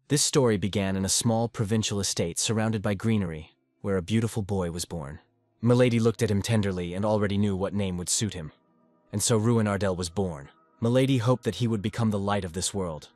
This story began in a small provincial estate surrounded by greenery, where a beautiful boy was born. Milady looked at him tenderly and already knew what name would suit him. And so Ruin Ardell was born. Milady hoped that he would become the light of this world.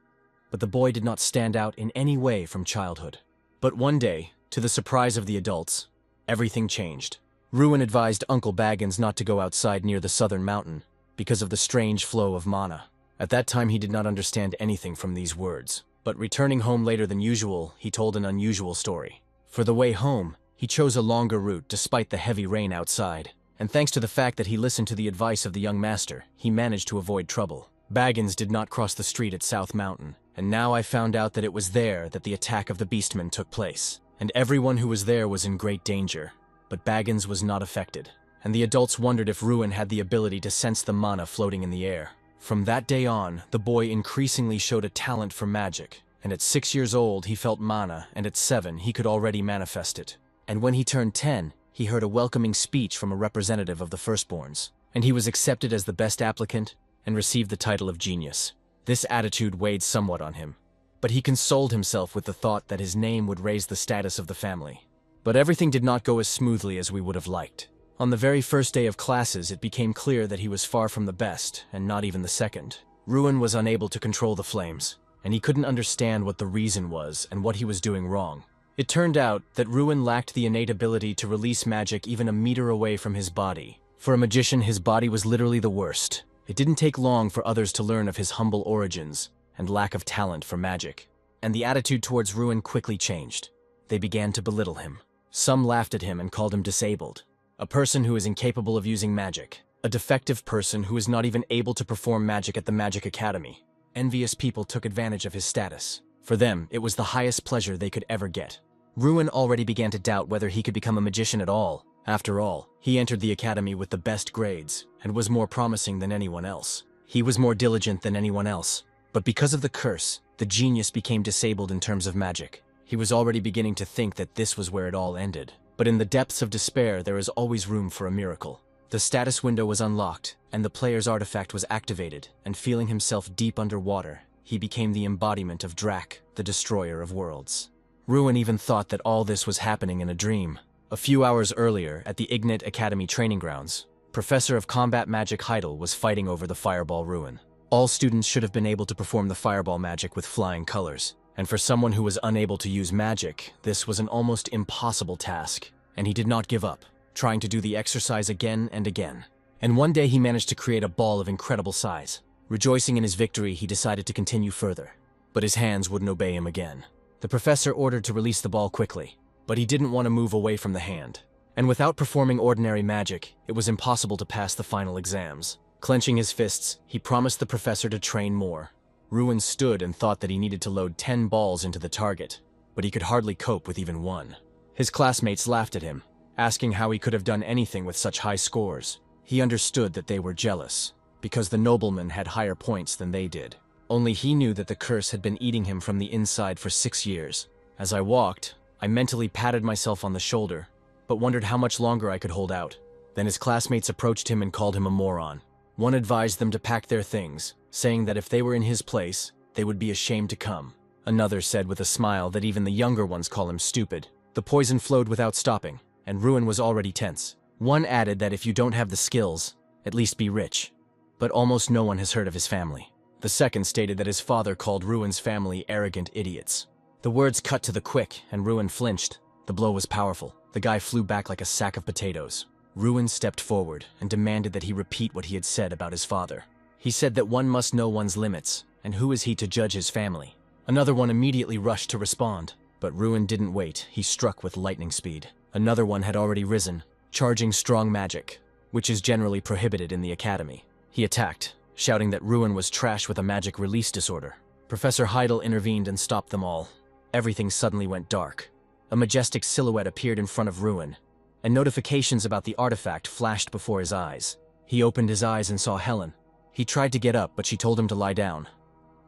But the boy did not stand out in any way from childhood. But one day, to the surprise of the adults, everything changed. Ruin advised Uncle Baggins not to go outside near the southern mountain because of the strange flow of mana. At that time he did not understand anything from these words. But returning home later than usual, he told an unusual story. For the way home, he chose a longer route despite the heavy rain outside. And thanks to the fact that he listened to the advice of the young master, he managed to avoid trouble. Baggins did not cross the street at South Mountain, and now I found out that it was there that the attack of the beastmen took place. And everyone who was there was in great danger. But Baggins was not affected, and the adults wondered if Ruin had the ability to sense the mana floating in the air. From that day on, the boy increasingly showed a talent for magic, and at 6 years old he felt mana, and at 7 he could already manifest it. And when he turned 10, he heard a welcoming speech from a representative of the firstborns, and he was accepted as the best applicant and received the title of genius. This attitude weighed somewhat on him, but he consoled himself with the thought that his name would raise the status of the family. But everything did not go as smoothly as we would have liked. On the very first day of classes, it became clear that he was far from the best, and not even the second. Ruin was unable to control the flames, and he couldn't understand what the reason was and what he was doing wrong. It turned out that Ruin lacked the innate ability to release magic even a meter away from his body. For a magician, his body was literally the worst. It didn't take long for others to learn of his humble origins and lack of talent for magic. And the attitude towards Ruin quickly changed. They began to belittle him. Some laughed at him and called him disabled, a person who is incapable of using magic, a defective person who is not even able to perform magic at the Magic Academy. Envious people took advantage of his status. For them, it was the highest pleasure they could ever get. Ruin already began to doubt whether he could become a magician at all. After all, he entered the academy with the best grades and was more promising than anyone else. He was more diligent than anyone else. But because of the curse, the genius became disabled in terms of magic. He was already beginning to think that this was where it all ended. But in the depths of despair, there is always room for a miracle. The status window was unlocked, and the player's artifact was activated, and feeling himself deep underwater, he became the embodiment of Drak, the destroyer of worlds. Ruin even thought that all this was happening in a dream. A few hours earlier, at the Ignite Academy training grounds, Professor of Combat Magic Heidel was fighting over the Fireball Ruin. All students should have been able to perform the fireball magic with flying colors. And for someone who was unable to use magic, this was an almost impossible task. And he did not give up, trying to do the exercise again and again. And one day he managed to create a ball of incredible size. Rejoicing in his victory, he decided to continue further. But his hands wouldn't obey him again. The professor ordered to release the ball quickly, but he didn't want to move away from the hand. And without performing ordinary magic, it was impossible to pass the final exams. Clenching his fists, he promised the professor to train more. Ruin stood and thought that he needed to load 10 balls into the target, but he could hardly cope with even one. His classmates laughed at him, asking how he could have done anything with such high scores. He understood that they were jealous, because the nobleman had higher points than they did. Only he knew that the curse had been eating him from the inside for 6 years. As I walked, I mentally patted myself on the shoulder, but wondered how much longer I could hold out. Then his classmates approached him and called him a moron. One advised them to pack their things, saying that if they were in his place, they would be ashamed to come. Another said with a smile that even the younger ones call him stupid. The poison flowed without stopping, and Ruin was already tense. One added that if you don't have the skills, at least be rich. But almost no one has heard of his family. The second stated that his father called Ruin's family arrogant idiots. The words cut to the quick, and Ruin flinched. The blow was powerful. The guy flew back like a sack of potatoes. Ruin stepped forward and demanded that he repeat what he had said about his father. He said that one must know one's limits, and who is he to judge his family? Another one immediately rushed to respond, but Ruin didn't wait. He struck with lightning speed. Another one had already risen, charging strong magic, which is generally prohibited in the academy. He attacked, shouting that Ruin was trash with a magic release disorder. Professor Heidel intervened and stopped them all. Everything suddenly went dark. A majestic silhouette appeared in front of Ruin, and notifications about the artifact flashed before his eyes. He opened his eyes and saw Helen. He tried to get up, but she told him to lie down.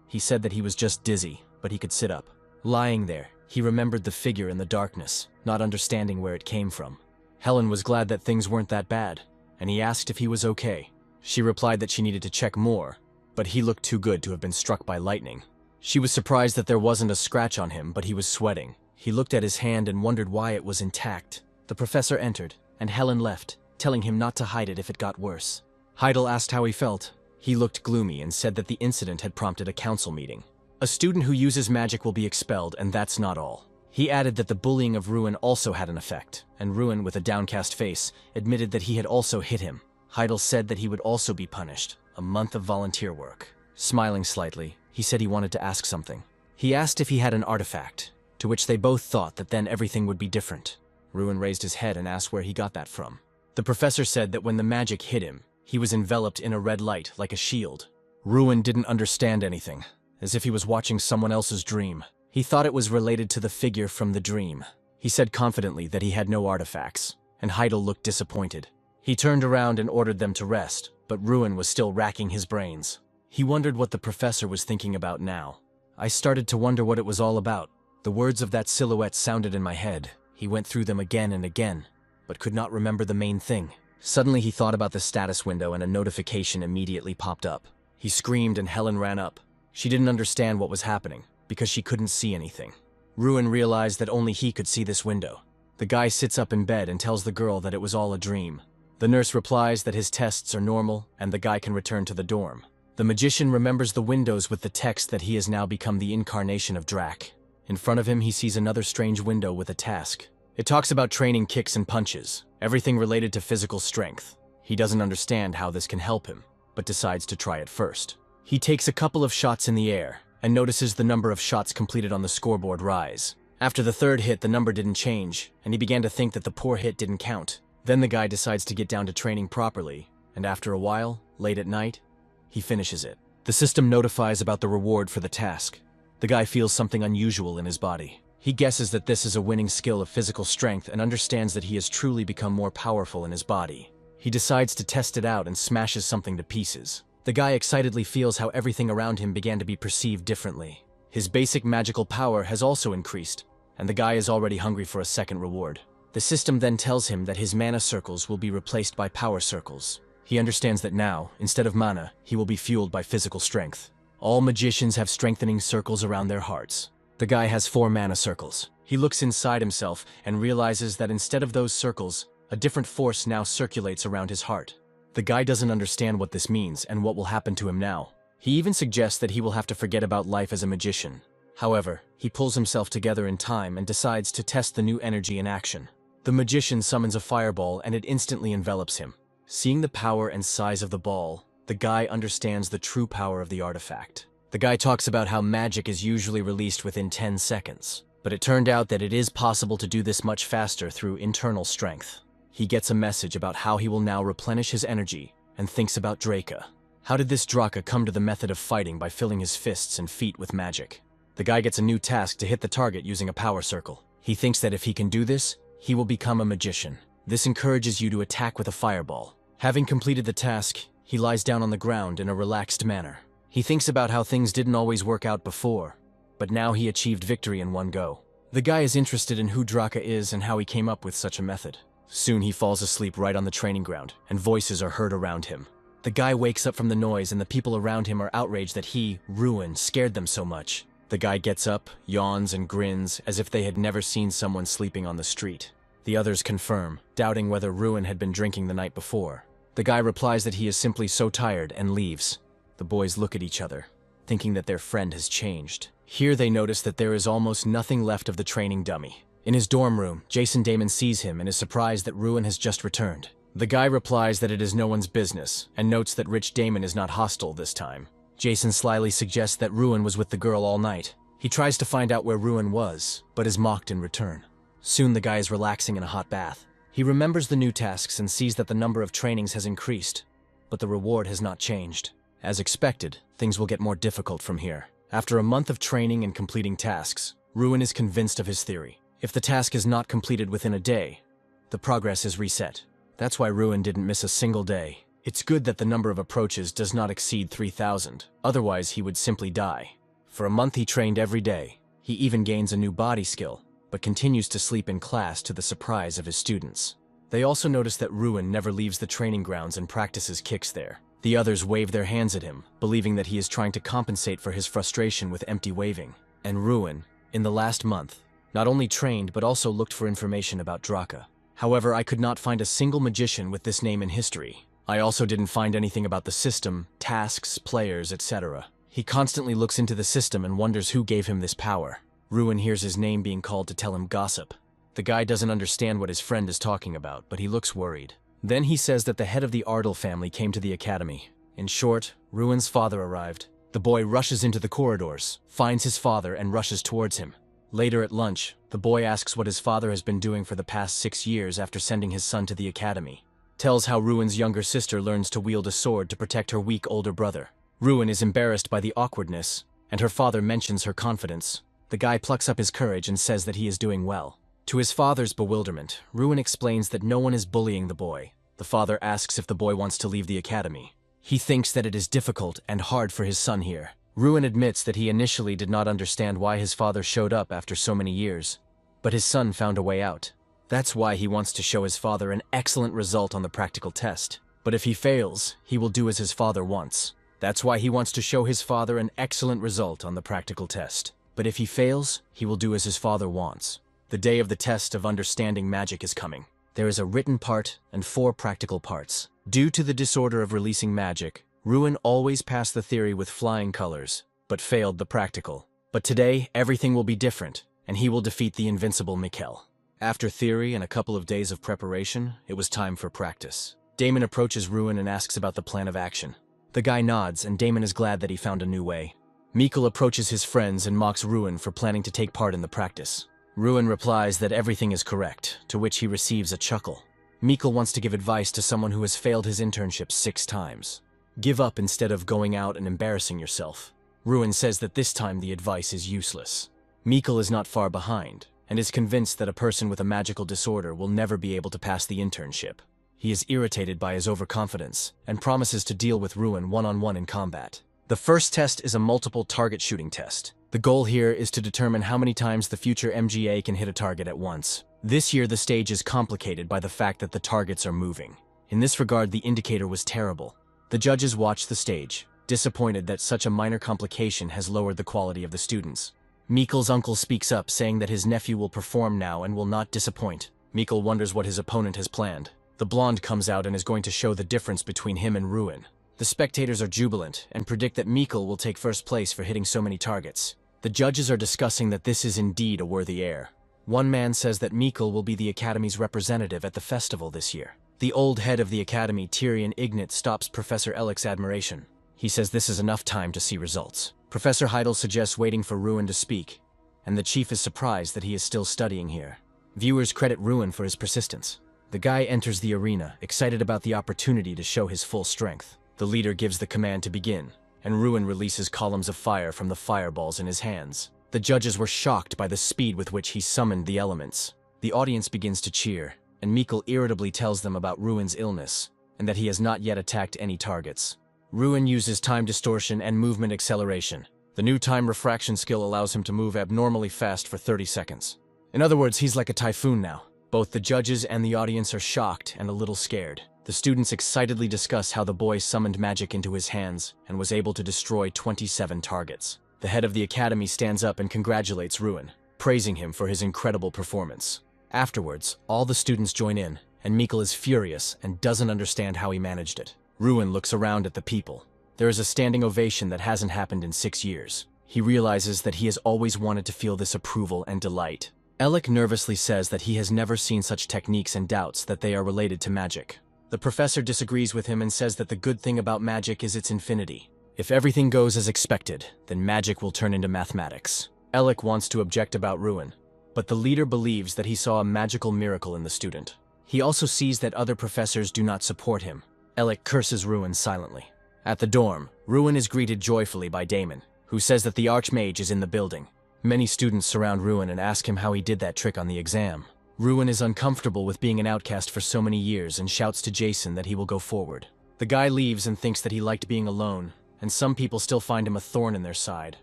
He said that he was just dizzy, but he could sit up. Lying there, he remembered the figure in the darkness, not understanding where it came from. Helen was glad that things weren't that bad, and he asked if he was okay. She replied that she needed to check more, but he looked too good to have been struck by lightning. She was surprised that there wasn't a scratch on him, but he was sweating. He looked at his hand and wondered why it was intact. The professor entered, and Helen left, telling him not to hide it if it got worse. Heidel asked how he felt. He looked gloomy and said that the incident had prompted a council meeting. A student who uses magic will be expelled, and that's not all. He added that the bullying of Ruin also had an effect, and Ruin, with a downcast face, admitted that he had also hit him. Heidel said that he would also be punished, a month of volunteer work. Smiling slightly, he said he wanted to ask something. He asked if he had an artifact, to which they both thought that then everything would be different. Ruin raised his head and asked where he got that from. The professor said that when the magic hit him, he was enveloped in a red light like a shield. Ruin didn't understand anything, as if he was watching someone else's dream. He thought it was related to the figure from the dream. He said confidently that he had no artifacts, and Heidel looked disappointed. He turned around and ordered them to rest, but Ruin was still racking his brains. He wondered what the professor was thinking about now. I started to wonder what it was all about. The words of that silhouette sounded in my head. He went through them again and again, but could not remember the main thing. Suddenly he thought about the status window and a notification immediately popped up. He screamed and Helen ran up. She didn't understand what was happening, because she couldn't see anything. Ruin realized that only he could see this window. The guy sits up in bed and tells the girl that it was all a dream. The nurse replies that his tests are normal and the guy can return to the dorm. The magician remembers the windows with the text that he has now become the incarnation of Drac. In front of him, he sees another strange window with a task. It talks about training kicks and punches, everything related to physical strength. He doesn't understand how this can help him, but decides to try it first. He takes a couple of shots in the air and notices the number of shots completed on the scoreboard rise. After the third hit, the number didn't change, and he began to think that the poor hit didn't count. Then the guy decides to get down to training properly, and after a while, late at night, he finishes it. The system notifies about the reward for the task. The guy feels something unusual in his body. He guesses that this is a winning skill of physical strength and understands that he has truly become more powerful in his body. He decides to test it out and smashes something to pieces. The guy excitedly feels how everything around him began to be perceived differently. His basic magical power has also increased, and the guy is already hungry for a second reward. The system then tells him that his mana circles will be replaced by power circles. He understands that now, instead of mana, he will be fueled by physical strength. All magicians have strengthening circles around their hearts. The guy has 4 mana circles. He looks inside himself and realizes that instead of those circles, a different force now circulates around his heart. The guy doesn't understand what this means and what will happen to him now. He even suggests that he will have to forget about life as a magician. However, he pulls himself together in time and decides to test the new energy in action. The magician summons a fireball and it instantly envelops him. Seeing the power and size of the ball, the guy understands the true power of the artifact. The guy talks about how magic is usually released within 10 seconds, but it turned out that it is possible to do this much faster through internal strength. He gets a message about how he will now replenish his energy and thinks about Draca. How did this Draca come to the method of fighting by filling his fists and feet with magic? The guy gets a new task to hit the target using a power circle. He thinks that if he can do this, he will become a magician. This encourages you to attack with a fireball. Having completed the task, he lies down on the ground in a relaxed manner. He thinks about how things didn't always work out before, but now he achieved victory in one go. The guy is interested in who Draca is and how he came up with such a method. Soon he falls asleep right on the training ground, and voices are heard around him. The guy wakes up from the noise and the people around him are outraged that he, Ruin, scared them so much. The guy gets up, yawns and grins as if they had never seen someone sleeping on the street. The others confirm, doubting whether Ruin had been drinking the night before. The guy replies that he is simply so tired and leaves. The boys look at each other, thinking that their friend has changed. Here they notice that there is almost nothing left of the training dummy. In his dorm room, Jason Damon sees him and is surprised that Ruin has just returned. The guy replies that it is no one's business, and notes that Rich Damon is not hostile this time. Jason slyly suggests that Ruin was with the girl all night. He tries to find out where Ruin was, but is mocked in return. Soon the guy is relaxing in a hot bath. He remembers the new tasks and sees that the number of trainings has increased, but the reward has not changed. As expected, things will get more difficult from here. After a month of training and completing tasks, Ruin is convinced of his theory. If the task is not completed within a day, the progress is reset. That's why Ruin didn't miss a single day. It's good that the number of approaches does not exceed 3,000, otherwise he would simply die. For a month he trained every day. He even gains a new body skill, but continues to sleep in class to the surprise of his students. They also notice that Ruin never leaves the training grounds and practices kicks there. The others wave their hands at him, believing that he is trying to compensate for his frustration with empty waving. And Ruin, in the last month, not only trained but also looked for information about Draka. However, I could not find a single magician with this name in history. I also didn't find anything about the system, tasks, players, etc. He constantly looks into the system and wonders who gave him this power. Ruin hears his name being called to tell him gossip. The guy doesn't understand what his friend is talking about, but he looks worried. Then he says that the head of the Ardell family came to the academy. In short, Ruin's father arrived. The boy rushes into the corridors, finds his father, and rushes towards him. Later at lunch, the boy asks what his father has been doing for the past 6 years after sending his son to the academy. Tells how Ruin's younger sister learns to wield a sword to protect her weak older brother. Ruin is embarrassed by the awkwardness, and her father mentions her confidence. The guy plucks up his courage and says that he is doing well. To his father's bewilderment, Ruin explains that no one is bullying the boy. The father asks if the boy wants to leave the academy. He thinks that it is difficult and hard for his son here. Ruin admits that he initially did not understand why his father showed up after so many years, but his son found a way out. That's why he wants to show his father an excellent result on the practical test. But if he fails, he will do as his father wants. That's why he wants to show his father an excellent result on the practical test. But if he fails, he will do as his father wants. The day of the test of understanding magic is coming. There is a written part and 4 practical parts. Due to the disorder of releasing magic, Ruin always passed the theory with flying colors, but failed the practical. But today, everything will be different, and he will defeat the invincible Mikkel. After theory and a couple of days of preparation, it was time for practice. Damon approaches Ruin and asks about the plan of action. The guy nods, and Damon is glad that he found a new way. Mikkel approaches his friends and mocks Ruin for planning to take part in the practice. Ruin replies that everything is correct, to which he receives a chuckle. Mikkel wants to give advice to someone who has failed his internship 6 times. Give up instead of going out and embarrassing yourself. Ruin says that this time the advice is useless. Mikkel is not far behind, and is convinced that a person with a magical disorder will never be able to pass the internship. He is irritated by his overconfidence, and promises to deal with Ruin one-on-one in combat. The first test is a multiple target shooting test. The goal here is to determine how many times the future MGA can hit a target at once. This year the stage is complicated by the fact that the targets are moving. In this regard, the indicator was terrible. The judges watch the stage, disappointed that such a minor complication has lowered the quality of the students. Mikkel's uncle speaks up, saying that his nephew will perform now and will not disappoint. Mikkel wonders what his opponent has planned. The blonde comes out and is going to show the difference between him and Ruin. The spectators are jubilant and predict that Mikkel will take first place for hitting so many targets. The judges are discussing that this is indeed a worthy heir. One man says that Mikkel will be the Academy's representative at the festival this year. The old head of the Academy, Tyrion Ignat, stops Professor Ellic's admiration. He says this is enough time to see results. Professor Heidel suggests waiting for Ruin to speak, and the chief is surprised that he is still studying here. Viewers credit Ruin for his persistence. The guy enters the arena, excited about the opportunity to show his full strength. The leader gives the command to begin, and Ruin releases columns of fire from the fireballs in his hands. The judges were shocked by the speed with which he summoned the elements. The audience begins to cheer, and Mikkel irritably tells them about Ruin's illness, and that he has not yet attacked any targets. Ruin uses time distortion and movement acceleration. The new time refraction skill allows him to move abnormally fast for 30 seconds. In other words, he's like a typhoon now. Both the judges and the audience are shocked and a little scared. The students excitedly discuss how the boy summoned magic into his hands and was able to destroy 27 targets. The head of the academy stands up and congratulates Ruin, praising him for his incredible performance. Afterwards, all the students join in, and Mikkel is furious and doesn't understand how he managed it. Ruin looks around at the people. There is a standing ovation that hasn't happened in 6 years. He realizes that he has always wanted to feel this approval and delight. Ellic nervously says that he has never seen such techniques and doubts that they are related to magic. The professor disagrees with him and says that the good thing about magic is its infinity. If everything goes as expected, then magic will turn into mathematics. Ellic wants to object about Ruin, but the leader believes that he saw a magical miracle in the student. He also sees that other professors do not support him. Ellic curses Ruin silently. At the dorm, Ruin is greeted joyfully by Damon, who says that the Archmage is in the building. Many students surround Ruin and ask him how he did that trick on the exam. Ruin is uncomfortable with being an outcast for so many years and shouts to Jason that he will go forward. The guy leaves and thinks that he liked being alone, and some people still find him a thorn in their side.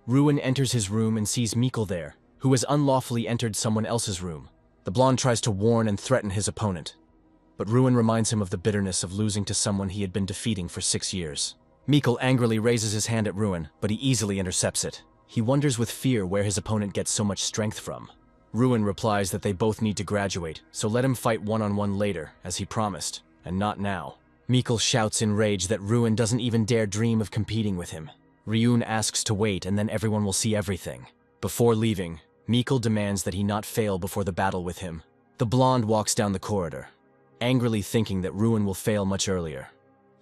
Ruin enters his room and sees Mikkel there, who has unlawfully entered someone else's room. The blonde tries to warn and threaten his opponent. but Ruin reminds him of the bitterness of losing to someone he had been defeating for 6 years. Mikkel angrily raises his hand at Ruin, but he easily intercepts it. He wonders with fear where his opponent gets so much strength from. Ruin replies that they both need to graduate, so let him fight one-on-one later, as he promised, and not now. Mikkel shouts in rage that Ruin doesn't even dare dream of competing with him. Ryun asks to wait and then everyone will see everything. Before leaving, Mikkel demands that he not fail before the battle with him. The blonde walks down the corridor, angrily thinking that Ruin will fail much earlier,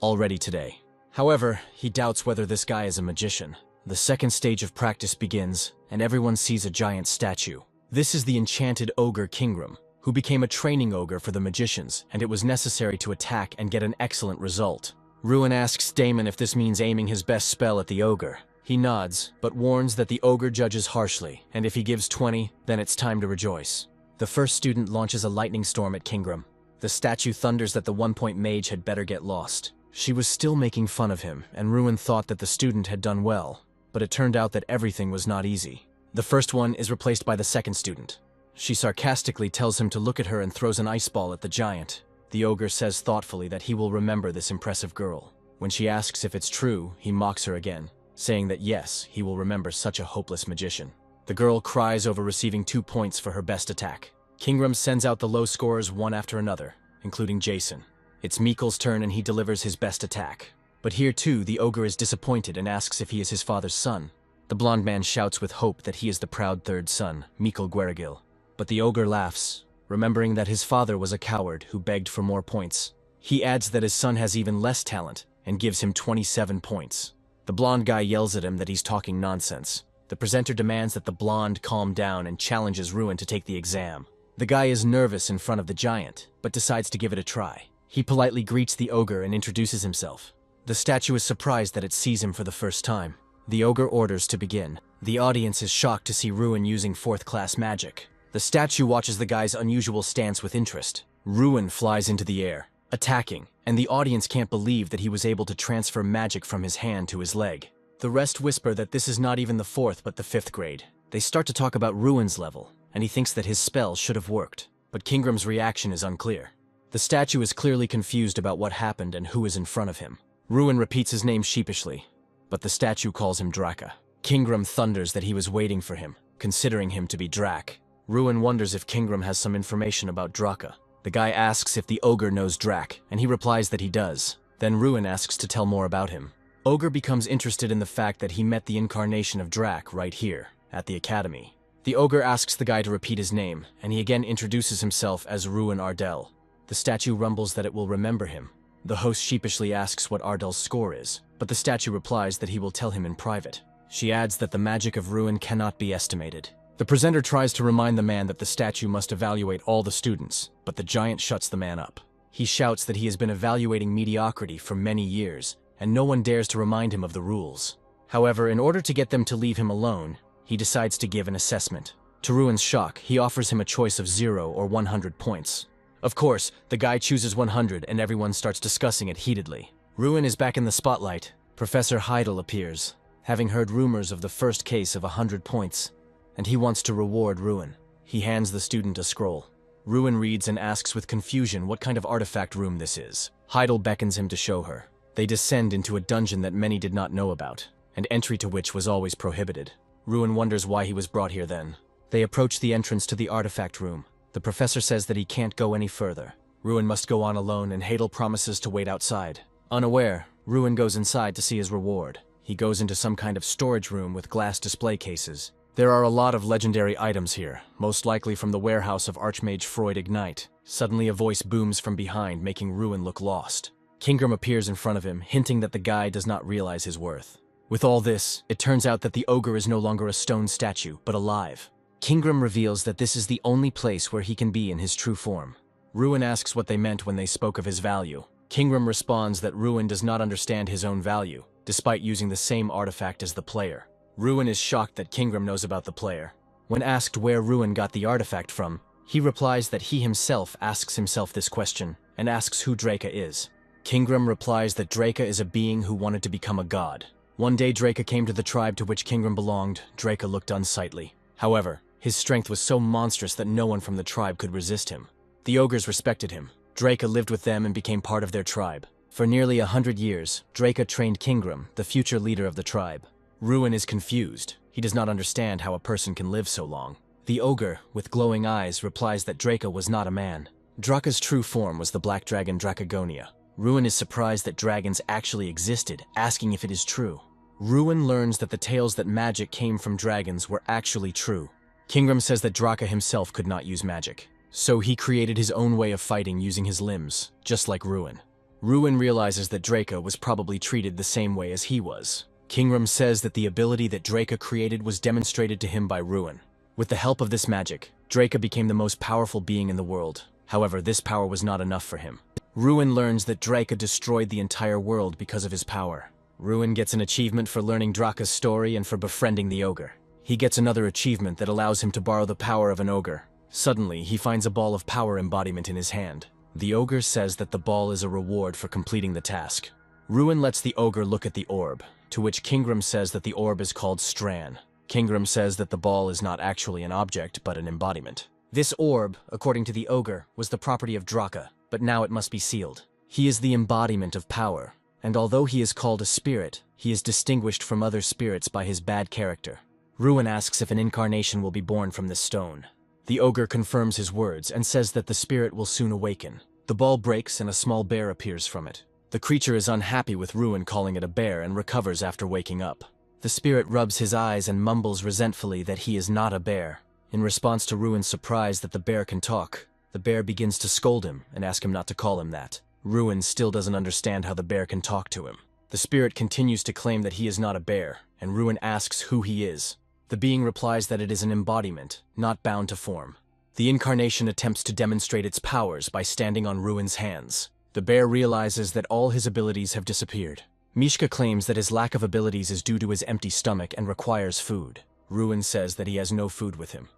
already today. However, he doubts whether this guy is a magician. The second stage of practice begins, and everyone sees a giant statue. This is the enchanted ogre Kingram, who became a training ogre for the magicians, and it was necessary to attack and get an excellent result. Ruin asks Damon if this means aiming his best spell at the ogre. He nods, but warns that the ogre judges harshly, and if he gives 20, then it's time to rejoice. The first student launches a lightning storm at Kingram. The statue thunders that the one-point mage had better get lost. She was still making fun of him, and Ruin thought that the student had done well, but it turned out that everything was not easy. The first one is replaced by the second student. She sarcastically tells him to look at her and throws an ice ball at the giant. The ogre says thoughtfully that he will remember this impressive girl. When she asks if it's true, he mocks her again, saying that yes, he will remember such a hopeless magician. The girl cries over receiving 2 points for her best attack. Kingram sends out the low scorers one after another, including Jason. It's Mikkel's turn and he delivers his best attack. But here too, the ogre is disappointed and asks if he is his father's son. The blonde man shouts with hope that he is the proud third son, Mikkel Guerigil. But the ogre laughs, remembering that his father was a coward who begged for more points. He adds that his son has even less talent and gives him 27 points. The blonde guy yells at him that he's talking nonsense. The presenter demands that the blonde calm down and challenges Ruin to take the exam. The guy is nervous in front of the giant, but decides to give it a try. He politely greets the ogre and introduces himself. The statue is surprised that it sees him for the first time. The ogre orders to begin. The audience is shocked to see Ruin using 4th-class magic. The statue watches the guy's unusual stance with interest. Ruin flies into the air, attacking, and the audience can't believe that he was able to transfer magic from his hand to his leg. The rest whisper that this is not even the 4th but the 5th grade. They start to talk about Ruin's level, and he thinks that his spell should have worked, but Kingram's reaction is unclear. The statue is clearly confused about what happened and who is in front of him. Ruin repeats his name sheepishly, but the statue calls him Draka. Kingram thunders that he was waiting for him, considering him to be Drak. Ruin wonders if Kingram has some information about Draka. The guy asks if the ogre knows Drak, and he replies that he does. Then Ruin asks to tell more about him. Ogre becomes interested in the fact that he met the incarnation of Drak right here, at the academy. The ogre asks the guy to repeat his name, and he again introduces himself as Ruin Ardell. The statue rumbles that it will remember him. The host sheepishly asks what Ardell's score is, but the statue replies that he will tell him in private. She adds that the magic of Ruin cannot be estimated. The presenter tries to remind the man that the statue must evaluate all the students, but the giant shuts the man up. He shouts that he has been evaluating mediocrity for many years, and no one dares to remind him of the rules. However, in order to get them to leave him alone, he decides to give an assessment. To Ruin's shock, he offers him a choice of 0 or 100 points. Of course, the guy chooses 100 and everyone starts discussing it heatedly. Ruin is back in the spotlight. Professor Heidel appears, having heard rumors of the first case of 100 points, and he wants to reward Ruin. He hands the student a scroll. Ruin reads and asks with confusion what kind of artifact room this is. Heidel beckons him to show her. They descend into a dungeon that many did not know about, and entry to which was always prohibited. Ruin wonders why he was brought here then. They approach the entrance to the artifact room. The professor says that he can't go any further. Ruin must go on alone, and Heidel promises to wait outside. Unaware, Ruin goes inside to see his reward. He goes into some kind of storage room with glass display cases. There are a lot of legendary items here, most likely from the warehouse of Archmage Freud Ignite. Suddenly a voice booms from behind, making Ruin look lost. Kingram appears in front of him, hinting that the guy does not realize his worth. With all this, it turns out that the ogre is no longer a stone statue, but alive. Kingram reveals that this is the only place where he can be in his true form. Ruin asks what they meant when they spoke of his value. Kingram responds that Ruin does not understand his own value, despite using the same artifact as the player. Ruin is shocked that Kingram knows about the player. When asked where Ruin got the artifact from, he replies that he himself asks himself this question, and asks who Draka is. Kingram replies that Draka is a being who wanted to become a god. One day Draka came to the tribe to which Kingram belonged. Draka looked unsightly. However, his strength was so monstrous that no one from the tribe could resist him. The ogres respected him, Draca lived with them and became part of their tribe. For nearly 100 years, Draca trained Kingram, the future leader of the tribe. Ruin is confused. He does not understand how a person can live so long. The ogre, with glowing eyes, replies that Draca was not a man. Draca's true form was the black dragon Dracagonia. Ruin is surprised that dragons actually existed, asking if it is true. Ruin learns that the tales that magic came from dragons were actually true. Kingram says that Draca himself could not use magic, so he created his own way of fighting using his limbs, just like Ruin. Ruin realizes that Draca was probably treated the same way as he was. Kingram says that the ability that Draca created was demonstrated to him by Ruin. With the help of this magic, Draca became the most powerful being in the world. However, this power was not enough for him. Ruin learns that Draca destroyed the entire world because of his power. Ruin gets an achievement for learning Draca's story and for befriending the ogre. He gets another achievement that allows him to borrow the power of an ogre. Suddenly, he finds a ball of power embodiment in his hand. The ogre says that the ball is a reward for completing the task. Ruin lets the ogre look at the orb, to which Kingram says that the orb is called Stran. Kingram says that the ball is not actually an object, but an embodiment. This orb, according to the ogre, was the property of Draca, but now it must be sealed. He is the embodiment of power, and although he is called a spirit, he is distinguished from other spirits by his bad character. Ruin asks if an incarnation will be born from this stone. The ogre confirms his words and says that the spirit will soon awaken. The ball breaks and a small bear appears from it. The creature is unhappy with Ruin calling it a bear and recovers after waking up. The spirit rubs his eyes and mumbles resentfully that he is not a bear. In response to Ruin's surprise that the bear can talk, the bear begins to scold him and ask him not to call him that. Ruin still doesn't understand how the bear can talk to him. The spirit continues to claim that he is not a bear, and Ruin asks who he is. The being replies that it is an embodiment, not bound to form. The incarnation attempts to demonstrate its powers by standing on Ruin's hands. The bear realizes that all his abilities have disappeared. Mishka claims that his lack of abilities is due to his empty stomach and requires food. Ruin says that he has no food with him.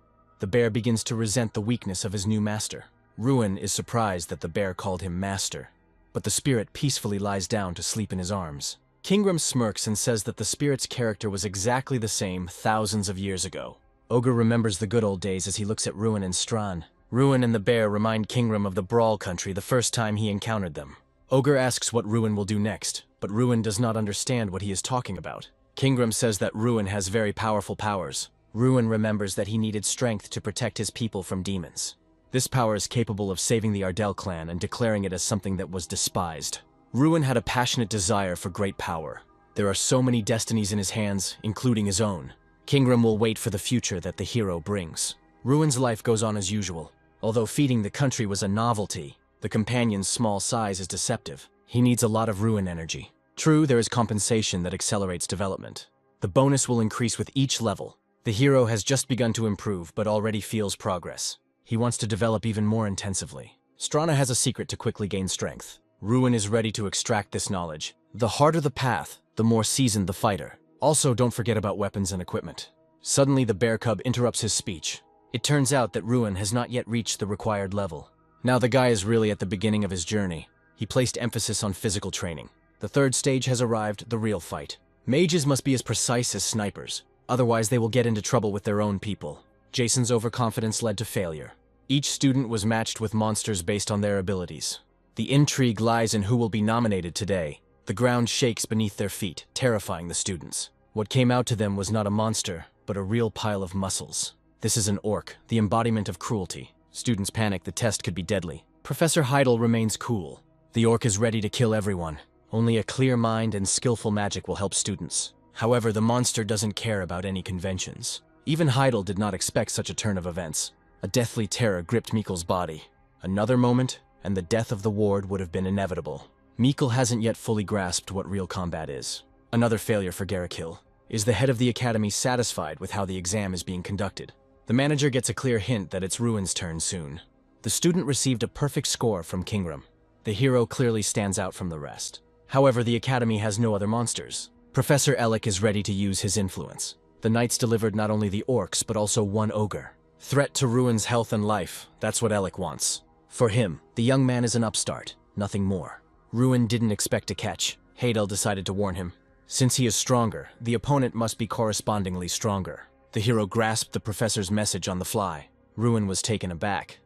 The bear begins to resent the weakness of his new master. Ruin is surprised that the bear called him master, but the spirit peacefully lies down to sleep in his arms. Kingram smirks and says that the spirit's character was exactly the same thousands of years ago. Ogre remembers the good old days as he looks at Ruin and Stran. Ruin and the bear remind Kingram of the Brawl country the first time he encountered them. Ogre asks what Ruin will do next, but Ruin does not understand what he is talking about. Kingram says that Ruin has very powerful powers. Ruin remembers that he needed strength to protect his people from demons. This power is capable of saving the Ardell clan and declaring it as something that was despised. Ruin had a passionate desire for great power. There are so many destinies in his hands, including his own. Kingram will wait for the future that the hero brings. Ruin's life goes on as usual. Although feeding the country was a novelty, the companion's small size is deceptive. He needs a lot of Ruin energy. True, there is compensation that accelerates development. The bonus will increase with each level. The hero has just begun to improve, but already feels progress. He wants to develop even more intensively. Strana has a secret to quickly gain strength. Ruin is ready to extract this knowledge. The harder the path, the more seasoned the fighter. Also, don't forget about weapons and equipment. Suddenly, the bear cub interrupts his speech. It turns out that Ruin has not yet reached the required level. Now the guy is really at the beginning of his journey. He placed emphasis on physical training. The third stage has arrived, the real fight. Mages must be as precise as snipers. Otherwise, they will get into trouble with their own people. Jason's overconfidence led to failure. Each student was matched with monsters based on their abilities. The intrigue lies in who will be nominated today. The ground shakes beneath their feet, terrifying the students. What came out to them was not a monster, but a real pile of muscles. This is an orc, the embodiment of cruelty. Students panic, the test could be deadly. Professor Heidel remains cool. The orc is ready to kill everyone. Only a clear mind and skillful magic will help students. However, the monster doesn't care about any conventions. Even Heidel did not expect such a turn of events. A deathly terror gripped Mikkel's body. Another moment, and the death of the ward would have been inevitable. Mikkel hasn't yet fully grasped what real combat is. Another failure for Garrick. Is the head of the academy satisfied with how the exam is being conducted? The manager gets a clear hint that it's Ruin's turn soon. The student received a perfect score from Kingram. The hero clearly stands out from the rest. However, the academy has no other monsters. Professor Ellick is ready to use his influence. The knights delivered not only the orcs, but also one ogre. Threat to Ruin's health and life, that's what Ellick wants. For him, the young man is an upstart, nothing more. Ruin didn't expect to catch. Heidel decided to warn him. Since he is stronger, the opponent must be correspondingly stronger. The hero grasped the professor's message on the fly. Ruin was taken aback.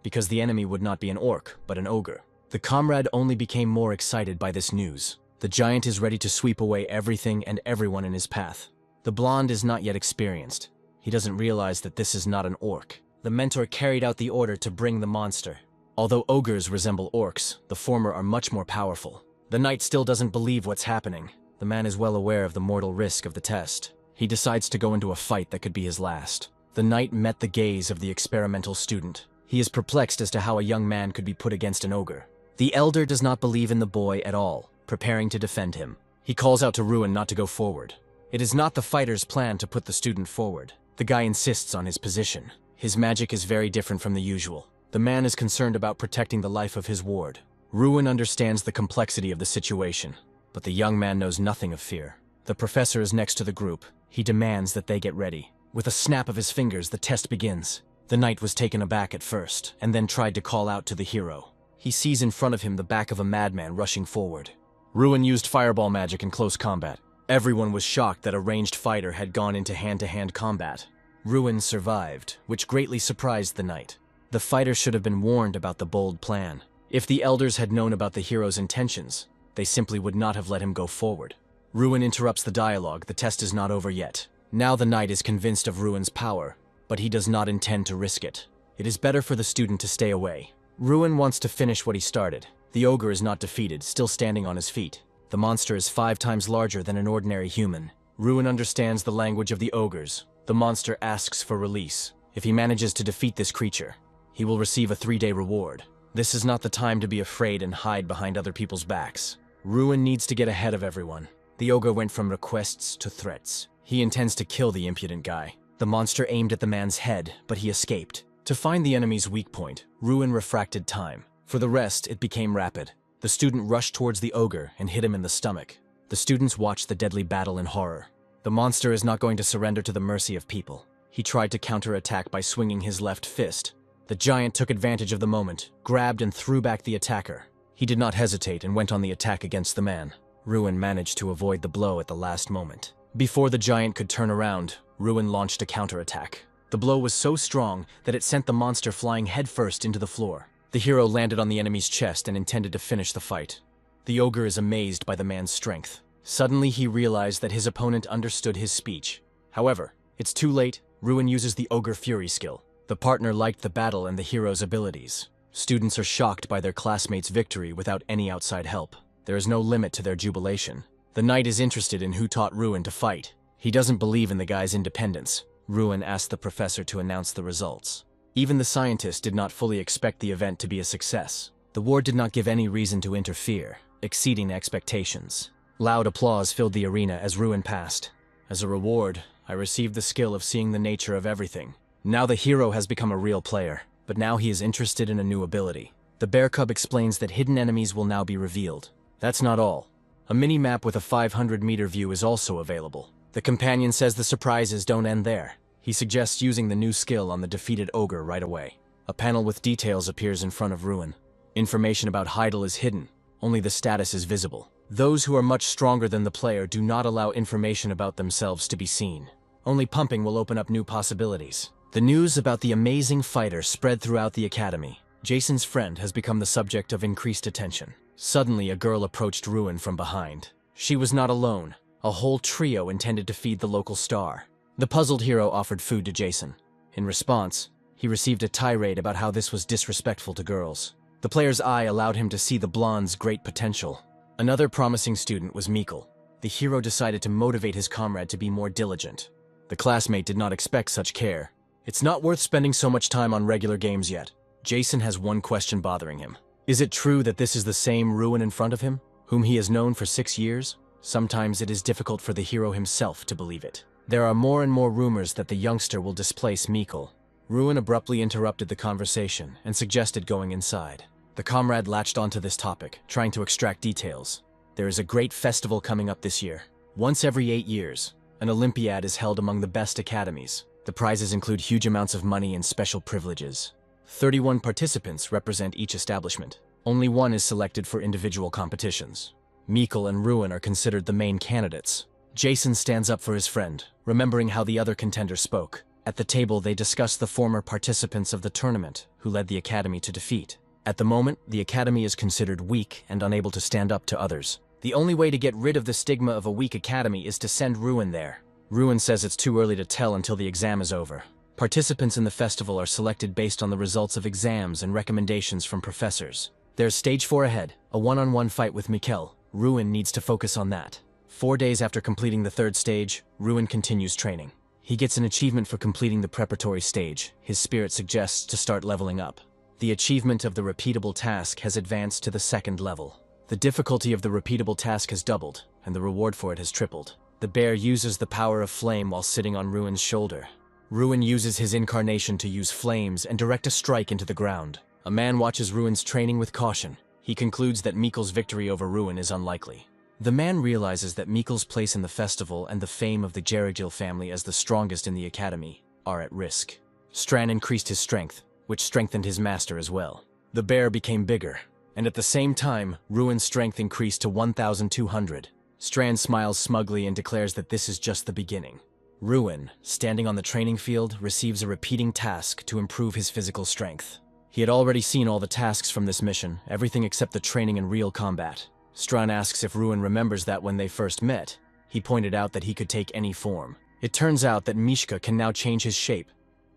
because the enemy would not be an orc, but an ogre. The comrade only became more excited by this news. The giant is ready to sweep away everything and everyone in his path. The blonde is not yet experienced. He doesn't realize that this is not an orc. The mentor carried out the order to bring the monster. Although ogres resemble orcs, the former are much more powerful. The knight still doesn't believe what's happening. The man is well aware of the mortal risk of the test. He decides to go into a fight that could be his last. The knight met the gaze of the experimental student. He is perplexed as to how a young man could be put against an ogre. The elder does not believe in the boy at all, preparing to defend him. He calls out to Ruin not to go forward. It is not the fighter's plan to put the student forward. The guy insists on his position. His magic is very different from the usual. The man is concerned about protecting the life of his ward. Ruin understands the complexity of the situation, but the young man knows nothing of fear. The professor is next to the group. He demands that they get ready. With a snap of his fingers, the test begins. The knight was taken aback at first, and then tried to call out to the hero. He sees in front of him the back of a madman rushing forward. Ruin used fireball magic in close combat. Everyone was shocked that a ranged fighter had gone into hand-to-hand combat. Ruin survived, which greatly surprised the knight. The fighter should have been warned about the bold plan. If the elders had known about the hero's intentions, they simply would not have let him go forward. Ruin interrupts the dialogue. The test is not over yet. Now the knight is convinced of Ruin's power, but he does not intend to risk it. It is better for the student to stay away. Ruin wants to finish what he started. The ogre is not defeated, still standing on his feet. The monster is 5 times larger than an ordinary human. Ruin understands the language of the ogres. The monster asks for release. If he manages to defeat this creature, he will receive a 3-day reward. This is not the time to be afraid and hide behind other people's backs. Ruin needs to get ahead of everyone. The ogre went from requests to threats. He intends to kill the impudent guy. The monster aimed at the man's head, but he escaped. To find the enemy's weak point, Ruin refracted time. For the rest, it became rapid. The student rushed towards the ogre and hit him in the stomach. The students watched the deadly battle in horror. The monster is not going to surrender to the mercy of people. He tried to counterattack by swinging his left fist. The giant took advantage of the moment, grabbed and threw back the attacker. He did not hesitate and went on the attack against the man. Ruin managed to avoid the blow at the last moment. Before the giant could turn around, Ruin launched a counterattack. The blow was so strong that it sent the monster flying headfirst into the floor. The hero landed on the enemy's chest and intended to finish the fight. The ogre is amazed by the man's strength. Suddenly he realized that his opponent understood his speech. However, it's too late. Ruin uses the Ogre Fury skill. The partner liked the battle and the hero's abilities. Students are shocked by their classmates' victory without any outside help. There is no limit to their jubilation. The knight is interested in who taught Ruin to fight. He doesn't believe in the guy's independence. Ruin asked the professor to announce the results. Even the scientist did not fully expect the event to be a success. The ward did not give any reason to interfere, exceeding expectations. Loud applause filled the arena as Ruin passed. As a reward, I received the skill of seeing the nature of everything. Now the hero has become a real player, but now he is interested in a new ability. The bear cub explains that hidden enemies will now be revealed. That's not all. A mini-map with a 500-meter view is also available. The companion says the surprises don't end there. He suggests using the new skill on the defeated ogre right away. A panel with details appears in front of Ruin. Information about Heidel is hidden. Only the status is visible. Those who are much stronger than the player do not allow information about themselves to be seen. Only pumping will open up new possibilities. The news about the amazing fighter spread throughout the academy. Jason's friend has become the subject of increased attention. Suddenly, a girl approached Ruin from behind. She was not alone. A whole trio intended to feed the local star. The puzzled hero offered food to Jason. In response, he received a tirade about how this was disrespectful to girls. The player's eye allowed him to see the blonde's great potential. Another promising student was Mikkel. The hero decided to motivate his comrade to be more diligent. The classmate did not expect such care. It's not worth spending so much time on regular games yet. Jason has one question bothering him. Is it true that this is the same Ruin in front of him, whom he has known for 6 years? Sometimes it is difficult for the hero himself to believe it. There are more and more rumors that the youngster will displace Mikkel. Ruin abruptly interrupted the conversation and suggested going inside. The comrade latched onto this topic, trying to extract details. There is a great festival coming up this year. Once every 8 years, an Olympiad is held among the best academies. The prizes include huge amounts of money and special privileges. 31 participants represent each establishment. Only one is selected for individual competitions. Mikkel and Ruin are considered the main candidates. Jason stands up for his friend, remembering how the other contender spoke. At the table, they discuss the former participants of the tournament who led the academy to defeat. At the moment, the academy is considered weak and unable to stand up to others. The only way to get rid of the stigma of a weak academy is to send Ruin there. Ruin says it's too early to tell until the exam is over. Participants in the festival are selected based on the results of exams and recommendations from professors. There's stage 4 ahead, a one-on-one fight with Mikkel. Ruin needs to focus on that. 4 days after completing the 3rd stage, Ruin continues training. He gets an achievement for completing the preparatory stage. His spirit suggests to start leveling up. The achievement of the repeatable task has advanced to the 2nd level. The difficulty of the repeatable task has doubled, and the reward for it has tripled. The bear uses the power of flame while sitting on Ruin's shoulder. Ruin uses his incarnation to use flames and direct a strike into the ground. A man watches Ruin's training with caution. He concludes that Mikkel's victory over Ruin is unlikely. The man realizes that Mikkel's place in the festival and the fame of the Gerigil family as the strongest in the academy are at risk. Strand increased his strength, which strengthened his master as well. The bear became bigger, and at the same time, Ruin's strength increased to 1,200. Strand smiles smugly and declares that this is just the beginning. Ruin, standing on the training field, receives a repeating task to improve his physical strength. He had already seen all the tasks from this mission, everything except the training in real combat. Strand asks if Ruin remembers that when they first met, he pointed out that he could take any form. It turns out that Mishka can now change his shape,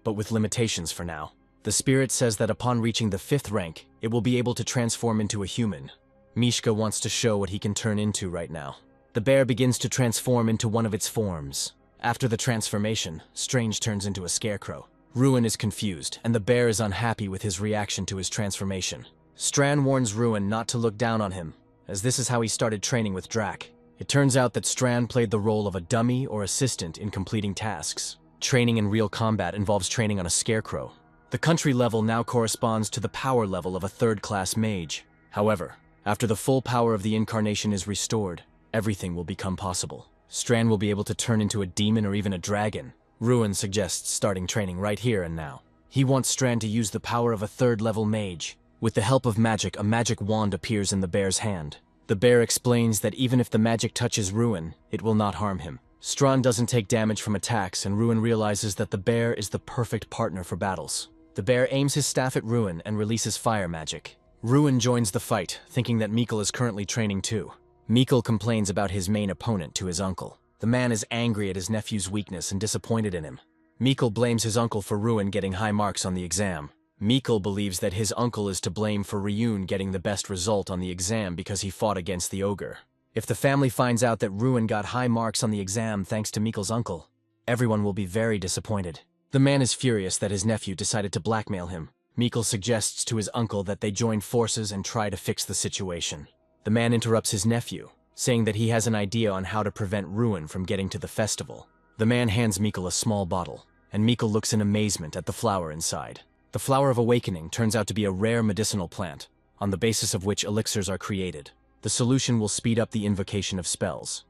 but with limitations for now. The spirit says that upon reaching the 5th rank, it will be able to transform into a human. Mishka wants to show what he can turn into right now. The bear begins to transform into one of its forms. After the transformation, Strange turns into a scarecrow. Ruin is confused, and the bear is unhappy with his reaction to his transformation. Strand warns Ruin not to look down on him, as this is how he started training with Drac. It turns out that Strand played the role of a dummy or assistant in completing tasks. Training in real combat involves training on a scarecrow. The country level now corresponds to the power level of a 3rd-class mage. However, after the full power of the incarnation is restored, everything will become possible. Strand will be able to turn into a demon or even a dragon. Ruin suggests starting training right here and now. He wants Strand to use the power of a 3rd-level mage. With the help of magic, a magic wand appears in the bear's hand. The bear explains that even if the magic touches Ruin, it will not harm him. Strand doesn't take damage from attacks, and Ruin realizes that the bear is the perfect partner for battles. The bear aims his staff at Ruin and releases fire magic. Ruin joins the fight, thinking that Mikkel is currently training too. Mikkel complains about his main opponent to his uncle. The man is angry at his nephew's weakness and disappointed in him. Mikkel blames his uncle for Ruin getting high marks on the exam. Mikkel believes that his uncle is to blame for Ryun getting the best result on the exam because he fought against the ogre. If the family finds out that Ruin got high marks on the exam thanks to Mikkel's uncle, everyone will be very disappointed. The man is furious that his nephew decided to blackmail him. Mikkel suggests to his uncle that they join forces and try to fix the situation. The man interrupts his nephew, saying that he has an idea on how to prevent Ruin from getting to the festival. The man hands Mikkel a small bottle, and Mikkel looks in amazement at the flower inside. The Flower of Awakening turns out to be a rare medicinal plant, on the basis of which elixirs are created. The solution will speed up the invocation of spells,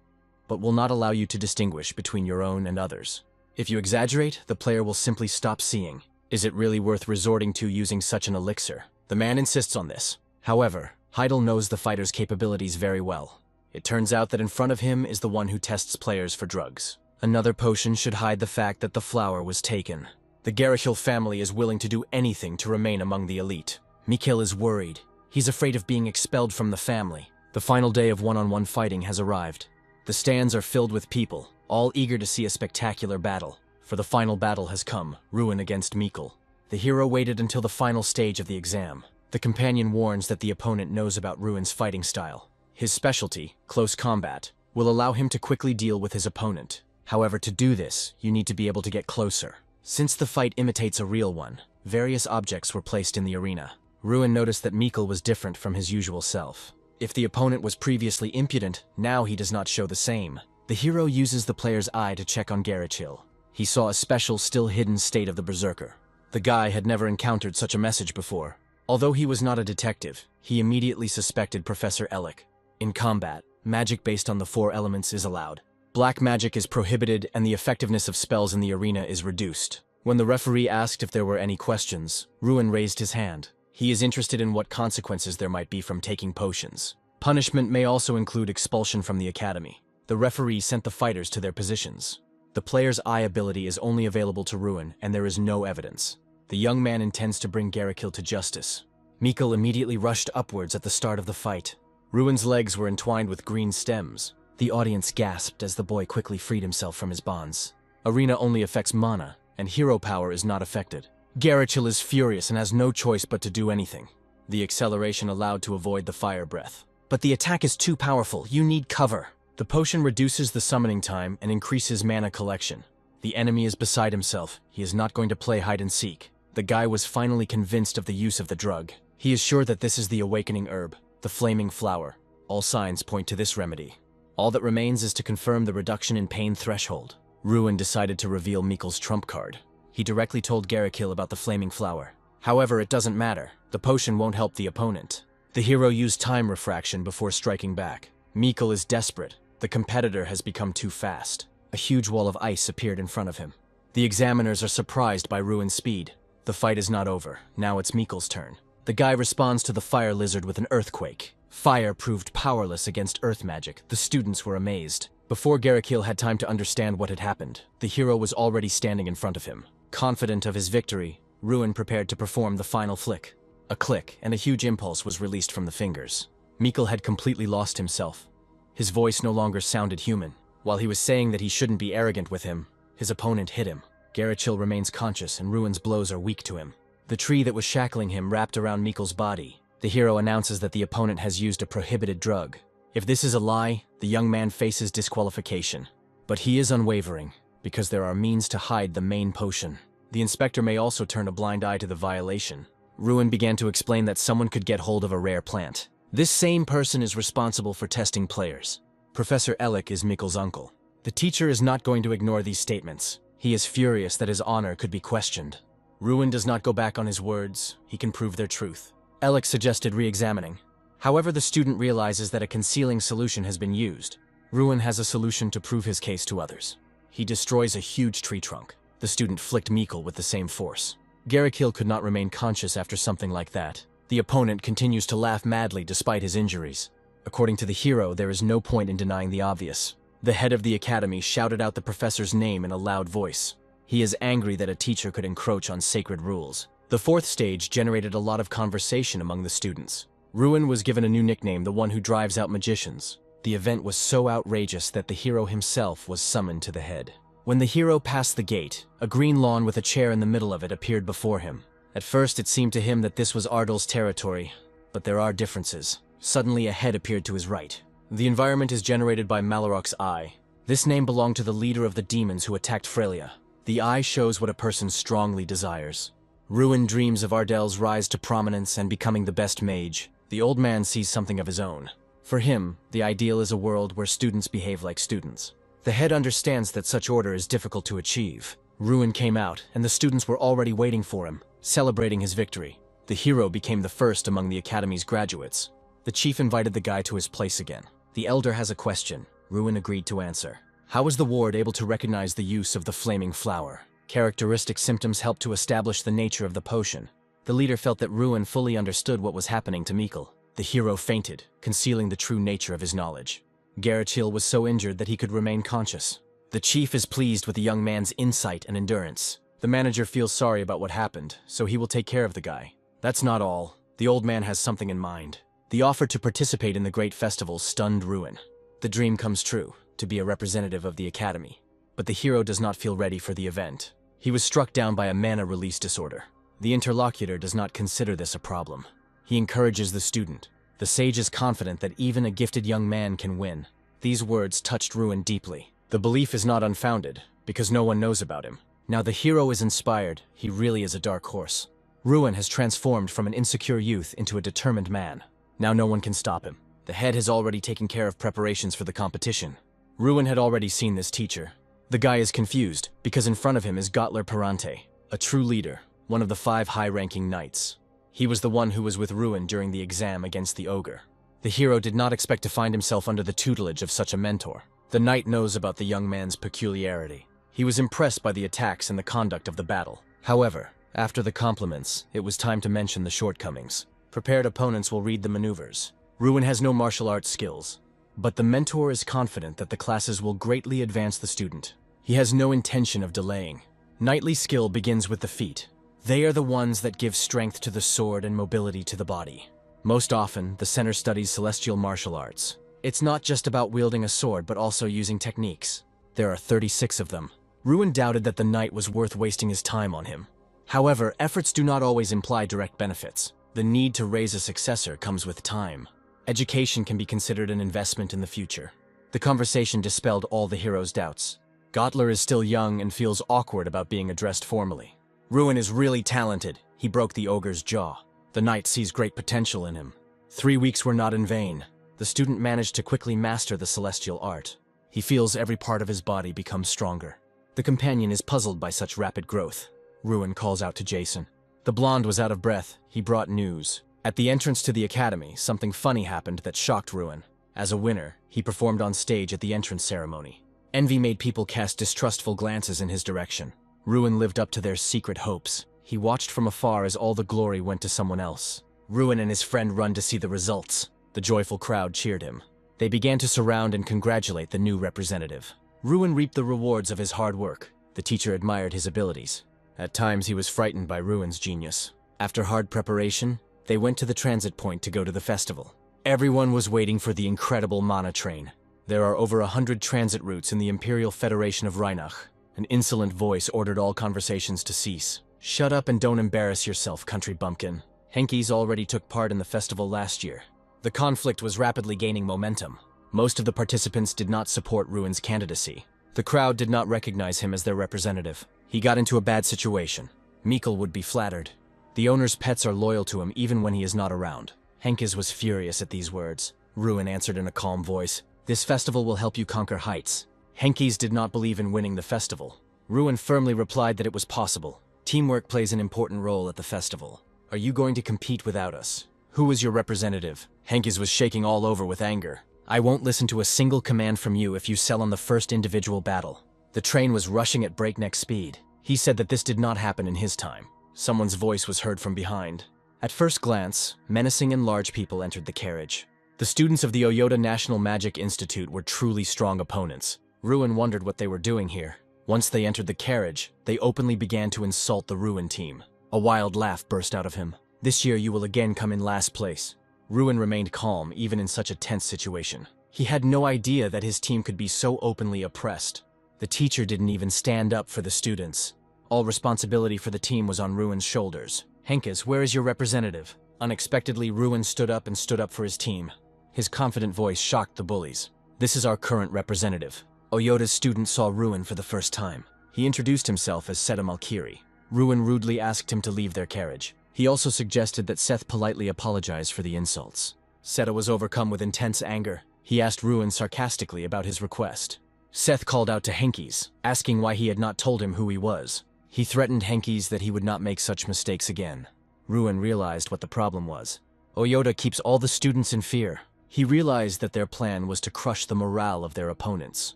but will not allow you to distinguish between your own and others. If you exaggerate, the player will simply stop seeing. Is it really worth resorting to using such an elixir? The man insists on this. However, Heidel knows the fighter's capabilities very well. It turns out that in front of him is the one who tests players for drugs. Another potion should hide the fact that the flower was taken. The Gerigil family is willing to do anything to remain among the elite. Mikkel is worried. He's afraid of being expelled from the family. The final day of one-on-one fighting has arrived. The stands are filled with people, all eager to see a spectacular battle. For the final battle has come, Ruin against Mikkel. The hero waited until the final stage of the exam. The companion warns that the opponent knows about Ruin's fighting style. His specialty, close combat, will allow him to quickly deal with his opponent. However, to do this, you need to be able to get closer. Since the fight imitates a real one, various objects were placed in the arena. Ruin noticed that Mikkel was different from his usual self. If the opponent was previously impudent, now he does not show the same. The hero uses the player's eye to check on Gerigil. He saw a special, still-hidden state of the Berserker. The guy had never encountered such a message before. Although he was not a detective, he immediately suspected Professor Ellick. In combat, magic based on the 4 elements is allowed. Black magic is prohibited and the effectiveness of spells in the arena is reduced. When the referee asked if there were any questions, Ruin raised his hand. He is interested in what consequences there might be from taking potions. Punishment may also include expulsion from the academy. The referee sent the fighters to their positions. The player's eye ability is only available to Ruin, and there is no evidence. The young man intends to bring Garikil to justice. Mikkel immediately rushed upwards at the start of the fight. Ruin's legs were entwined with green stems. The audience gasped as the boy quickly freed himself from his bonds. Arena only affects mana, and hero power is not affected. Garikil is furious and has no choice but to do anything. The acceleration allowed to avoid the fire breath. But the attack is too powerful, you need cover. The potion reduces the summoning time and increases mana collection. The enemy is beside himself, he is not going to play hide and seek. The guy was finally convinced of the use of the drug. He is sure that this is the awakening herb, the flaming flower. All signs point to this remedy. All that remains is to confirm the reduction in pain threshold. Ruin decided to reveal Mikkel's trump card. He directly told Garikil about the flaming flower. However, it doesn't matter. The potion won't help the opponent. The hero used time refraction before striking back. Mikkel is desperate. The competitor has become too fast. A huge wall of ice appeared in front of him. The examiners are surprised by Ruin's speed. The fight is not over. Now it's Mikkel's turn. The guy responds to the fire lizard with an earthquake. Fire proved powerless against earth magic. The students were amazed. Before Garikil had time to understand what had happened, the hero was already standing in front of him. Confident of his victory, Ruin prepared to perform the final flick. A click, and a huge impulse was released from the fingers. Mikkel had completely lost himself. His voice no longer sounded human. While he was saying that he shouldn't be arrogant with him, his opponent hit him. Garikil remains conscious, and Ruin's blows are weak to him. The tree that was shackling him wrapped around Mikkel's body. The hero announces that the opponent has used a prohibited drug. If this is a lie, the young man faces disqualification. But he is unwavering, because there are means to hide the main potion. The inspector may also turn a blind eye to the violation. Ruin began to explain that someone could get hold of a rare plant. This same person is responsible for testing players. Professor Ellick is Mikkel's uncle. The teacher is not going to ignore these statements. He is furious that his honor could be questioned. Ruin does not go back on his words. He can prove their truth. Ellick suggested re-examining. However, the student realizes that a concealing solution has been used. Ruin has a solution to prove his case to others. He destroys a huge tree trunk. The student flicked Mikkel with the same force. Garikil could not remain conscious after something like that. The opponent continues to laugh madly despite his injuries. According to the hero, there is no point in denying the obvious. The head of the academy shouted out the professor's name in a loud voice. He is angry that a teacher could encroach on sacred rules. The fourth stage generated a lot of conversation among the students. Ruin was given a new nickname, the one who drives out magicians. The event was so outrageous that the hero himself was summoned to the head. When the hero passed the gate, a green lawn with a chair in the middle of it appeared before him. At first it seemed to him that this was Ardal's territory, but there are differences. Suddenly a head appeared to his right. The environment is generated by Malarok's eye. This name belonged to the leader of the demons who attacked Frelia. The eye shows what a person strongly desires. Ruin dreams of Ardal's rise to prominence and becoming the best mage. The old man sees something of his own. For him, the ideal is a world where students behave like students. The head understands that such order is difficult to achieve. Ruin came out, and the students were already waiting for him, celebrating his victory. The hero became the first among the academy's graduates. The chief invited the guy to his place again. The elder has a question. Ruin agreed to answer. How was the ward able to recognize the use of the flaming flower? Characteristic symptoms helped to establish the nature of the potion. The leader felt that Ruin fully understood what was happening to Mikkel. The hero fainted, concealing the true nature of his knowledge. Garikil was so injured that he could remain conscious. The chief is pleased with the young man's insight and endurance. The manager feels sorry about what happened, so he will take care of the guy. That's not all. The old man has something in mind. The offer to participate in the great festival stunned Ruin. The dream comes true, to be a representative of the academy. But the hero does not feel ready for the event. He was struck down by a mana release disorder. The interlocutor does not consider this a problem. He encourages the student. The sage is confident that even a gifted young man can win. These words touched Ruin deeply. The belief is not unfounded, because no one knows about him. Now the hero is inspired. He really is a dark horse. Ruin has transformed from an insecure youth into a determined man. Now no one can stop him. The head has already taken care of preparations for the competition. Ruin had already seen this teacher. The guy is confused, because in front of him is Gotler Perante, a true leader, one of the 5 high-ranking knights. He was the one who was with Ruin during the exam against the ogre. The hero did not expect to find himself under the tutelage of such a mentor. The knight knows about the young man's peculiarity. He was impressed by the attacks and the conduct of the battle. However, after the compliments, it was time to mention the shortcomings. Prepared opponents will read the maneuvers. Ruin has no martial arts skills, but the mentor is confident that the classes will greatly advance the student. He has no intention of delaying. Knightly skill begins with the feet. They are the ones that give strength to the sword and mobility to the body. Most often, the center studies celestial martial arts. It's not just about wielding a sword, but also using techniques. There are 36 of them. Ruin doubted that the knight was worth wasting his time on him. However, efforts do not always imply direct benefits. The need to raise a successor comes with time. Education can be considered an investment in the future. The conversation dispelled all the hero's doubts. Gottler is still young and feels awkward about being addressed formally. Ruin is really talented. He broke the ogre's jaw. The knight sees great potential in him. 3 weeks were not in vain. The student managed to quickly master the celestial art. He feels every part of his body become stronger. The companion is puzzled by such rapid growth. Ruin calls out to Jason. The blonde was out of breath. He brought news. At the entrance to the academy, something funny happened that shocked Ruin. As a winner, he performed on stage at the entrance ceremony. Envy made people cast distrustful glances in his direction. Ruin lived up to their secret hopes. He watched from afar as all the glory went to someone else. Ruin and his friend run to see the results. The joyful crowd cheered him. They began to surround and congratulate the new representative. Ruin reaped the rewards of his hard work. The teacher admired his abilities. At times he was frightened by Ruin's genius. After hard preparation, they went to the transit point to go to the festival. Everyone was waiting for the incredible mana train. There are over 100 transit routes in the Imperial Federation of Rheinach. An insolent voice ordered all conversations to cease. Shut up and don't embarrass yourself, country bumpkin. Henkies already took part in the festival last year. The conflict was rapidly gaining momentum. Most of the participants did not support Ruin's candidacy. The crowd did not recognize him as their representative. He got into a bad situation. Mikkel would be flattered. The owner's pets are loyal to him even when he is not around. Henkes was furious at these words. Ruin answered in a calm voice. This festival will help you conquer heights. Henkies did not believe in winning the festival. Ruin firmly replied that it was possible. Teamwork plays an important role at the festival. Are you going to compete without us? Who is your representative? Henkes was shaking all over with anger. I won't listen to a single command from you if you sell on the first individual battle. The train was rushing at breakneck speed. He said that this did not happen in his time. Someone's voice was heard from behind. At first glance, menacing and large people entered the carriage. The students of the Oyota National Magic Institute were truly strong opponents. Ruin wondered what they were doing here. Once they entered the carriage, they openly began to insult the Ruin team. A wild laugh burst out of him. This year you will again come in last place. Ruin remained calm even in such a tense situation. He had no idea that his team could be so openly oppressed. The teacher didn't even stand up for the students. All responsibility for the team was on Ruin's shoulders. Henkes, where is your representative? Unexpectedly, Ruin stood up for his team. His confident voice shocked the bullies. This is our current representative. Oyota's student saw Ruin for the first time. He introduced himself as Seta Malkiri. Ruin rudely asked him to leave their carriage. He also suggested that Seth politely apologize for the insults. Seta was overcome with intense anger. He asked Ruin sarcastically about his request. Seth called out to Henkes, asking why he had not told him who he was. He threatened Henkes that he would not make such mistakes again. Ruin realized what the problem was. Oyota keeps all the students in fear. He realized that their plan was to crush the morale of their opponents.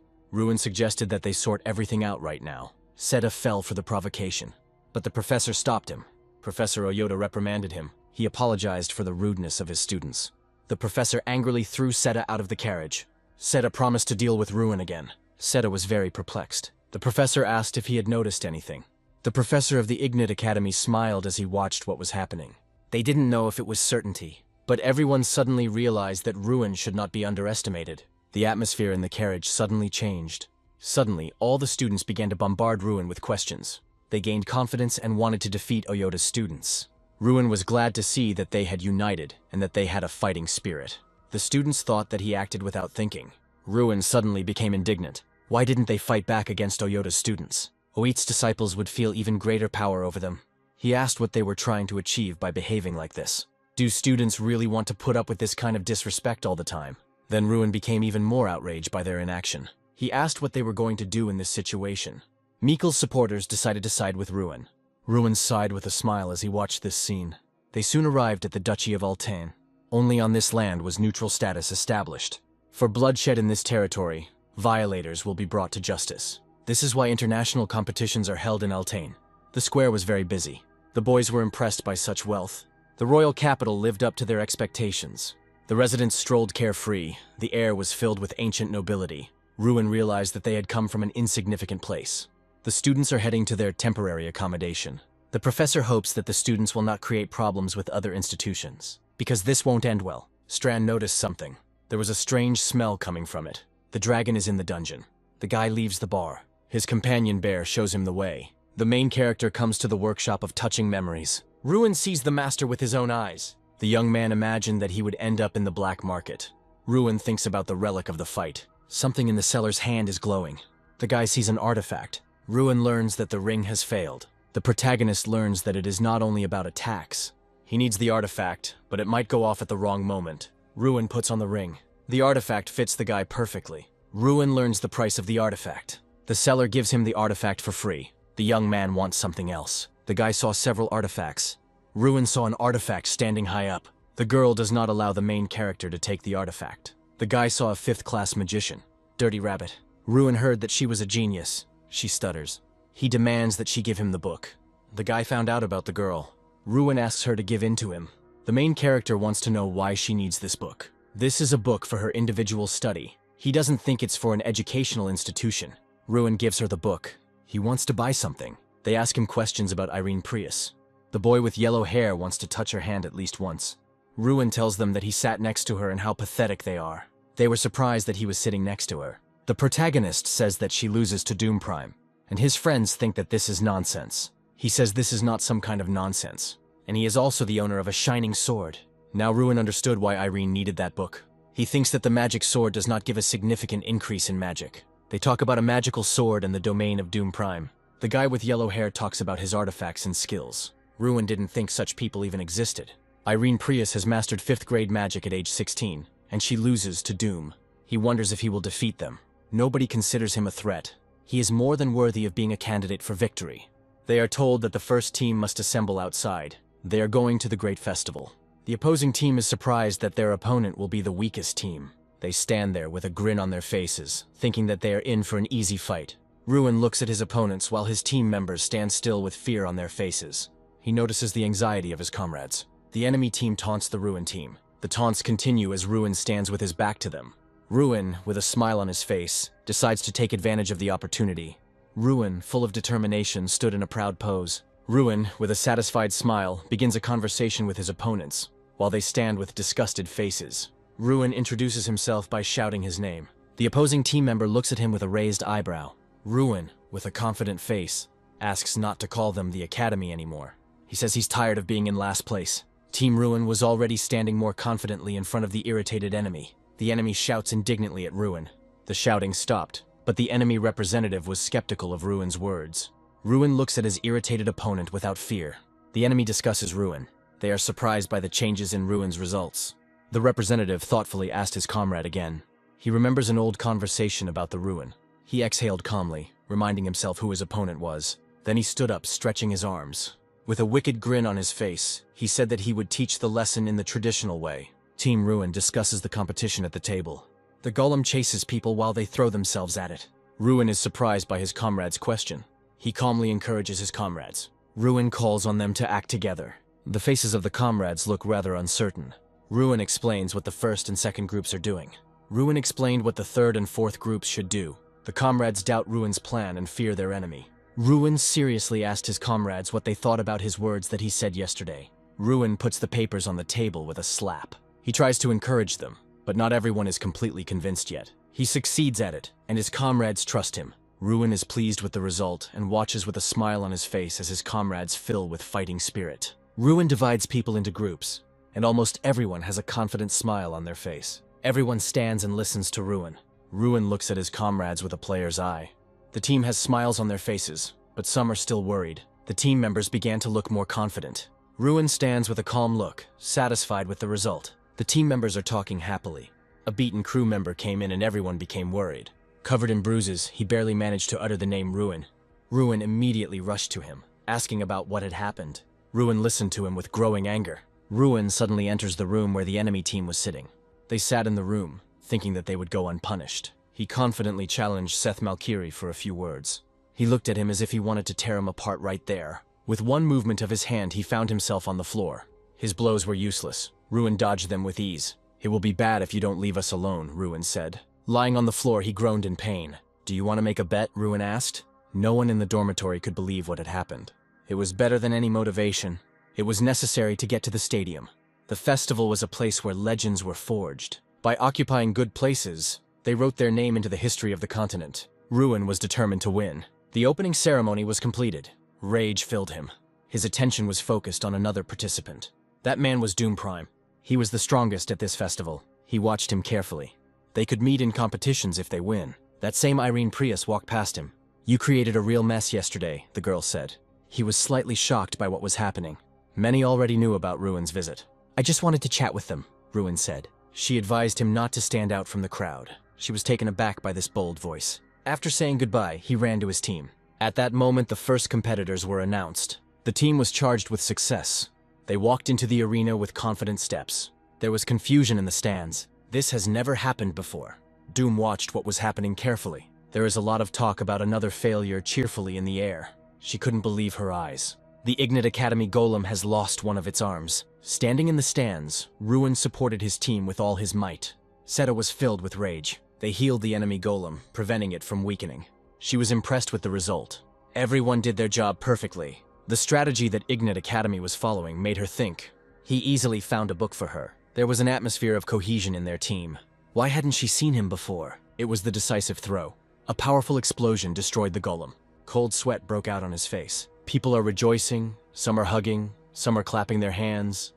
Ruin suggested that they sort everything out right now. Seta fell for the provocation, but the professor stopped him. Professor Oyota reprimanded him. He apologized for the rudeness of his students. The professor angrily threw Seta out of the carriage. Seta promised to deal with Ruin again. Seta was very perplexed. The professor asked if he had noticed anything. The professor of the Ignite Academy smiled as he watched what was happening. They didn't know if it was certainty, but everyone suddenly realized that Ruin should not be underestimated. The atmosphere in the carriage suddenly changed. Suddenly, all the students began to bombard Ruin with questions. They gained confidence and wanted to defeat Oyota's students. Ruin was glad to see that they had united and that they had a fighting spirit. The students thought that he acted without thinking. Ruin suddenly became indignant. Why didn't they fight back against Oyota's students? Oit's disciples would feel even greater power over them. He asked what they were trying to achieve by behaving like this. Do students really want to put up with this kind of disrespect all the time? Then Ruin became even more outraged by their inaction. He asked what they were going to do in this situation. Mikkel's supporters decided to side with Ruin. Ruin sighed with a smile as he watched this scene. They soon arrived at the Duchy of Altain. Only on this land was neutral status established. For bloodshed in this territory, violators will be brought to justice. This is why international competitions are held in Altain. The square was very busy. The boys were impressed by such wealth. The royal capital lived up to their expectations. The residents strolled carefree. The air was filled with ancient nobility. Ruin realized that they had come from an insignificant place. The students are heading to their temporary accommodation. The professor hopes that the students will not create problems with other institutions, because this won't end well. Strand noticed something. There was a strange smell coming from it. The dragon is in the dungeon. The guy leaves the bar. His companion bear shows him the way. The main character comes to the workshop of touching memories. Ruin sees the master with his own eyes. The young man imagined that he would end up in the black market. Ruin thinks about the relic of the fight. Something in the seller's hand is glowing. The guy sees an artifact. Ruin learns that the ring has failed. The protagonist learns that it is not only about attacks. He needs the artifact, but it might go off at the wrong moment. Ruin puts on the ring. The artifact fits the guy perfectly. Ruin learns the price of the artifact. The seller gives him the artifact for free. The young man wants something else. The guy saw several artifacts. Ruin saw an artifact standing high up. The girl does not allow the main character to take the artifact. The guy saw a 5th-class magician. Dirty Rabbit. Ruin heard that she was a genius. She stutters. He demands that she give him the book. The guy found out about the girl. Ruin asks her to give in to him. The main character wants to know why she needs this book. This is a book for her individual study. He doesn't think it's for an educational institution. Ruin gives her the book. He wants to buy something. They ask him questions about Irene Prius. The boy with yellow hair wants to touch her hand at least once. Ruin tells them that he sat next to her and how pathetic they are. They were surprised that he was sitting next to her. The protagonist says that she loses to Doom Prime, and his friends think that this is nonsense. He says this is not some kind of nonsense, and he is also the owner of a shining sword. Now Ruin understood why Irene needed that book. He thinks that the magic sword does not give a significant increase in magic. They talk about a magical sword and the domain of Doom Prime. The guy with yellow hair talks about his artifacts and skills. Ruin didn't think such people even existed. Irene Prius has mastered 5th grade magic at age 16, and she loses to Doom. He wonders if he will defeat them. Nobody considers him a threat. He is more than worthy of being a candidate for victory. They are told that the first team must assemble outside. They are going to the great festival. The opposing team is surprised that their opponent will be the weakest team. They stand there with a grin on their faces, thinking that they are in for an easy fight. Ruin looks at his opponents while his team members stand still with fear on their faces. He notices the anxiety of his comrades. The enemy team taunts the Ruin team. The taunts continue as Ruin stands with his back to them. Ruin, with a smile on his face, decides to take advantage of the opportunity. Ruin, full of determination, stood in a proud pose. Ruin, with a satisfied smile, begins a conversation with his opponents, while they stand with disgusted faces. Ruin introduces himself by shouting his name. The opposing team member looks at him with a raised eyebrow. Ruin, with a confident face, asks not to call them the Academy anymore. He says he's tired of being in last place. Team Ruin was already standing more confidently in front of the irritated enemy. The enemy shouts indignantly at Ruin. The shouting stopped, but the enemy representative was skeptical of Ruin's words. Ruin looks at his irritated opponent without fear. The enemy discusses Ruin. They are surprised by the changes in Ruin's results. The representative thoughtfully asked his comrade again. He remembers an old conversation about the Ruin. He exhaled calmly, reminding himself who his opponent was. Then he stood up, stretching his arms. With a wicked grin on his face, he said that he would teach the lesson in the traditional way. Team Ruin discusses the competition at the table. The golem chases people while they throw themselves at it. Ruin is surprised by his comrade's question. He calmly encourages his comrades. Ruin calls on them to act together. The faces of the comrades look rather uncertain. Ruin explains what the first and second groups are doing. Ruin explained what the third and fourth groups should do. The comrades doubt Ruin's plan and fear their enemy. Ruin seriously asked his comrades what they thought about his words that he said yesterday. Ruin puts the papers on the table with a slap. He tries to encourage them, but not everyone is completely convinced yet. He succeeds at it, and his comrades trust him. Ruin is pleased with the result and watches with a smile on his face as his comrades fill with fighting spirit. Ruin divides people into groups, and almost everyone has a confident smile on their face. Everyone stands and listens to Ruin. Ruin looks at his comrades with a player's eye. The team has smiles on their faces, but some are still worried. The team members began to look more confident. Ruin stands with a calm look, satisfied with the result. The team members are talking happily. A beaten crew member came in and everyone became worried. Covered in bruises, he barely managed to utter the name Ruin. Ruin immediately rushed to him, asking about what had happened. Ruin listened to him with growing anger. Ruin suddenly enters the room where the enemy team was sitting. They sat in the room, thinking that they would go unpunished. He confidently challenged Seth Malkiri for a few words. He looked at him as if he wanted to tear him apart right there. With one movement of his hand, he found himself on the floor. His blows were useless. Ruin dodged them with ease. "It will be bad if you don't leave us alone," Ruin said. Lying on the floor, he groaned in pain. "Do you want to make a bet?" Ruin asked. No one in the dormitory could believe what had happened. It was better than any motivation. It was necessary to get to the stadium. The festival was a place where legends were forged. By occupying good places, they wrote their name into the history of the continent. Ruin was determined to win. The opening ceremony was completed. Rage filled him. His attention was focused on another participant. That man was Doom Prime. He was the strongest at this festival. He watched him carefully. They could meet in competitions if they win. That same Irene Prius walked past him. "You created a real mess yesterday," the girl said. He was slightly shocked by what was happening. Many already knew about Ruin's visit. "I just wanted to chat with them," Ruin said. She advised him not to stand out from the crowd. She was taken aback by this bold voice. After saying goodbye, he ran to his team. At that moment, the first competitors were announced. The team was charged with success. They walked into the arena with confident steps. There was confusion in the stands. This has never happened before. Doom watched what was happening carefully. There is a lot of talk about another failure cheerfully in the air. She couldn't believe her eyes. The Ignite Academy golem has lost one of its arms. Standing in the stands, Ruin supported his team with all his might. Seta was filled with rage. They healed the enemy golem, preventing it from weakening. She was impressed with the result. Everyone did their job perfectly. The strategy that Ignite Academy was following made her think. He easily found a book for her. There was an atmosphere of cohesion in their team. Why hadn't she seen him before? It was the decisive throw. A powerful explosion destroyed the golem. Cold sweat broke out on his face. People are rejoicing, some are hugging, some are clapping their hands.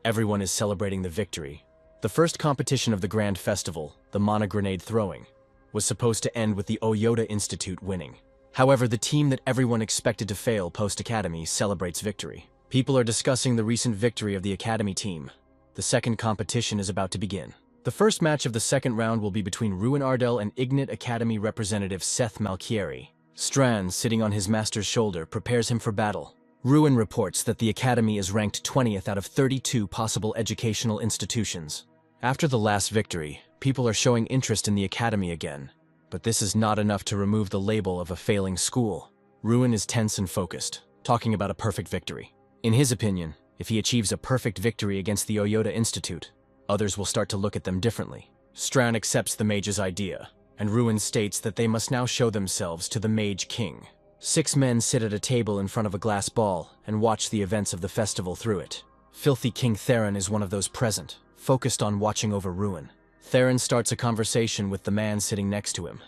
Everyone is celebrating the victory. The first competition of the Grand Festival, the Mana Grenade throwing, was supposed to end with the Oyota Institute winning. However, the team that everyone expected to fail post-Academy celebrates victory. People are discussing the recent victory of the Academy team. The second competition is about to begin. The first match of the second round will be between Ruin Ardell and Ignite Academy representative Seth Malchieri. Strand, sitting on his master's shoulder, prepares him for battle. Ruin reports that the Academy is ranked 20th out of 32 possible educational institutions. After the last victory, people are showing interest in the Academy again. But this is not enough to remove the label of a failing school. Ruin is tense and focused, talking about a perfect victory. In his opinion, if he achieves a perfect victory against the Oyota Institute, others will start to look at them differently. Strand accepts the mage's idea, and Ruin states that they must now show themselves to the Mage King. 6 men sit at a table in front of a glass ball and watch the events of the festival through it. Filthy King Theron is one of those present, focused on watching over Ruin. Theron starts a conversation with the man sitting next to him.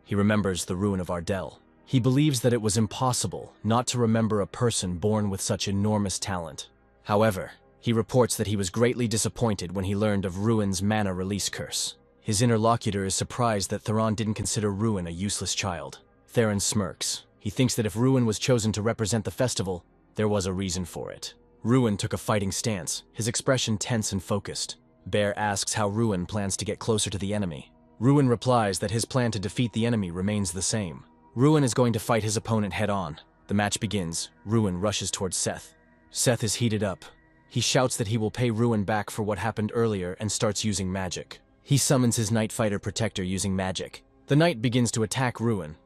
He remembers the ruin of Ardell. He believes that it was impossible not to remember a person born with such enormous talent. However, he reports that he was greatly disappointed when he learned of Ruin's mana release curse. His interlocutor is surprised that Theron didn't consider Ruin a useless child. Theron smirks. He thinks that if Ruin was chosen to represent the festival, there was a reason for it. Ruin took a fighting stance, his expression tense and focused. Bear asks how Ruin plans to get closer to the enemy. Ruin replies that his plan to defeat the enemy remains the same. Ruin is going to fight his opponent head-on. The match begins. Ruin rushes towards Seth. Seth is heated up. He shouts that he will pay Ruin back for what happened earlier and starts using magic. He summons his Night Fighter Protector using magic. The Knight begins to attack Ruin,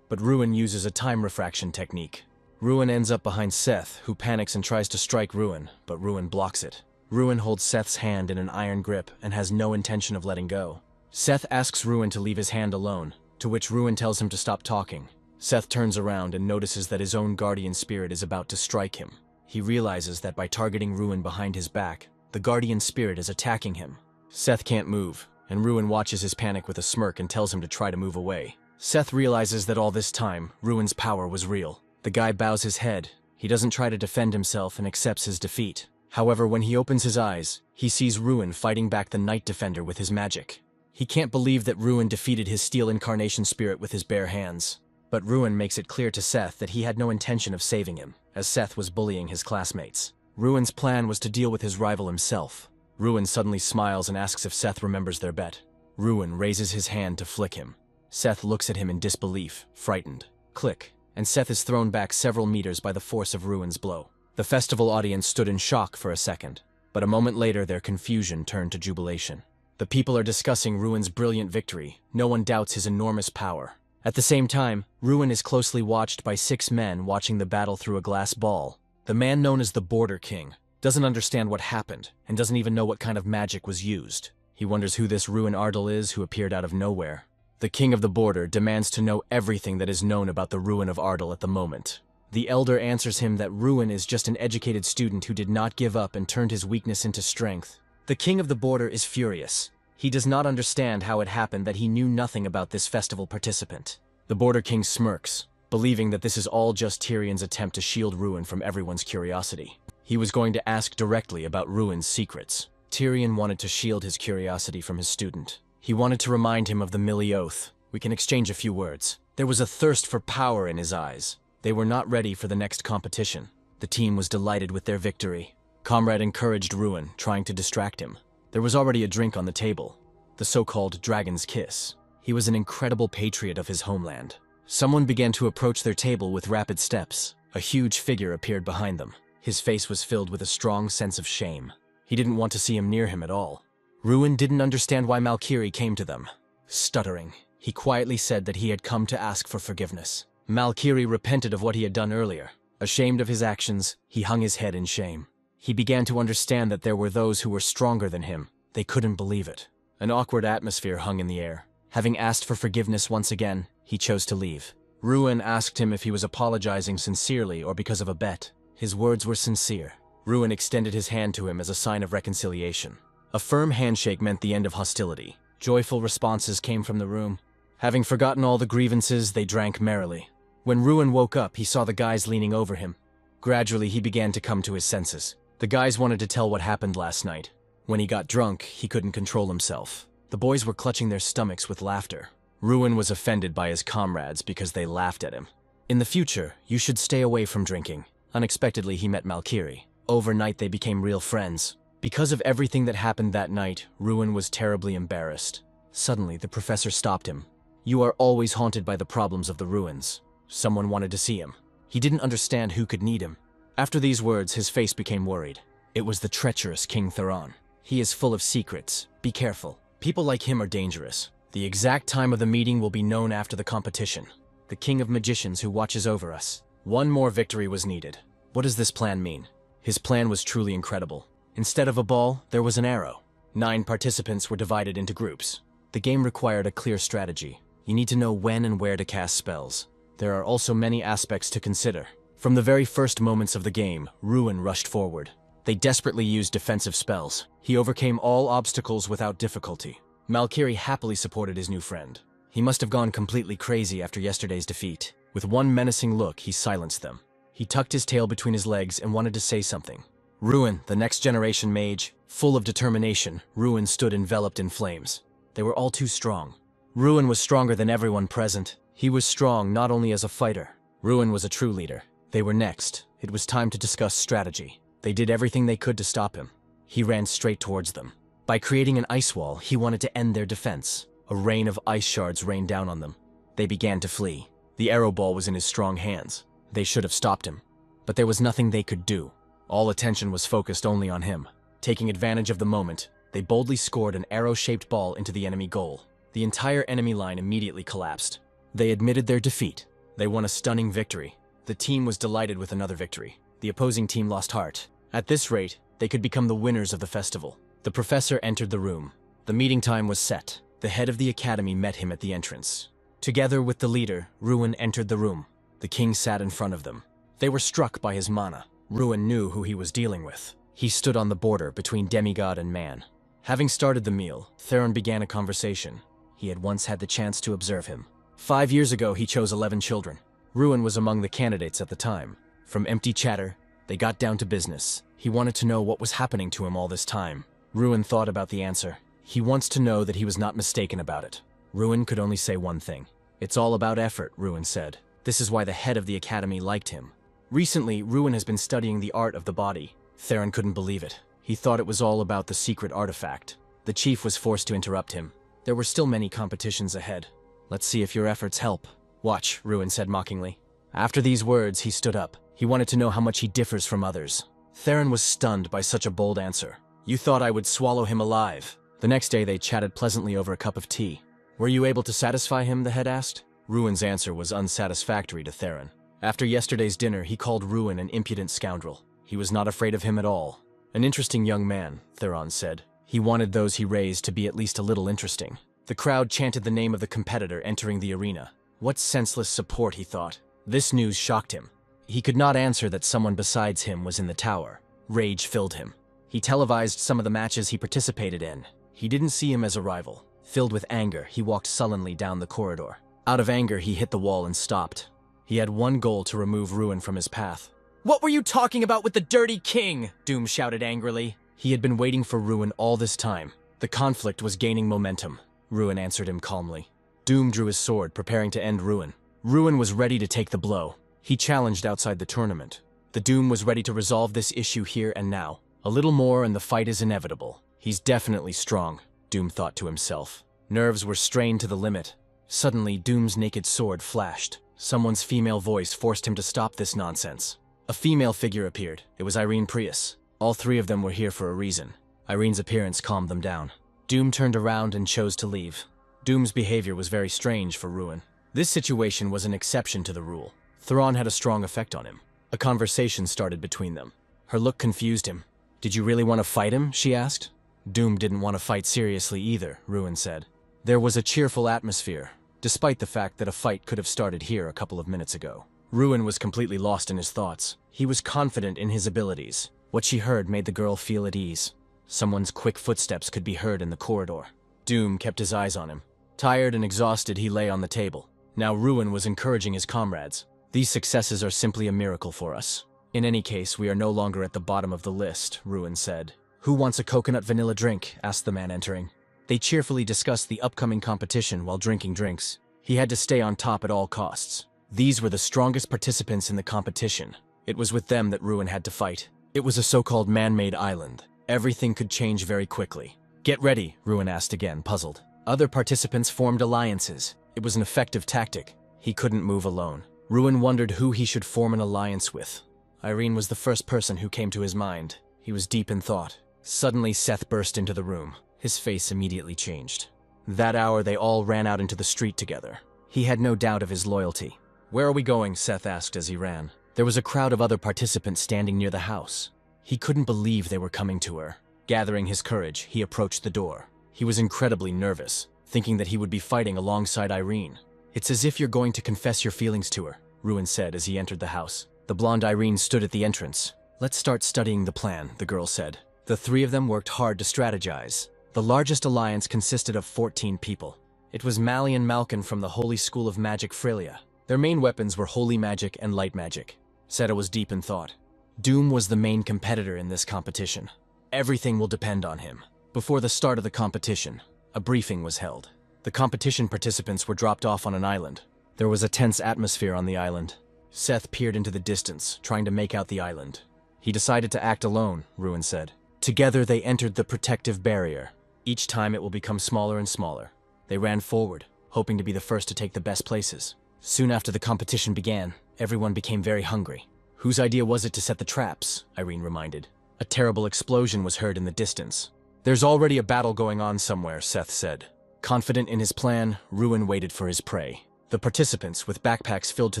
but Ruin uses a time refraction technique. Ruin ends up behind Seth, who panics and tries to strike Ruin, but Ruin blocks it. Ruin holds Seth's hand in an iron grip and has no intention of letting go. Seth asks Ruin to leave his hand alone, to which Ruin tells him to stop talking. Seth turns around and notices that his own guardian spirit is about to strike him. He realizes that by targeting Ruin behind his back, the guardian spirit is attacking him. Seth can't move, and Ruin watches his panic with a smirk and tells him to try to move away. Seth realizes that all this time, Ruin's power was real. The guy bows his head. He doesn't try to defend himself and accepts his defeat. However, when he opens his eyes, he sees Ruin fighting back the Night Defender with his magic. He can't believe that Ruin defeated his Steel Incarnation spirit with his bare hands. But Ruin makes it clear to Seth that he had no intention of saving him, as Seth was bullying his classmates. Ruin's plan was to deal with his rival himself. Ruin suddenly smiles and asks if Seth remembers their bet. Ruin raises his hand to flick him. Seth looks at him in disbelief, frightened. Click, and Seth is thrown back several meters by the force of Ruin's blow. The festival audience stood in shock for a second, but a moment later their confusion turned to jubilation. The people are discussing Ruin's brilliant victory. No one doubts his enormous power. At the same time, Ruin is closely watched by 6 men watching the battle through a glass ball. The man known as the Border King doesn't understand what happened and doesn't even know what kind of magic was used. He wonders who this Ruin Ardal is who appeared out of nowhere. The king of the border demands to know everything that is known about the Ruin of Ardal at the moment. The elder answers him that Ruin is just an educated student who did not give up and turned his weakness into strength. The king of the border is furious. He does not understand how it happened that he knew nothing about this festival participant. The border king smirks, believing that this is all just Tyrion's attempt to shield Ruin from everyone's curiosity. He was going to ask directly about Ruin's secrets. Tyrion wanted to shield his curiosity from his student. He wanted to remind him of the Millie Oath. We can exchange a few words. There was a thirst for power in his eyes. They were not ready for the next competition. The team was delighted with their victory. Comrade encouraged Ruin, trying to distract him. There was already a drink on the table, the so-called Dragon's Kiss. He was an incredible patriot of his homeland. Someone began to approach their table with rapid steps. A huge figure appeared behind them. His face was filled with a strong sense of shame. He didn't want to see him near him at all. Ruin didn't understand why Malkiri came to them. Stuttering, he quietly said that he had come to ask for forgiveness. Malkiri repented of what he had done earlier. Ashamed of his actions, he hung his head in shame. He began to understand that there were those who were stronger than him. They couldn't believe it. An awkward atmosphere hung in the air. Having asked for forgiveness once again, he chose to leave. Ruin asked him if he was apologizing sincerely or because of a bet. His words were sincere. Ruin extended his hand to him as a sign of reconciliation. A firm handshake meant the end of hostility. Joyful responses came from the room. Having forgotten all the grievances, they drank merrily. When Ruin woke up, he saw the guys leaning over him. Gradually, he began to come to his senses. The guys wanted to tell what happened last night. When he got drunk, he couldn't control himself. The boys were clutching their stomachs with laughter. Ruin was offended by his comrades because they laughed at him. In the future, you should stay away from drinking. Unexpectedly, he met Malkiri. Overnight, they became real friends. Because of everything that happened that night, Ruin was terribly embarrassed. Suddenly, the professor stopped him. You are always haunted by the problems of the ruins. Someone wanted to see him. He didn't understand who could need him. After these words, his face became worried. It was the treacherous King Theron. He is full of secrets. Be careful. People like him are dangerous. The exact time of the meeting will be known after the competition. The King of Magicians who watches over us. One more victory was needed. What does this plan mean? His plan was truly incredible. Instead of a ball, there was an arrow. 9 participants were divided into groups. The game required a clear strategy. You need to know when and where to cast spells. There are also many aspects to consider. From the very first moments of the game, Ruin rushed forward. They desperately used defensive spells. He overcame all obstacles without difficulty. Malkiri happily supported his new friend. He must have gone completely crazy after yesterday's defeat. With one menacing look, he silenced them. He tucked his tail between his legs and wanted to say something. Ruin, the next generation mage, full of determination, Ruin stood enveloped in flames. They were all too strong. Ruin was stronger than everyone present. He was strong not only as a fighter. Ruin was a true leader. They were next. It was time to discuss strategy. They did everything they could to stop him. He ran straight towards them. By creating an ice wall, he wanted to end their defense. A rain of ice shards rained down on them. They began to flee. The arrow ball was in his strong hands. They should have stopped him. But there was nothing they could do. All attention was focused only on him. Taking advantage of the moment, they boldly scored an arrow-shaped ball into the enemy goal. The entire enemy line immediately collapsed. They admitted their defeat. They won a stunning victory. The team was delighted with another victory. The opposing team lost heart. At this rate, they could become the winners of the festival. The professor entered the room. The meeting time was set. The head of the academy met him at the entrance. Together with the leader, Ruin entered the room. The king sat in front of them. They were struck by his mana. Ruin knew who he was dealing with. He stood on the border between demigod and man. Having started the meal, Theron began a conversation. He had once had the chance to observe him. 5 years ago, he chose 11 children. Ruin was among the candidates at the time. From empty chatter, they got down to business. He wanted to know what was happening to him all this time. Ruin thought about the answer. He wants to know that he was not mistaken about it. Ruin could only say one thing. It's all about effort, Ruin said. This is why the head of the academy liked him. Recently, Ruin has been studying the art of the body. Theron couldn't believe it. He thought it was all about the secret artifact. The chief was forced to interrupt him. There were still many competitions ahead. Let's see if your efforts help. Watch, Ruin said mockingly. After these words, he stood up. He wanted to know how much he differs from others. Theron was stunned by such a bold answer. You thought I would swallow him alive. The next day, they chatted pleasantly over a cup of tea. Were you able to satisfy him, the head asked. Ruin's answer was unsatisfactory to Theron. After yesterday's dinner, he called Ruin an impudent scoundrel. He was not afraid of him at all. An interesting young man, Theron said. He wanted those he raised to be at least a little interesting. The crowd chanted the name of the competitor entering the arena. What senseless support, he thought. This news shocked him. He could not answer that someone besides him was in the tower. Rage filled him. He televised some of the matches he participated in. He didn't see him as a rival. Filled with anger, he walked sullenly down the corridor. Out of anger, he hit the wall and stopped. He had one goal: to remove Ruin from his path. "What were you talking about with the dirty king?" Doom shouted angrily. He had been waiting for Ruin all this time. The conflict was gaining momentum. Ruin answered him calmly. Doom drew his sword, preparing to end Ruin. Ruin was ready to take the blow. He challenged outside the tournament. The Doom was ready to resolve this issue here and now. A little more and the fight is inevitable. He's definitely strong, Doom thought to himself. Nerves were strained to the limit. Suddenly, Doom's naked sword flashed. Someone's female voice forced him to stop this nonsense. A female figure appeared. It was Irene Prius. All three of them were here for a reason. Irene's appearance calmed them down. Doom turned around and chose to leave. Doom's behavior was very strange for Ruin. This situation was an exception to the rule. Thrawn had a strong effect on him. A conversation started between them. Her look confused him. "Did you really want to fight him?" she asked. Doom didn't want to fight seriously either, Ruin said. There was a cheerful atmosphere, despite the fact that a fight could have started here a couple of minutes ago. Ruin was completely lost in his thoughts. He was confident in his abilities. What she heard made the girl feel at ease. Someone's quick footsteps could be heard in the corridor. Doom kept his eyes on him. Tired and exhausted, he lay on the table. Now Ruin was encouraging his comrades. "These successes are simply a miracle for us. In any case, we are no longer at the bottom of the list," Ruin said. "Who wants a coconut vanilla drink?" asked the man entering. They cheerfully discussed the upcoming competition while drinking drinks. He had to stay on top at all costs. These were the strongest participants in the competition. It was with them that Ruin had to fight. It was a so-called man-made island. Everything could change very quickly. "Get ready," Ruin asked again, puzzled. Other participants formed alliances. It was an effective tactic. He couldn't move alone. Ruin wondered who he should form an alliance with. Irene was the first person who came to his mind. He was deep in thought. Suddenly, Seth burst into the room. His face immediately changed. That hour, they all ran out into the street together. He had no doubt of his loyalty. "Where are we going?" Seth asked as he ran. There was a crowd of other participants standing near the house. He couldn't believe they were coming to her. Gathering his courage, he approached the door. He was incredibly nervous, thinking that he would be fighting alongside Irene. "It's as if you're going to confess your feelings to her," Ruin said as he entered the house. The blonde Irene stood at the entrance. "Let's start studying the plan," the girl said. The three of them worked hard to strategize. The largest alliance consisted of 14 people. It was Mali and Malkin from the Holy School of Magic Frelia. Their main weapons were holy magic and light magic. Seta was deep in thought. Doom was the main competitor in this competition. Everything will depend on him. Before the start of the competition, a briefing was held. The competition participants were dropped off on an island. There was a tense atmosphere on the island. Seth peered into the distance, trying to make out the island. He decided to act alone, Ruin said. Together they entered the protective barrier. Each time it will become smaller and smaller. They ran forward, hoping to be the first to take the best places. Soon after the competition began, everyone became very hungry. Whose idea was it to set the traps? Irene reminded. A terrible explosion was heard in the distance. There's already a battle going on somewhere, Seth said. Confident in his plan, Ruin waited for his prey. The participants, with backpacks filled to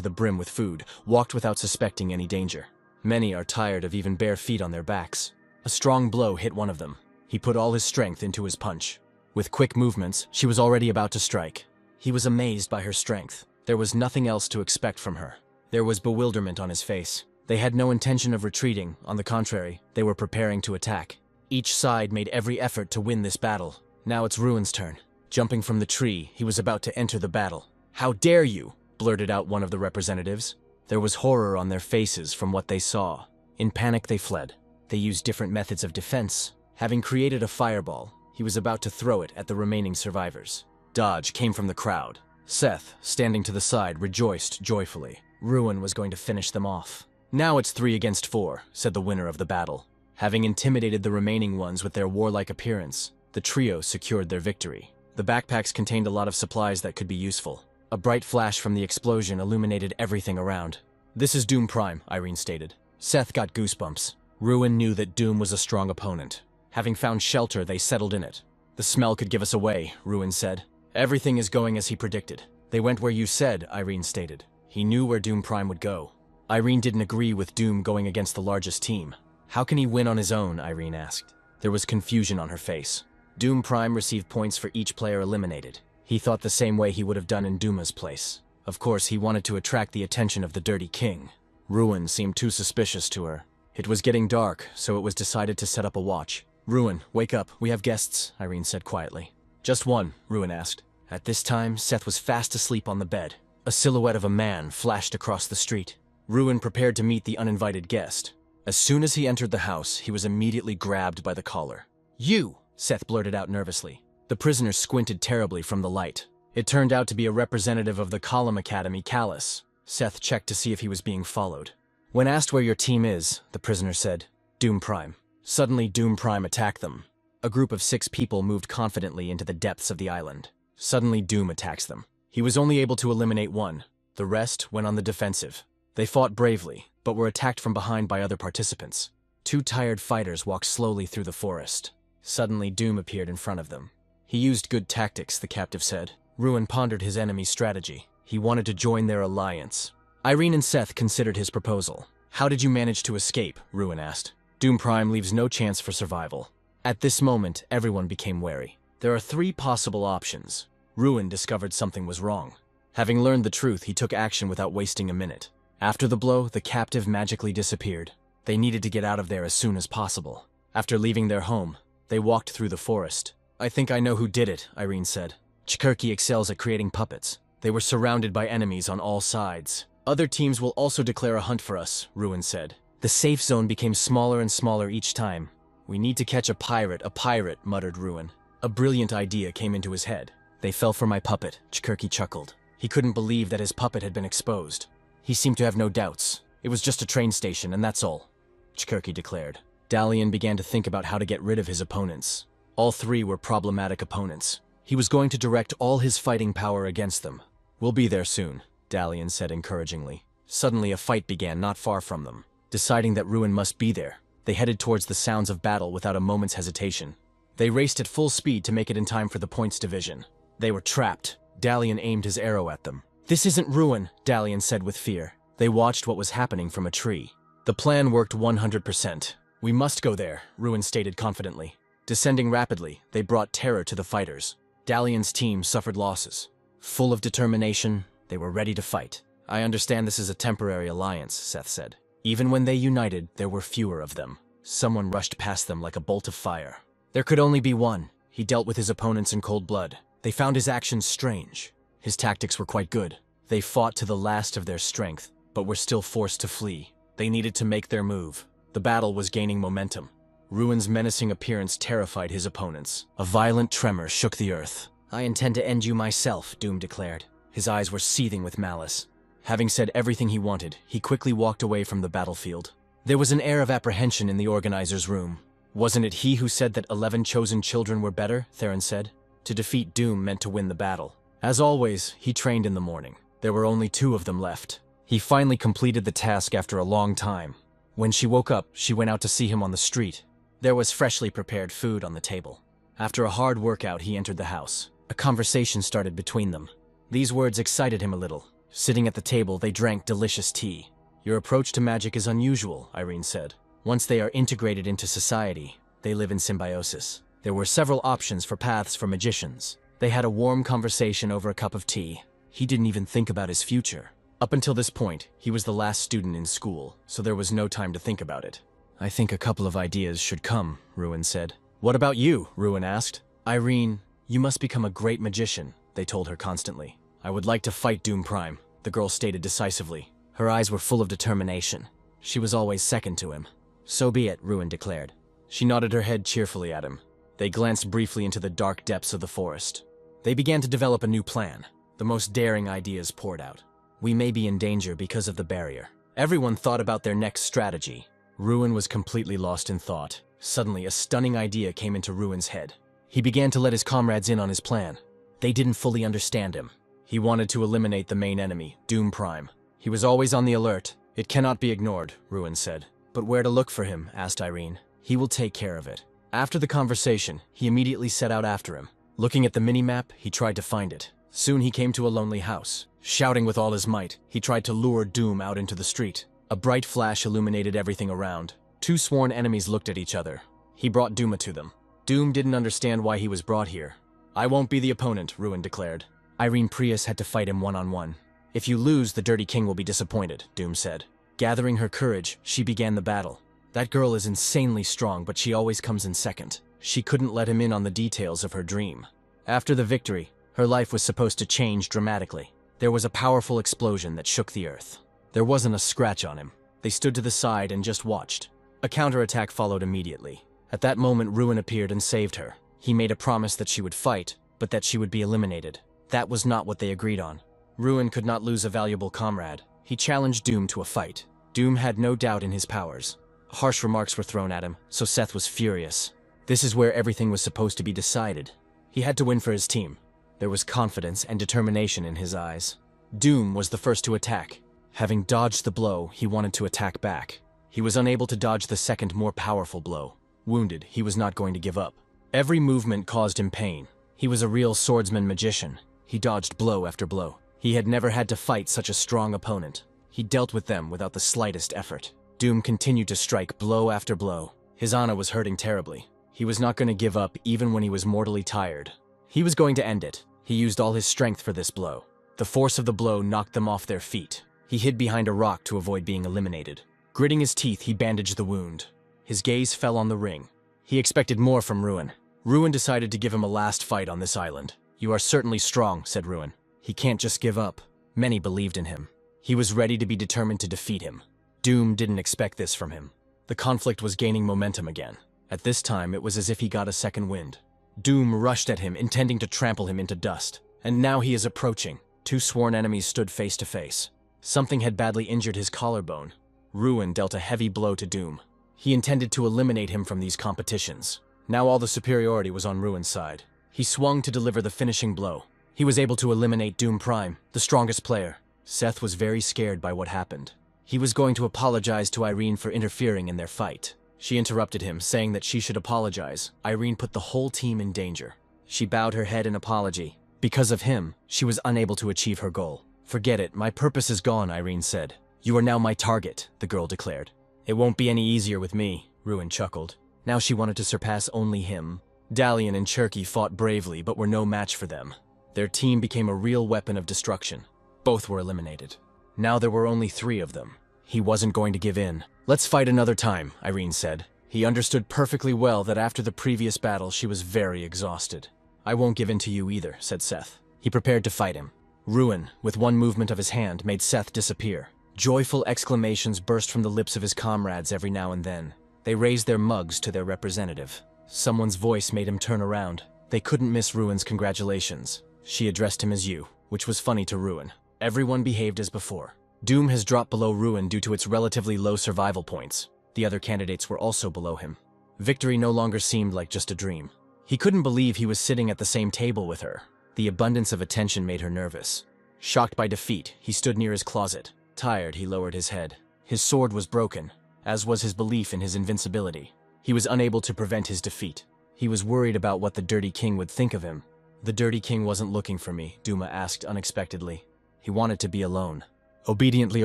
the brim with food, walked without suspecting any danger. Many are tired of even bare feet on their backs. A strong blow hit one of them. He put all his strength into his punch. With quick movements, she was already about to strike. He was amazed by her strength. There was nothing else to expect from her. There was bewilderment on his face. They had no intention of retreating. On the contrary, they were preparing to attack. Each side made every effort to win this battle. Now it's Ruin's turn. Jumping from the tree, he was about to enter the battle. "How dare you?" blurted out one of the representatives. There was horror on their faces from what they saw. In panic, they fled. They used different methods of defense. Having created a fireball, he was about to throw it at the remaining survivors. Dodge came from the crowd. Seth, standing to the side, rejoiced joyfully. Ruin was going to finish them off. "Now it's 3 against 4, said the winner of the battle. Having intimidated the remaining ones with their warlike appearance, the trio secured their victory. The backpacks contained a lot of supplies that could be useful. A bright flash from the explosion illuminated everything around. "This is Doom Prime," Irene stated. Seth got goosebumps. Ruin knew that Doom was a strong opponent. Having found shelter, they settled in it. "The smell could give us away," Ruin said. "Everything is going as he predicted." "They went where you said," Irene stated. He knew where Doom Prime would go. Irene didn't agree with Doom going against the largest team. "How can he win on his own?" Irene asked. There was confusion on her face. Doom Prime received points for each player eliminated. He thought the same way he would have done in Duma's place. Of course, he wanted to attract the attention of the Dirty King. Ruin seemed too suspicious to her. It was getting dark, so it was decided to set up a watch. "Ruin, wake up. We have guests," Irene said quietly. "Just one?" Ruin asked. At this time, Seth was fast asleep on the bed. A silhouette of a man flashed across the street. Ruin prepared to meet the uninvited guest. As soon as he entered the house, he was immediately grabbed by the collar. "You!" Seth blurted out nervously. The prisoner squinted terribly from the light. It turned out to be a representative of the Column Academy, Callus. Seth checked to see if he was being followed. "When asked where your team is," the prisoner said, "Doom Prime." Suddenly, Doom Prime attacked them. A group of 6 people moved confidently into the depths of the island. Suddenly, Doom attacks them. He was only able to eliminate one. The rest went on the defensive. They fought bravely, but were attacked from behind by other participants. 2 tired fighters walked slowly through the forest. Suddenly, Doom appeared in front of them. He used good tactics, the captive said. Ruin pondered his enemy's strategy. He wanted to join their alliance. Irene and Seth considered his proposal. "How did you manage to escape?" Ruin asked. "Doom Prime leaves no chance for survival." At this moment, everyone became wary. There are 3 possible options. Ruin discovered something was wrong. Having learned the truth, he took action without wasting a minute. After the blow, the captive magically disappeared. They needed to get out of there as soon as possible. After leaving their home, they walked through the forest. "I think I know who did it," Irene said. "Chkurky excels at creating puppets. They were surrounded by enemies on all sides. Other teams will also declare a hunt for us," Ruin said. "The safe zone became smaller and smaller each time. We need to catch a pirate, muttered Ruin. A brilliant idea came into his head. "They fell for my puppet," Chkurky chuckled. He couldn't believe that his puppet had been exposed. He seemed to have no doubts. "It was just a train station, and that's all," Chkurky declared. Dalian began to think about how to get rid of his opponents. All 3 were problematic opponents. He was going to direct all his fighting power against them. "We'll be there soon," Dalian said encouragingly. Suddenly a fight began not far from them. Deciding that Ruin must be there, they headed towards the sounds of battle without a moment's hesitation. They raced at full speed to make it in time for the points division. They were trapped. Dalian aimed his arrow at them. "This isn't Ruin," Dalian said with fear. They watched what was happening from a tree. The plan worked 100%. "We must go there," Ruin stated confidently. Descending rapidly, they brought terror to the fighters. Dalian's team suffered losses. Full of determination, they were ready to fight. "I understand this is a temporary alliance," Seth said. Even when they united, there were fewer of them. Someone rushed past them like a bolt of fire. There could only be one. He dealt with his opponents in cold blood. They found his actions strange. His tactics were quite good. They fought to the last of their strength, but were still forced to flee. They needed to make their move. The battle was gaining momentum. Ruin's menacing appearance terrified his opponents. A violent tremor shook the earth. "I intend to end you myself," Doom declared. His eyes were seething with malice. Having said everything he wanted, he quickly walked away from the battlefield. There was an air of apprehension in the organizer's room. "Wasn't it he who said that 11 chosen children were better?" Theron said. To defeat Doom meant to win the battle. As always, he trained in the morning. There were only 2 of them left. He finally completed the task after a long time. When she woke up, she went out to see him on the street. There was freshly prepared food on the table. After a hard workout, he entered the house. A conversation started between them. These words excited him a little. Sitting at the table, they drank delicious tea. "Your approach to magic is unusual," Irene said. "Once they are integrated into society, they live in symbiosis." There were several options for paths for magicians. They had a warm conversation over a cup of tea. He didn't even think about his future. Up until this point, he was the last student in school, so there was no time to think about it. "I think a couple of ideas should come," Ruin said. "What about you?" Ruin asked. "Irene, you must become a great magician," they told her constantly. "I would like to fight Doom Prime," the girl stated decisively. Her eyes were full of determination. She was always second to him. "So be it," Ruin declared. She nodded her head cheerfully at him. They glanced briefly into the dark depths of the forest. They began to develop a new plan. The most daring ideas poured out. "We may be in danger because of the barrier." Everyone thought about their next strategy. Ruin was completely lost in thought. Suddenly, a stunning idea came into Ruin's head. He began to let his comrades in on his plan. They didn't fully understand him. He wanted to eliminate the main enemy, Doom Prime. He was always on the alert. "It cannot be ignored," Ruin said. "But where to look for him?" asked Irene. "He will take care of it." After the conversation, he immediately set out after him. Looking at the mini-map, he tried to find it. Soon he came to a lonely house. Shouting with all his might, he tried to lure Doom out into the street. A bright flash illuminated everything around. 2 sworn enemies looked at each other. He brought Duma to them. Doom didn't understand why he was brought here. "I won't be the opponent," Ruin declared. Irene Prius had to fight him one-on-one. "If you lose, the Dirty King will be disappointed," Doom said. Gathering her courage, she began the battle. That girl is insanely strong, but she always comes in second. She couldn't let him in on the details of her dream. After the victory, her life was supposed to change dramatically. There was a powerful explosion that shook the earth. There wasn't a scratch on him. They stood to the side and just watched. A counterattack followed immediately. At that moment, Ruin appeared and saved her. He made a promise that she would fight, but that she would be eliminated. That was not what they agreed on. Ruin could not lose a valuable comrade. He challenged Doom to a fight. Doom had no doubt in his powers. Harsh remarks were thrown at him, so Seth was furious. This is where everything was supposed to be decided. He had to win for his team. There was confidence and determination in his eyes. Doom was the first to attack. Having dodged the blow, he wanted to attack back. He was unable to dodge the second, more powerful blow. Wounded, he was not going to give up. Every movement caused him pain. He was a real swordsman magician. He dodged blow after blow. He had never had to fight such a strong opponent. He dealt with them without the slightest effort. Doom continued to strike blow after blow. His honor was hurting terribly. He was not going to give up even when he was mortally tired. He was going to end it. He used all his strength for this blow. The force of the blow knocked them off their feet. He hid behind a rock to avoid being eliminated. Gritting his teeth, he bandaged the wound. His gaze fell on the ring. He expected more from Ruin. Ruin decided to give him a last fight on this island. "You are certainly strong," said Ruin. "He can't just give up." Many believed in him. He was ready to be determined to defeat him. Doom didn't expect this from him. The conflict was gaining momentum again. At this time, it was as if he got a second wind. Doom rushed at him, intending to trample him into dust. And now he is approaching. Two sworn enemies stood face to face. Something had badly injured his collarbone. Ruin dealt a heavy blow to Doom. He intended to eliminate him from these competitions. Now all the superiority was on Ruin's side. He swung to deliver the finishing blow. He was able to eliminate Doom Prime, the strongest player. Seth was very scared by what happened. He was going to apologize to Irene for interfering in their fight. She interrupted him, saying that she should apologize. Irene put the whole team in danger. She bowed her head in apology. Because of him, she was unable to achieve her goal. "Forget it, my purpose is gone," Irene said. "You are now my target," the girl declared. "It won't be any easier with me," Ruin chuckled. Now she wanted to surpass only him. Dalian and Cherky fought bravely, but were no match for them. Their team became a real weapon of destruction. Both were eliminated. Now there were only 3 of them. He wasn't going to give in. "Let's fight another time," Irene said. He understood perfectly well that after the previous battle, she was very exhausted. "I won't give in to you either," said Seth. He prepared to fight him. Ruin, with one movement of his hand, made Seth disappear. Joyful exclamations burst from the lips of his comrades every now and then. They raised their mugs to their representative. Someone's voice made him turn around. They couldn't miss Ruin's congratulations. She addressed him as you, which was funny to Ruin. Everyone behaved as before. Doom has dropped below Ruin due to its relatively low survival points. The other candidates were also below him. Victory no longer seemed like just a dream. He couldn't believe he was sitting at the same table with her. The abundance of attention made her nervous. Shocked by defeat, he stood near his closet. Tired, he lowered his head. His sword was broken, as was his belief in his invincibility. He was unable to prevent his defeat. He was worried about what the Dirty King would think of him. "The Dirty King wasn't looking for me," Duma asked unexpectedly. He wanted to be alone. Obediently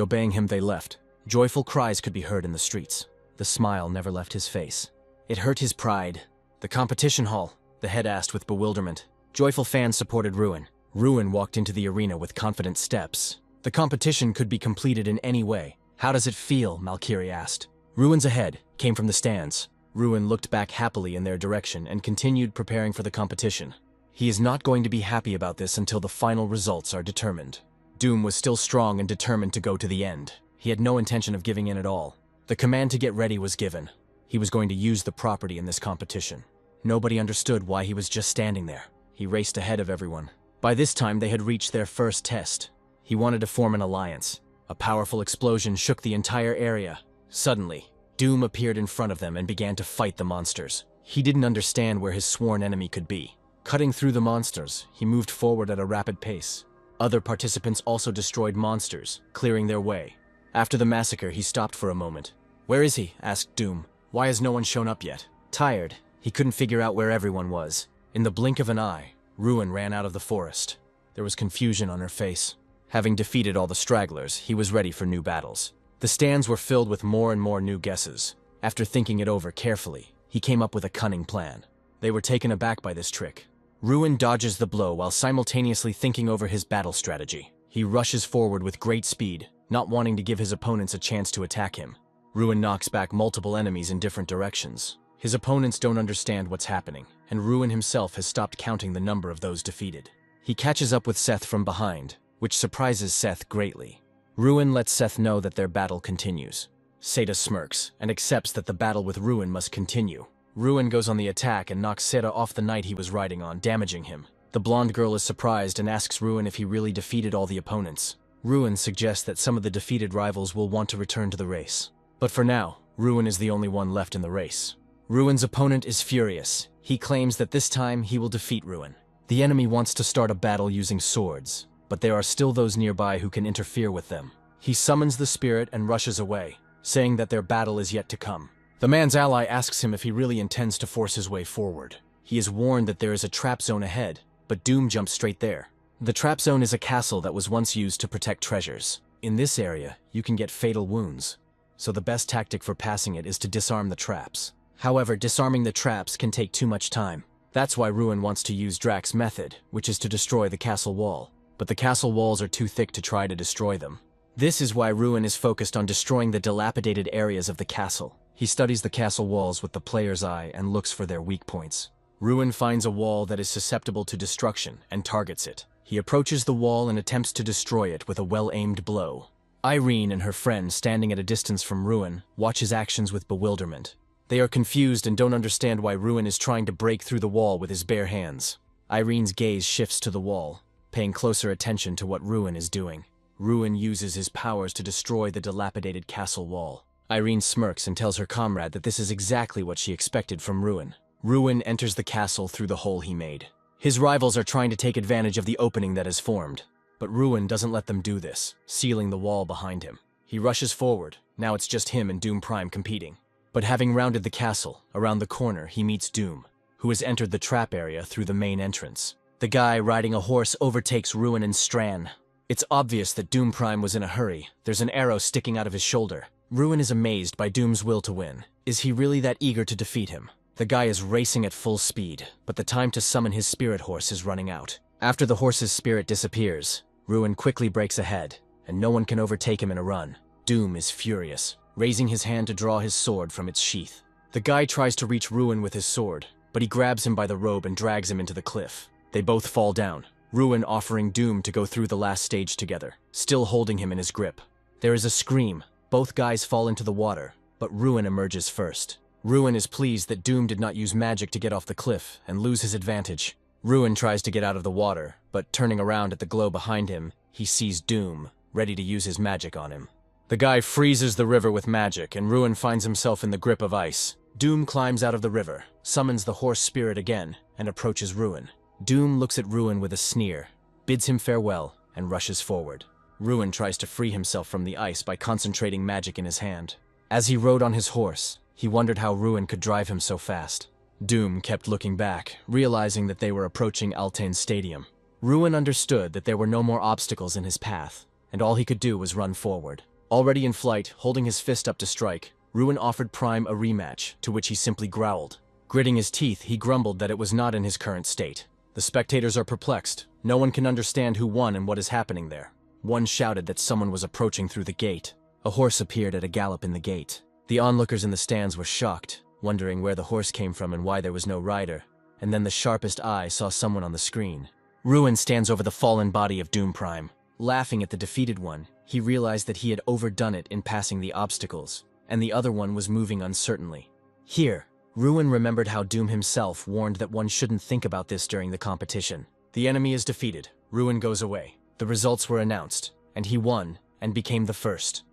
obeying him, they left. Joyful cries could be heard in the streets. The smile never left his face. It hurt his pride. "The competition hall?" the head asked with bewilderment. Joyful fans supported Ruin. Ruin walked into the arena with confident steps. The competition could be completed in any way. "How does it feel?" Malkiri asked. "Ruin's ahead," came from the stands. Ruin looked back happily in their direction and continued preparing for the competition. He is not going to be happy about this until the final results are determined. Doom was still strong and determined to go to the end. He had no intention of giving in at all. The command to get ready was given. He was going to use the property in this competition. Nobody understood why he was just standing there. He raced ahead of everyone. By this time, they had reached their first test. He wanted to form an alliance. A powerful explosion shook the entire area. Suddenly, Doom appeared in front of them and began to fight the monsters. He didn't understand where his sworn enemy could be. Cutting through the monsters, he moved forward at a rapid pace. Other participants also destroyed monsters, clearing their way. After the massacre, he stopped for a moment. "Where is he?" asked Doom. "Why has no one shown up yet?" Tired, he couldn't figure out where everyone was. In the blink of an eye, Ruin ran out of the forest. There was confusion on her face. Having defeated all the stragglers, he was ready for new battles. The stands were filled with more and more new guesses. After thinking it over carefully, he came up with a cunning plan. They were taken aback by this trick. Ruin dodges the blow while simultaneously thinking over his battle strategy. He rushes forward with great speed, not wanting to give his opponents a chance to attack him. Ruin knocks back multiple enemies in different directions. His opponents don't understand what's happening, and Ruin himself has stopped counting the number of those defeated. He catches up with Seth from behind, which surprises Seth greatly. Ruin lets Seth know that their battle continues. Seda smirks and accepts that the battle with Ruin must continue. Ruin goes on the attack and knocks Seda off the knight he was riding on, damaging him. The blonde girl is surprised and asks Ruin if he really defeated all the opponents. Ruin suggests that some of the defeated rivals will want to return to the race. But for now, Ruin is the only one left in the race. Ruin's opponent is furious. He claims that this time he will defeat Ruin. The enemy wants to start a battle using swords, but there are still those nearby who can interfere with them. He summons the spirit and rushes away, saying that their battle is yet to come. The man's ally asks him if he really intends to force his way forward. He is warned that there is a trap zone ahead, but Doom jumps straight there. The trap zone is a castle that was once used to protect treasures. In this area, you can get fatal wounds, so the best tactic for passing it is to disarm the traps. However, disarming the traps can take too much time. That's why Ruin wants to use Drax's method, which is to destroy the castle wall. But the castle walls are too thick to try to destroy them. This is why Ruin is focused on destroying the dilapidated areas of the castle. He studies the castle walls with the player's eye and looks for their weak points. Ruin finds a wall that is susceptible to destruction and targets it. He approaches the wall and attempts to destroy it with a well-aimed blow. Irene and her friend, standing at a distance from Ruin, watch his actions with bewilderment. They are confused and don't understand why Ruin is trying to break through the wall with his bare hands. Irene's gaze shifts to the wall, paying closer attention to what Ruin is doing. Ruin uses his powers to destroy the dilapidated castle wall. Irene smirks and tells her comrade that this is exactly what she expected from Ruin. Ruin enters the castle through the hole he made. His rivals are trying to take advantage of the opening that has formed, but Ruin doesn't let them do this, sealing the wall behind him. He rushes forward. Now it's just him and Doom Prime competing. But having rounded the castle, around the corner he meets Doom, who has entered the trap area through the main entrance. The guy riding a horse overtakes Ruin and Stran. It's obvious that Doom Prime was in a hurry. There's an arrow sticking out of his shoulder. Ruin is amazed by Doom's will to win. Is he really that eager to defeat him? The guy is racing at full speed, but the time to summon his spirit horse is running out. After the horse's spirit disappears, Ruin quickly breaks ahead, and no one can overtake him in a run. Doom is furious, raising his hand to draw his sword from its sheath. The guy tries to reach Ruin with his sword, but he grabs him by the robe and drags him into the cliff. They both fall down, Ruin offering Doom to go through the last stage together, still holding him in his grip. There is a scream. Both guys fall into the water, but Ruin emerges first. Ruin is pleased that Doom did not use magic to get off the cliff and lose his advantage. Ruin tries to get out of the water, but turning around at the glow behind him, he sees Doom, ready to use his magic on him. The guy freezes the river with magic, and Ruin finds himself in the grip of ice. Doom climbs out of the river, summons the horse spirit again, and approaches Ruin. Doom looks at Ruin with a sneer, bids him farewell, and rushes forward. Ruin tries to free himself from the ice by concentrating magic in his hand. As he rode on his horse, he wondered how Ruin could drive him so fast. Doom kept looking back, realizing that they were approaching Altane's stadium. Ruin understood that there were no more obstacles in his path, and all he could do was run forward. Already in flight, holding his fist up to strike, Ruin offered Prime a rematch, to which he simply growled. Gritting his teeth, he grumbled that it was not in his current state. The spectators are perplexed. No one can understand who won and what is happening there. One shouted that someone was approaching through the gate. A horse appeared at a gallop in the gate. The onlookers in the stands were shocked, wondering where the horse came from and why there was no rider. And then the sharpest eye saw someone on the screen. Ruin stands over the fallen body of Doom Prime. Laughing at the defeated one, he realized that he had overdone it in passing the obstacles, and the other one was moving uncertainly. Here, Ruin remembered how Doom himself warned that one shouldn't think about this during the competition. The enemy is defeated. Ruin goes away. The results were announced, and he won and became the first.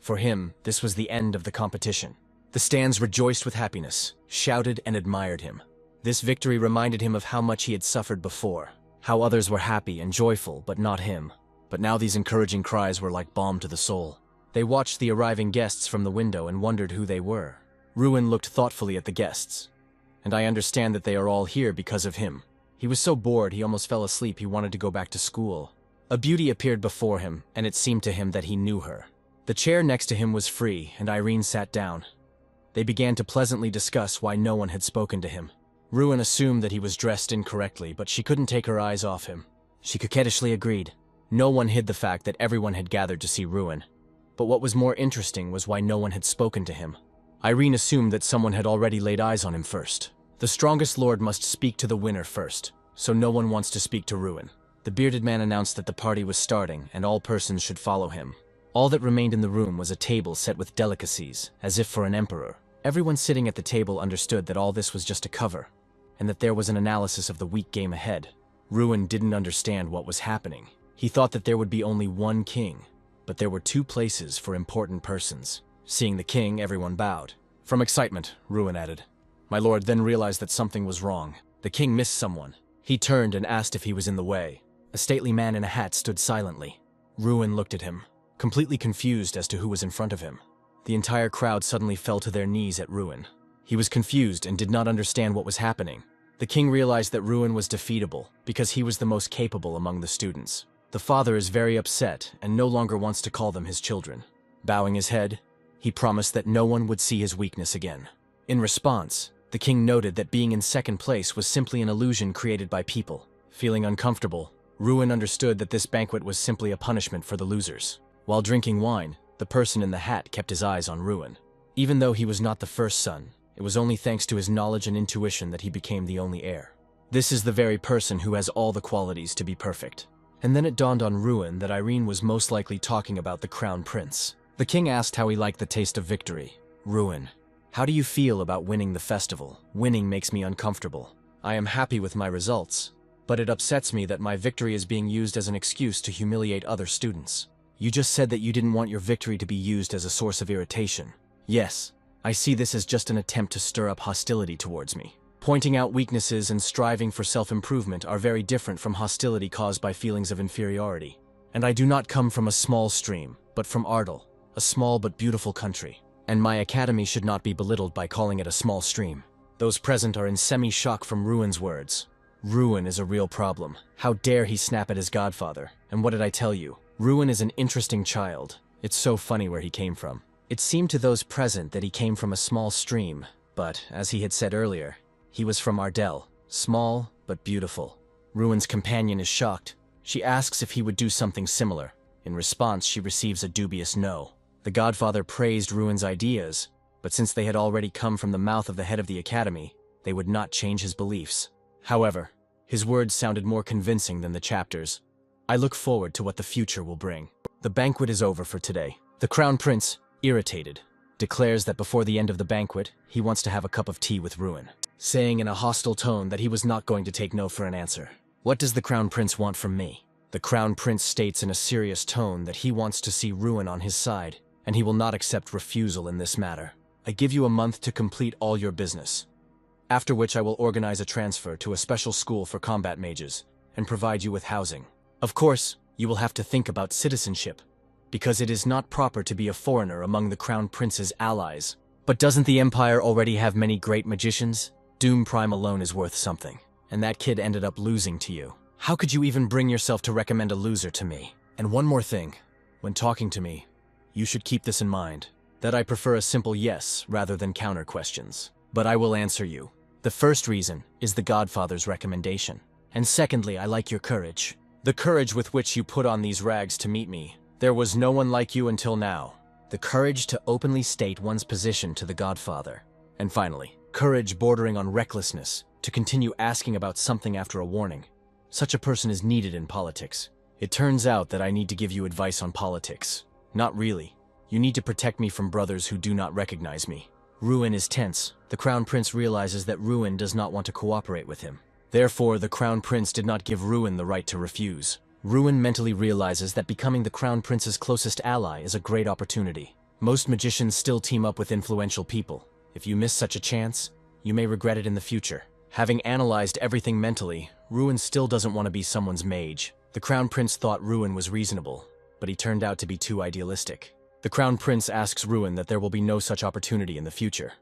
For him, this was the end of the competition. The stands rejoiced with happiness, shouted and admired him. This victory reminded him of how much he had suffered before, how others were happy and joyful, but not him. But now these encouraging cries were like balm to the soul. They watched the arriving guests from the window and wondered who they were. Ruin looked thoughtfully at the guests. And I understand that they are all here because of him. He was so bored he almost fell asleep. He wanted to go back to school. A beauty appeared before him, and it seemed to him that he knew her. The chair next to him was free, and Irene sat down. They began to pleasantly discuss why no one had spoken to him. Ruin assumed that he was dressed incorrectly, but she couldn't take her eyes off him. She coquettishly agreed. No one hid the fact that everyone had gathered to see Ruin. But what was more interesting was why no one had spoken to him. Irene assumed that someone had already laid eyes on him first. The strongest lord must speak to the winner first, so no one wants to speak to Ruin. The bearded man announced that the party was starting and all persons should follow him. All that remained in the room was a table set with delicacies, as if for an emperor. Everyone sitting at the table understood that all this was just a cover, and that there was an analysis of the weak game ahead. Ruin didn't understand what was happening. He thought that there would be only one king, but there were two places for important persons. Seeing the king, everyone bowed. From excitement, Ruin added. My lord then realized that something was wrong. The king missed someone. He turned and asked if he was in the way. A stately man in a hat stood silently. Ruin looked at him, completely confused as to who was in front of him. The entire crowd suddenly fell to their knees at Ruin. He was confused and did not understand what was happening. The king realized that Ruin was defeatable because he was the most capable among the students. The father is very upset and no longer wants to call them his children. Bowing his head, he promised that no one would see his weakness again. In response, the king noted that being in second place was simply an illusion created by people. Feeling uncomfortable, Ruin understood that this banquet was simply a punishment for the losers. While drinking wine, the person in the hat kept his eyes on Ruin. Even though he was not the first son, it was only thanks to his knowledge and intuition that he became the only heir. This is the very person who has all the qualities to be perfect. And then it dawned on Ruin that Irene was most likely talking about the crown prince. The king asked how he liked the taste of victory. Ruin, how do you feel about winning the festival? Winning makes me uncomfortable. I am happy with my results, but it upsets me that my victory is being used as an excuse to humiliate other students. You just said that you didn't want your victory to be used as a source of irritation. Yes, I see this as just an attempt to stir up hostility towards me. Pointing out weaknesses and striving for self-improvement are very different from hostility caused by feelings of inferiority. And I do not come from a small stream, but from Ardal, a small but beautiful country. And my academy should not be belittled by calling it a small stream. Those present are in semi-shock from Ruin's words. Ruin is a real problem. How dare he snap at his godfather? And what did I tell you? Ruin is an interesting child. It's so funny where he came from. It seemed to those present that he came from a small stream, but, as he had said earlier, he was from Ardal, small but beautiful. Ruin's companion is shocked. She asks if he would do something similar. In response, she receives a dubious no. The godfather praised Ruin's ideas, but since they had already come from the mouth of the head of the academy, they would not change his beliefs. However, his words sounded more convincing than the chapters. I look forward to what the future will bring. The banquet is over for today. The crown prince, irritated, declares that before the end of the banquet, he wants to have a cup of tea with Ruin, saying in a hostile tone that he was not going to take no for an answer. What does the crown prince want from me? The crown prince states in a serious tone that he wants to see Ruin on his side, and he will not accept refusal in this matter. I give you a month to complete all your business, after which I will organize a transfer to a special school for combat mages and provide you with housing. Of course, you will have to think about citizenship, because it is not proper to be a foreigner among the crown prince's allies. But doesn't the empire already have many great magicians? Doom Prime alone is worth something, and that kid ended up losing to you. How could you even bring yourself to recommend a loser to me? And one more thing, when talking to me, you should keep this in mind, that I prefer a simple yes rather than counter questions. But I will answer you. The first reason is the Godfather's recommendation. And secondly, I like your courage. The courage with which you put on these rags to meet me. There was no one like you until now. The courage to openly state one's position to the Godfather. And finally, courage bordering on recklessness to continue asking about something after a warning. Such a person is needed in politics. It turns out that I need to give you advice on politics. Not really. You need to protect me from brothers who do not recognize me. Ruin is tense. The Crown Prince realizes that Ruin does not want to cooperate with him. Therefore, the Crown Prince did not give Ruin the right to refuse. Ruin mentally realizes that becoming the Crown Prince's closest ally is a great opportunity. Most magicians still team up with influential people. If you miss such a chance, you may regret it in the future. Having analyzed everything mentally, Ruin still doesn't want to be someone's mage. The Crown Prince thought Ruin was reasonable, but he turned out to be too idealistic. The Crown Prince asks Ruin that there will be no such opportunity in the future.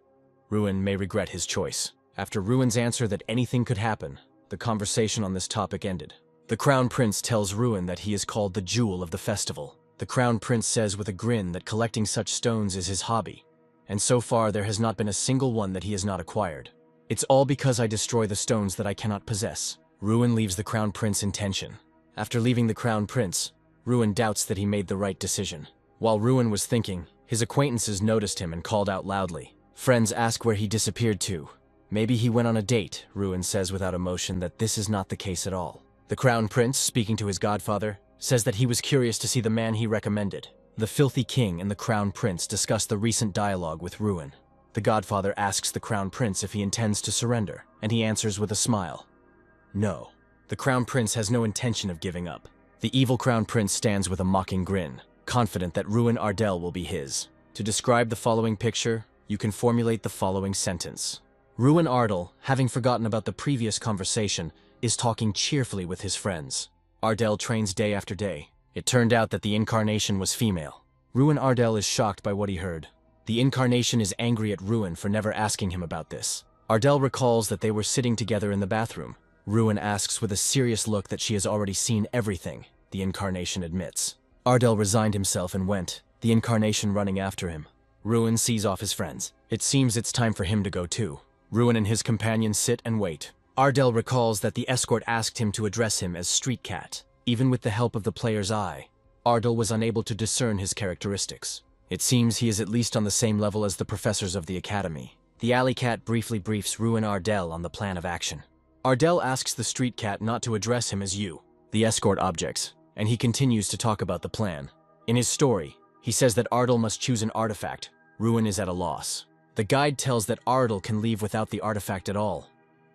Ruin may regret his choice. After Ruin's answer that anything could happen, the conversation on this topic ended. The Crown Prince tells Ruin that he is called the Jewel of the Festival. The Crown Prince says with a grin that collecting such stones is his hobby, and so far there has not been a single one that he has not acquired. It's all because I destroy the stones that I cannot possess. Ruin leaves the Crown Prince in tension. After leaving the Crown Prince, Ruin doubts that he made the right decision. While Ruin was thinking, his acquaintances noticed him and called out loudly. Friends ask where he disappeared to. Maybe he went on a date, Ruin says without emotion that this is not the case at all. The Crown Prince, speaking to his godfather, says that he was curious to see the man he recommended. The Filthy King and the Crown Prince discuss the recent dialogue with Ruin. The godfather asks the Crown Prince if he intends to surrender, and he answers with a smile. No. The Crown Prince has no intention of giving up. The evil Crown Prince stands with a mocking grin, confident that Ruin Ardell will be his. To describe the following picture, you can formulate the following sentence. Ruin Ardell, having forgotten about the previous conversation, is talking cheerfully with his friends. Ardell trains day after day. It turned out that the incarnation was female. Ruin Ardell is shocked by what he heard. The incarnation is angry at Ruin for never asking him about this. Ardell recalls that they were sitting together in the bathroom. Ruin asks with a serious look that she has already seen everything. The incarnation admits. Ardell resigned himself and went, the incarnation running after him. Ruin sees off his friends. It seems it's time for him to go too. Ruin and his companions sit and wait. Ardell recalls that the escort asked him to address him as Street Cat. Even with the help of the player's eye, Ardell was unable to discern his characteristics. It seems he is at least on the same level as the professors of the academy. The alley cat briefly briefs Ruin Ardell on the plan of action. Ardell asks the Street Cat not to address him as you. The escort objects, and he continues to talk about the plan. In his story, he says that Ardell must choose an artifact. Ruin is at a loss. The guide tells that Ardell can leave without the artifact at all,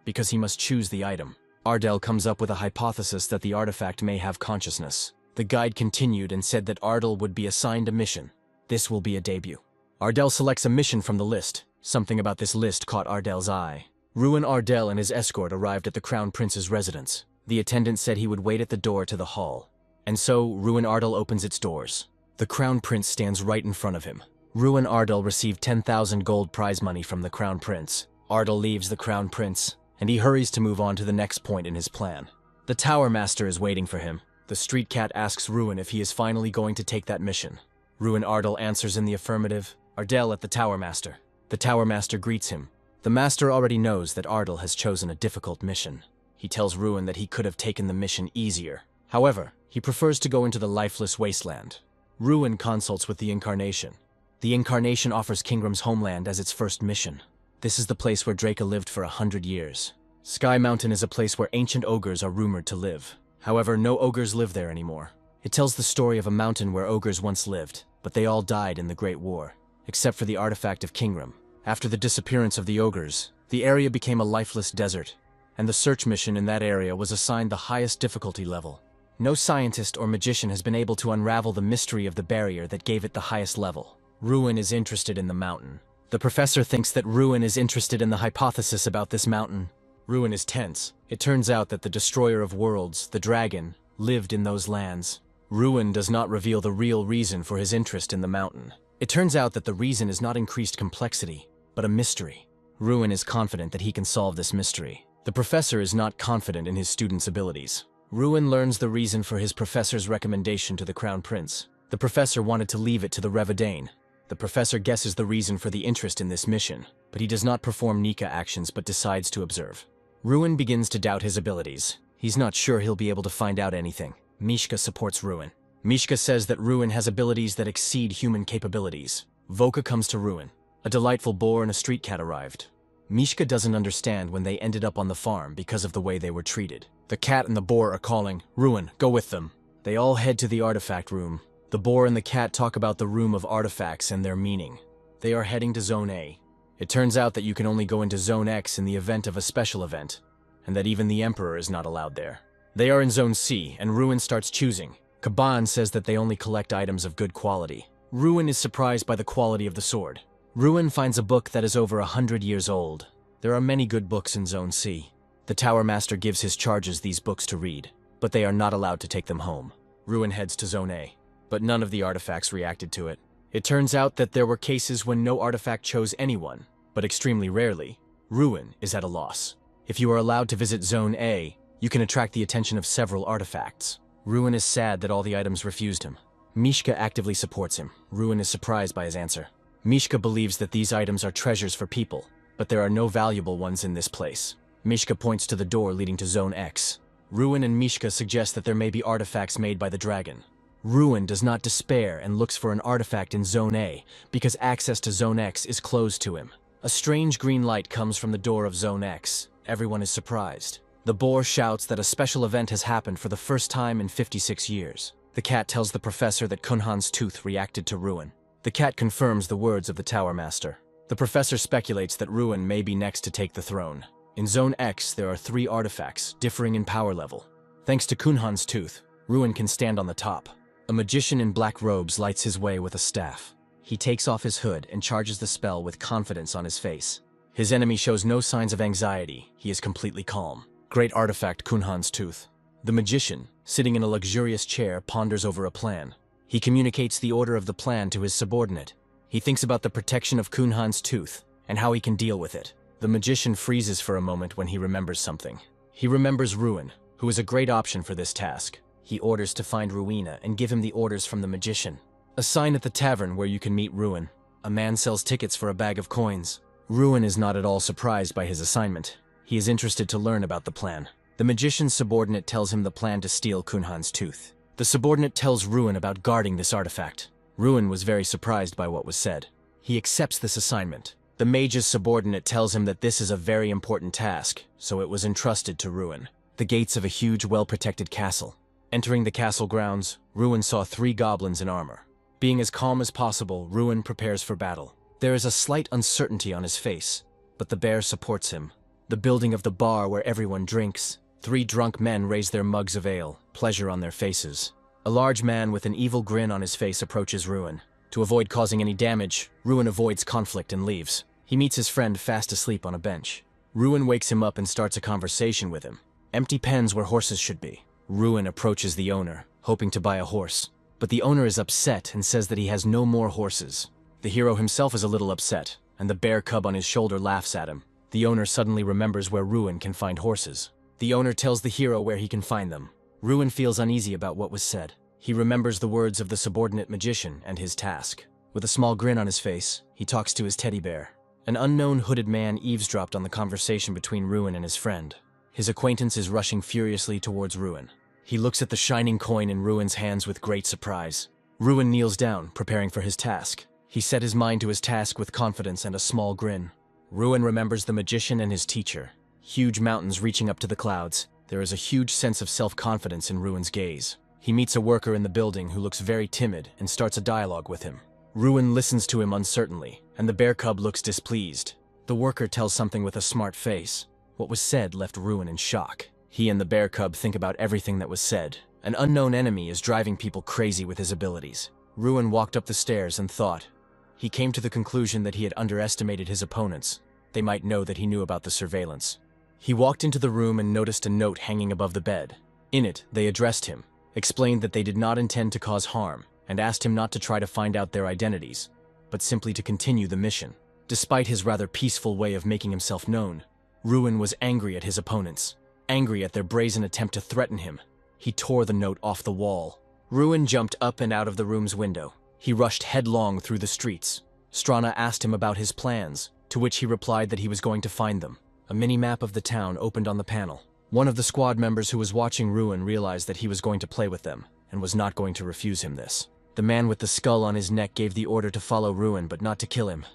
because he must choose the item. Ardell comes up with a hypothesis that the artifact may have consciousness. The guide continued and said that Ardell would be assigned a mission. This will be a debut. Ardell selects a mission from the list. Something about this list caught Ardell's eye. Ruin Ardell and his escort arrived at the Crown Prince's residence. The attendant said he would wait at the door to the hall. And so, Ruin Ardell opens its doors. The Crown Prince stands right in front of him. Ruin Ardell received 10,000 gold prize money from the Crown Prince. Ardell leaves the Crown Prince, and he hurries to move on to the next point in his plan. The Tower Master is waiting for him. The Street Cat asks Ruin if he is finally going to take that mission. Ruin Ardell answers in the affirmative. Ardell at the Tower Master. The Tower Master greets him. The Master already knows that Ardell has chosen a difficult mission. He tells Ruin that he could have taken the mission easier. However, he prefers to go into the lifeless wasteland. Ruin consults with the Incarnation. The Incarnation offers Kingram's homeland as its first mission. This is the place where Draca lived for 100 years. Sky Mountain is a place where ancient ogres are rumored to live. However, no ogres live there anymore. It tells the story of a mountain where ogres once lived, but they all died in the Great War, except for the artifact of Kingram. After the disappearance of the ogres, the area became a lifeless desert, and the search mission in that area was assigned the highest difficulty level. No scientist or magician has been able to unravel the mystery of the barrier that gave it the highest level. Ruin is interested in the mountain. The professor thinks that Ruin is interested in the hypothesis about this mountain. Ruin is tense. It turns out that the destroyer of worlds, the dragon, lived in those lands. Ruin does not reveal the real reason for his interest in the mountain. It turns out that the reason is not increased complexity, but a mystery. Ruin is confident that he can solve this mystery. The professor is not confident in his student's abilities. Ruin learns the reason for his professor's recommendation to the Crown Prince. The professor wanted to leave it to the Revadane. The professor guesses the reason for the interest in this mission, but he does not perform Nika actions but decides to observe. Ruin begins to doubt his abilities. He's not sure he'll be able to find out anything. Mishka supports Ruin. Mishka says that Ruin has abilities that exceed human capabilities. Voka comes to Ruin. A delightful boar and a street cat arrived. Mishka doesn't understand when they ended up on the farm because of the way they were treated. The cat and the boar are calling, Ruin, go with them. They all head to the artifact room. The boar and the cat talk about the room of artifacts and their meaning. They are heading to Zone A. It turns out that you can only go into Zone X in the event of a special event, and that even the Emperor is not allowed there. They are in Zone C, and Ruin starts choosing. Kaban says that they only collect items of good quality. Ruin is surprised by the quality of the sword. Ruin finds a book that is over 100 years old. There are many good books in Zone C. The Tower Master gives his charges these books to read, but they are not allowed to take them home. Ruin heads to Zone A, but none of the artifacts reacted to it. It turns out that there were cases when no artifact chose anyone, but extremely rarely, Ruin is at a loss. If you are allowed to visit Zone A, you can attract the attention of several artifacts. Ruin is sad that all the items refused him. Mishka actively supports him. Ruin is surprised by his answer. Mishka believes that these items are treasures for people, but there are no valuable ones in this place. Mishka points to the door leading to Zone X. Ruin and Mishka suggest that there may be artifacts made by the dragon. Ruin does not despair and looks for an artifact in Zone A because access to Zone X is closed to him. A strange green light comes from the door of Zone X. Everyone is surprised. The boar shouts that a special event has happened for the first time in 56 years. The cat tells the professor that Kunhan's tooth reacted to Ruin. The cat confirms the words of the Tower Master. The professor speculates that Ruin may be next to take the throne. In Zone X, there are 3 artifacts, differing in power level. Thanks to Kunhan's tooth, Ruin can stand on the top. A magician in black robes lights his way with a staff. He takes off his hood and charges the spell with confidence on his face. His enemy shows no signs of anxiety. He is completely calm. Great artifact, Kunhan's tooth. The magician, sitting in a luxurious chair, ponders over a plan. He communicates the order of the plan to his subordinate. He thinks about the protection of Kunhan's tooth and how he can deal with it. The magician freezes for a moment when he remembers something. He remembers Ruin, who is a great option for this task. He orders to find Ruina and give him the orders from the magician. A sign at the tavern where you can meet Ruin. A man sells tickets for a bag of coins. Ruin is not at all surprised by his assignment. He is interested to learn about the plan. The magician's subordinate tells him the plan to steal Kunhan's tooth. The subordinate tells Ruin about guarding this artifact. Ruin was very surprised by what was said. He accepts this assignment. The mage's subordinate tells him that this is a very important task, so it was entrusted to Ruin. The gates of a huge, well-protected castle. Entering the castle grounds, Ruin saw 3 goblins in armor. Being as calm as possible, Ruin prepares for battle. There is a slight uncertainty on his face, but the bear supports him. The building of the bar where everyone drinks. 3 drunk men raise their mugs of ale, pleasure on their faces. A large man with an evil grin on his face approaches Ruin. To avoid causing any damage, Ruin avoids conflict and leaves. He meets his friend fast asleep on a bench. Ruin wakes him up and starts a conversation with him. Empty pens where horses should be. Ruin approaches the owner, hoping to buy a horse. But the owner is upset and says that he has no more horses. The hero himself is a little upset, and the bear cub on his shoulder laughs at him. The owner suddenly remembers where Ruin can find horses. The owner tells the hero where he can find them. Ruin feels uneasy about what was said. He remembers the words of the subordinate magician and his task. With a small grin on his face, he talks to his teddy bear. An unknown hooded man eavesdropped on the conversation between Ruin and his friend. His acquaintance is rushing furiously towards Ruin. He looks at the shining coin in Ruin's hands with great surprise. Ruin kneels down, preparing for his task. He set his mind to his task with confidence and a small grin. Ruin remembers the magician and his teacher. Huge mountains reaching up to the clouds. There is a huge sense of self-confidence in Ruin's gaze. He meets a worker in the building who looks very timid and starts a dialogue with him. Ruin listens to him uncertainly, and the bear cub looks displeased. The worker tells something with a smart face. What was said left Ruin in shock. He and the bear cub think about everything that was said. An unknown enemy is driving people crazy with his abilities. Ruin walked up the stairs and thought. He came to the conclusion that he had underestimated his opponents. They might know that he knew about the surveillance. He walked into the room and noticed a note hanging above the bed. In it, they addressed him, explained that they did not intend to cause harm, and asked him not to try to find out their identities, but simply to continue the mission. Despite his rather peaceful way of making himself known, Ruin was angry at his opponents, angry at their brazen attempt to threaten him. He tore the note off the wall. Ruin jumped up and out of the room's window. He rushed headlong through the streets. Strana asked him about his plans, to which he replied that he was going to find them. A mini-map of the town opened on the panel. One of the squad members who was watching Ruin realized that he was going to play with them, and was not going to refuse him this. The man with the skull on his neck gave the order to follow Ruin but not to kill him,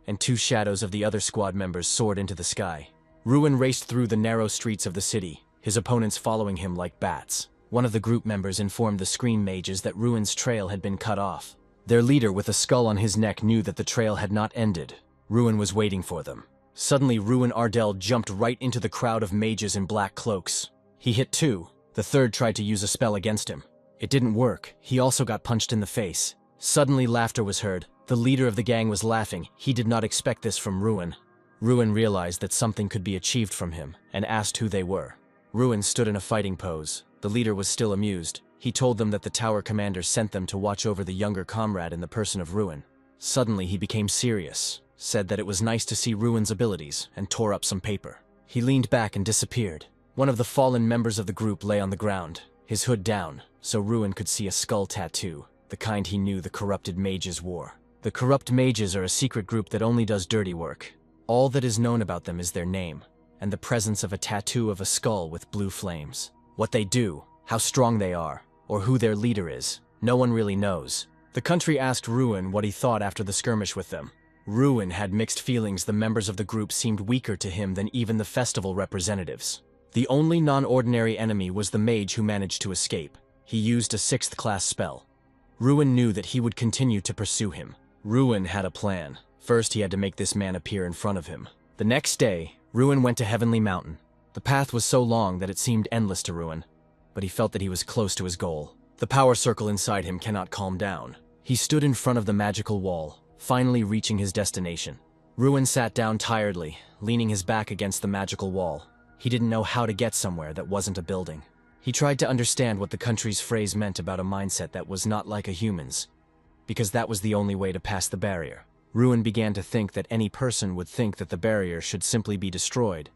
and 2 shadows of the other squad members soared into the sky. Ruin raced through the narrow streets of the city, his opponents following him like bats. One of the group members informed the Scream Mages that Ruin's trail had been cut off. Their leader with a skull on his neck knew that the trail had not ended. Ruin was waiting for them. Suddenly, Ruin Ardell jumped right into the crowd of mages in black cloaks. He hit 2. The third tried to use a spell against him. It didn't work. He also got punched in the face. Suddenly, laughter was heard. The leader of the gang was laughing. He did not expect this from Ruin. Ruin realized that something could be achieved from him, and asked who they were. Ruin stood in a fighting pose. The leader was still amused. He told them that the tower commander sent them to watch over the younger comrade in the person of Ruin. Suddenly, he became serious, said that it was nice to see Ruin's abilities, and tore up some paper. He leaned back and disappeared. One of the fallen members of the group lay on the ground, his hood down, so Ruin could see a skull tattoo, the kind he knew the corrupted mages wore. The corrupt mages are a secret group that only does dirty work. All that is known about them is their name, and the presence of a tattoo of a skull with blue flames. What they do, how strong they are, or who their leader is, no one really knows. The country asked Ruin what he thought after the skirmish with them. Ruin had mixed feelings. The members of the group seemed weaker to him than even the festival representatives. The only non-ordinary enemy was the mage who managed to escape. He used a 6th class spell. Ruin knew that he would continue to pursue him. Ruin had a plan. First, he had to make this man appear in front of him. The next day, Ruin went to Heavenly Mountain. The path was so long that it seemed endless to Ruin, but he felt that he was close to his goal. The power circle inside him cannot calm down. He stood in front of the magical wall, finally reaching his destination. Ruin sat down tiredly, leaning his back against the magical wall. He didn't know how to get somewhere that wasn't a building. He tried to understand what the country's phrase meant about a mindset that was not like a human's, because that was the only way to pass the barrier. Ruin began to think that any person would think that the barrier should simply be destroyed,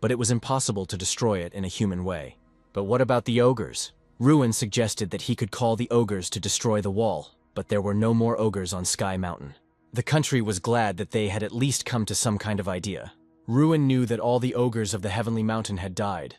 but it was impossible to destroy it in a human way. But what about the ogres? Ruin suggested that he could call the ogres to destroy the wall, but there were no more ogres on Sky Mountain. The country was glad that they had at least come to some kind of idea. Ruin knew that all the ogres of the Heavenly Mountain had died,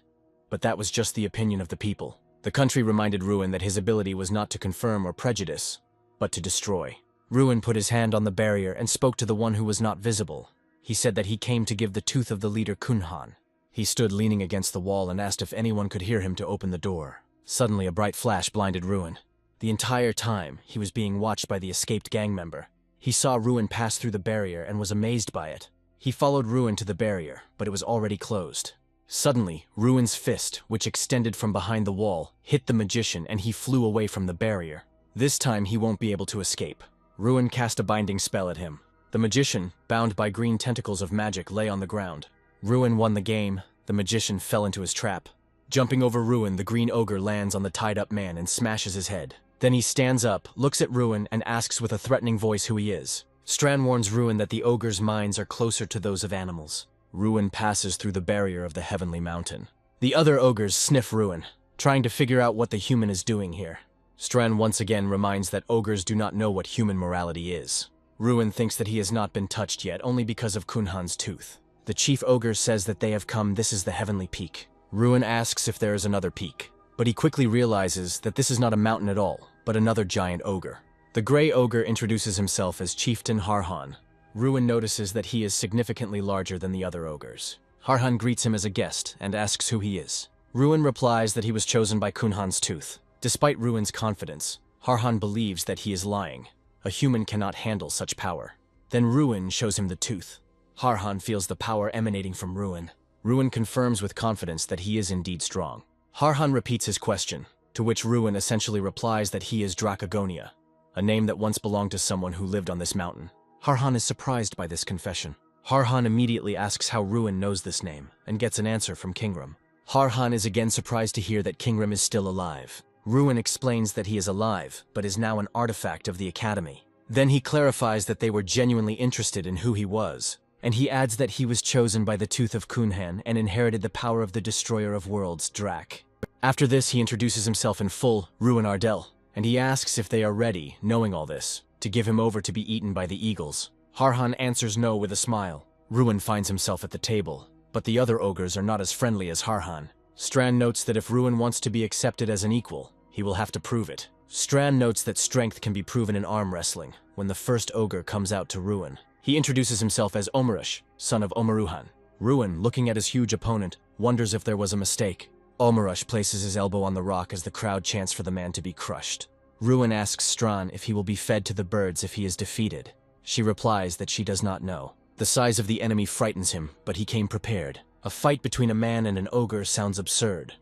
but that was just the opinion of the people. The country reminded Ruin that his ability was not to confirm or prejudice, but to destroy. Ruin put his hand on the barrier and spoke to the one who was not visible. He said that he came to give the tooth of the leader Kunhan. He stood leaning against the wall and asked if anyone could hear him to open the door. Suddenly, a bright flash blinded Ruin. The entire time, he was being watched by the escaped gang member. He saw Ruin pass through the barrier and was amazed by it. He followed Ruin to the barrier, but it was already closed. Suddenly, Ruin's fist, which extended from behind the wall, hit the magician and he flew away from the barrier. This time, he won't be able to escape. Ruin cast a binding spell at him. The magician, bound by green tentacles of magic, lay on the ground. Ruin won the game. The magician fell into his trap. Jumping over Ruin, the green ogre lands on the tied-up man and smashes his head. Then he stands up, looks at Ruin, and asks with a threatening voice who he is. Strand warns Ruin that the ogre's minds are closer to those of animals. Ruin passes through the barrier of the Heavenly Mountain. The other ogres sniff Ruin, trying to figure out what the human is doing here. Strand once again reminds that ogres do not know what human morality is. Ruin thinks that he has not been touched yet, only because of Kunhan's tooth. The chief ogre says that they have come. This is the Heavenly Peak. Ruin asks if there is another peak, but he quickly realizes that this is not a mountain at all, but another giant ogre. The gray ogre introduces himself as Chieftain Harhan. Ruin notices that he is significantly larger than the other ogres. Harhan greets him as a guest and asks who he is. Ruin replies that he was chosen by Kunhan's tooth. Despite Ruin's confidence, Harhan believes that he is lying. A human cannot handle such power. Then Ruin shows him the tooth. Harhan feels the power emanating from Ruin. Ruin confirms with confidence that he is indeed strong. Harhan repeats his question, to which Ruin essentially replies that he is Dracagonia, a name that once belonged to someone who lived on this mountain. Harhan is surprised by this confession. Harhan immediately asks how Ruin knows this name, and gets an answer from Kingrim. Harhan is again surprised to hear that Kingrim is still alive. Ruin explains that he is alive, but is now an artifact of the Academy. Then he clarifies that they were genuinely interested in who he was, and he adds that he was chosen by the Tooth of Kunhan and inherited the power of the Destroyer of Worlds, Drac. After this, he introduces himself in full, Ruin Ardell, and he asks if they are ready, knowing all this, to give him over to be eaten by the eagles. Harhan answers no with a smile. Ruin finds himself at the table, but the other ogres are not as friendly as Harhan. Strand notes that if Ruin wants to be accepted as an equal, he will have to prove it. Strand notes that strength can be proven in arm wrestling when the first ogre comes out to Ruin. He introduces himself as Omarush, son of Omaruhan. Ruin, looking at his huge opponent, wonders if there was a mistake. Omarush places his elbow on the rock as the crowd chants for the man to be crushed. Ruin asks Strand if he will be fed to the birds if he is defeated. She replies that she does not know. The size of the enemy frightens him, but he came prepared. A fight between a man and an ogre sounds absurd,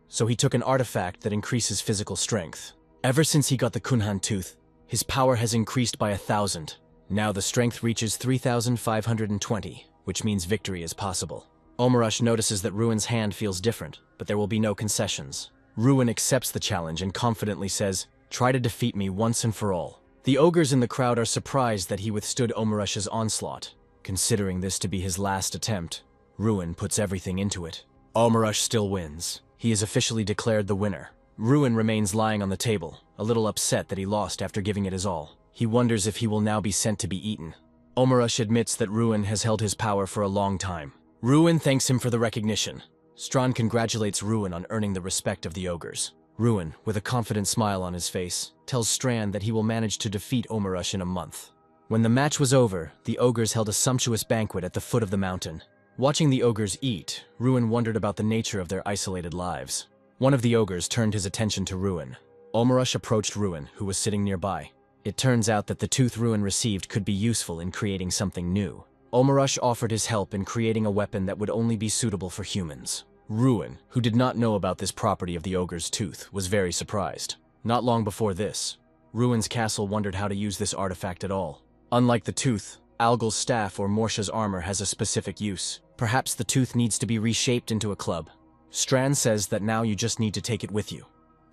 so he took an artifact that increases physical strength. Ever since he got the Kunhan tooth, his power has increased by 1,000. Now the strength reaches 3,520, which means victory is possible. Omarush notices that Ruin's hand feels different, but there will be no concessions. Ruin accepts the challenge and confidently says, "Try to defeat me once and for all." The ogres in the crowd are surprised that he withstood Omarush's onslaught. Considering this to be his last attempt, Ruin puts everything into it. Omarush still wins. He is officially declared the winner. Ruin remains lying on the table, a little upset that he lost after giving it his all. He wonders if he will now be sent to be eaten. Omarush admits that Ruin has held his power for a long time. Ruin thanks him for the recognition. Strahd congratulates Ruin on earning the respect of the ogres. Ruin, with a confident smile on his face, tells Strahd that he will manage to defeat Omarush in a month. When the match was over, the ogres held a sumptuous banquet at the foot of the mountain. Watching the ogres eat, Ruin wondered about the nature of their isolated lives. One of the ogres turned his attention to Ruin. Omarush approached Ruin, who was sitting nearby. It turns out that the tooth Ruin received could be useful in creating something new. Omarush offered his help in creating a weapon that would only be suitable for humans. Ruin, who did not know about this property of the ogre's tooth, was very surprised. Not long before this, Ruin's castle wondered how to use this artifact at all. Unlike the tooth, Algal's staff or Morsha's armor has a specific use. Perhaps the tooth needs to be reshaped into a club. Strahd says that now you just need to take it with you,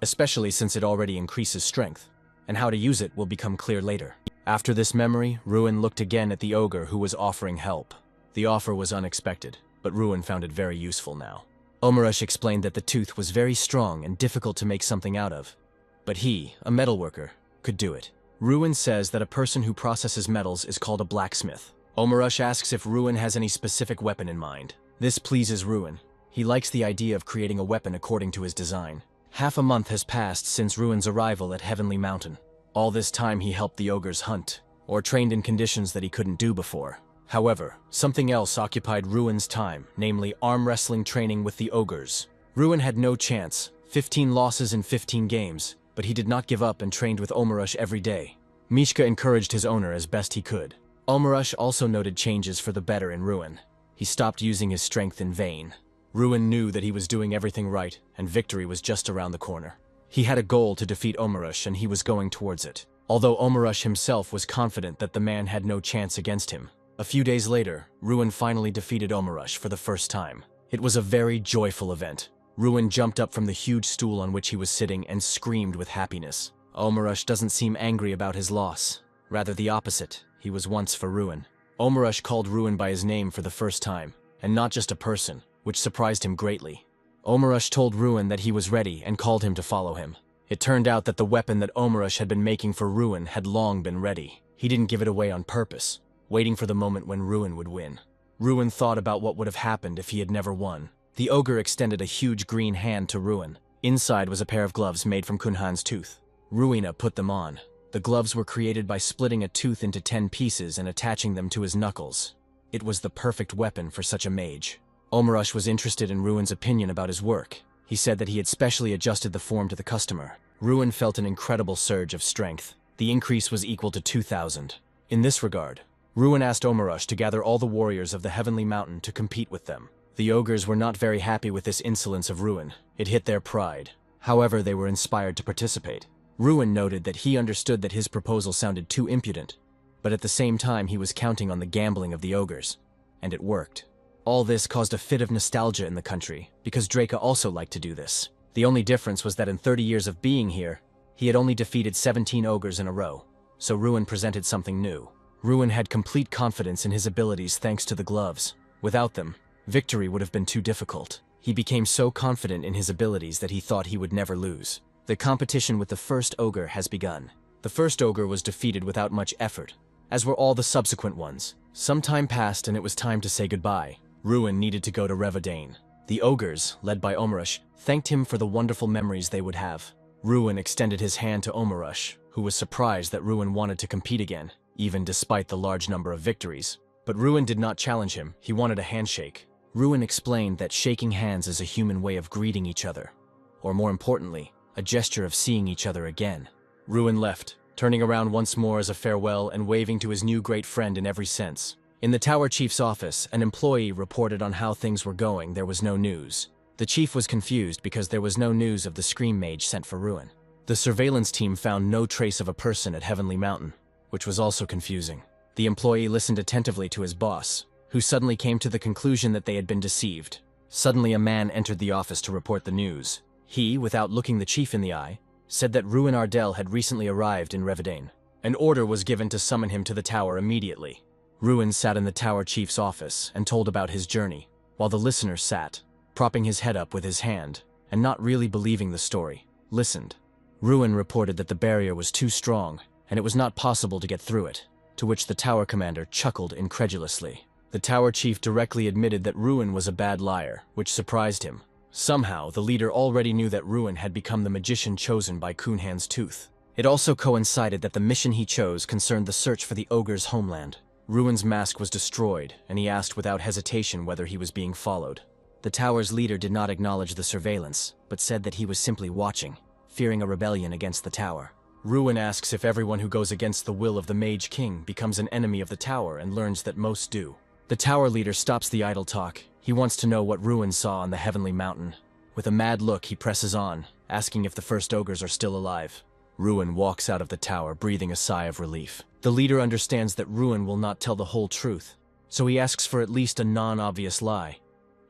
especially since it already increases strength, and how to use it will become clear later. After this memory, Ruin looked again at the ogre who was offering help. The offer was unexpected, but Ruin found it very useful now. Omarush explained that the tooth was very strong and difficult to make something out of, but he, a metalworker, could do it. Ruin says that a person who processes metals is called a blacksmith. Omarush asks if Ruin has any specific weapon in mind. This pleases Ruin. He likes the idea of creating a weapon according to his design. Half a month has passed since Ruin's arrival at Heavenly Mountain. All this time he helped the ogres hunt, or trained in conditions that he couldn't do before. However, something else occupied Ruin's time, namely arm wrestling training with the ogres. Ruin had no chance, 15 losses in 15 games, but he did not give up and trained with Omarush every day. Mishka encouraged his owner as best he could. Omarush also noted changes for the better in Ruin. He stopped using his strength in vain. Ruin knew that he was doing everything right, and victory was just around the corner. He had a goal to defeat Omarush, and he was going towards it, although Omarush himself was confident that the man had no chance against him. A few days later, Ruin finally defeated Omarush for the first time. It was a very joyful event. Ruin jumped up from the huge stool on which he was sitting and screamed with happiness. Omarush doesn't seem angry about his loss. Rather the opposite. He was once for Ruin. Omarush called Ruin by his name for the first time, and not just a person, which surprised him greatly. Omarush told Ruin that he was ready and called him to follow him. It turned out that the weapon that Omarush had been making for Ruin had long been ready. He didn't give it away on purpose, waiting for the moment when Ruin would win. Ruin thought about what would have happened if he had never won. The ogre extended a huge green hand to Ruin. Inside was a pair of gloves made from Kunhan's tooth. Ruina put them on. The gloves were created by splitting a tooth into 10 pieces and attaching them to his knuckles. It was the perfect weapon for such a mage. Omarush was interested in Ruin's opinion about his work. He said that he had specially adjusted the form to the customer. Ruin felt an incredible surge of strength. The increase was equal to 2,000. In this regard, Ruin asked Omarush to gather all the warriors of the Heavenly Mountain to compete with them. The ogres were not very happy with this insolence of Ruin. It hit their pride. However, they were inspired to participate. Ruin noted that he understood that his proposal sounded too impudent, but at the same time he was counting on the gambling of the ogres. And it worked. All this caused a fit of nostalgia in the country, because Draca also liked to do this. The only difference was that in 30 years of being here, he had only defeated 17 ogres in a row, so Ruin presented something new. Ruin had complete confidence in his abilities thanks to the gloves. Without them, victory would have been too difficult. He became so confident in his abilities that he thought he would never lose. The competition with the first ogre has begun. The first ogre was defeated without much effort, as were all the subsequent ones. Some time passed and it was time to say goodbye. Ruin needed to go to Revadane. The ogres, led by Omarush, thanked him for the wonderful memories they would have. Ruin extended his hand to Omarush, who was surprised that Ruin wanted to compete again, even despite the large number of victories. But Ruin did not challenge him, he wanted a handshake. Ruin explained that shaking hands is a human way of greeting each other, or more importantly, a gesture of seeing each other again. Ruin left, turning around once more as a farewell and waving to his new great friend in every sense. In the Tower Chief's office, an employee reported on how things were going. There was no news. The chief was confused because there was no news of the Scream Mage sent for Ruin. The surveillance team found no trace of a person at Heavenly Mountain, which was also confusing. The employee listened attentively to his boss, who suddenly came to the conclusion that they had been deceived. Suddenly a man entered the office to report the news. He, without looking the chief in the eye, said that Ruin Ardell had recently arrived in Revadane. An order was given to summon him to the tower immediately. Ruin sat in the Tower Chief's office and told about his journey, while the listener sat, propping his head up with his hand, and not really believing the story, listened. Ruin reported that the barrier was too strong, and it was not possible to get through it, to which the tower commander chuckled incredulously. The tower chief directly admitted that Ruin was a bad liar, which surprised him. Somehow, the leader already knew that Ruin had become the magician chosen by Kunhan's tooth. It also coincided that the mission he chose concerned the search for the ogre's homeland. Ruin's mask was destroyed, and he asked without hesitation whether he was being followed. The tower's leader did not acknowledge the surveillance, but said that he was simply watching, fearing a rebellion against the tower. Ruin asks if everyone who goes against the will of the Mage King becomes an enemy of the tower and learns that most do. The tower leader stops the idle talk. He wants to know what Ruin saw on the heavenly mountain. With a mad look, he presses on, asking if the first ogres are still alive. Ruin walks out of the tower, breathing a sigh of relief. The leader understands that Ruin will not tell the whole truth, so he asks for at least a non-obvious lie.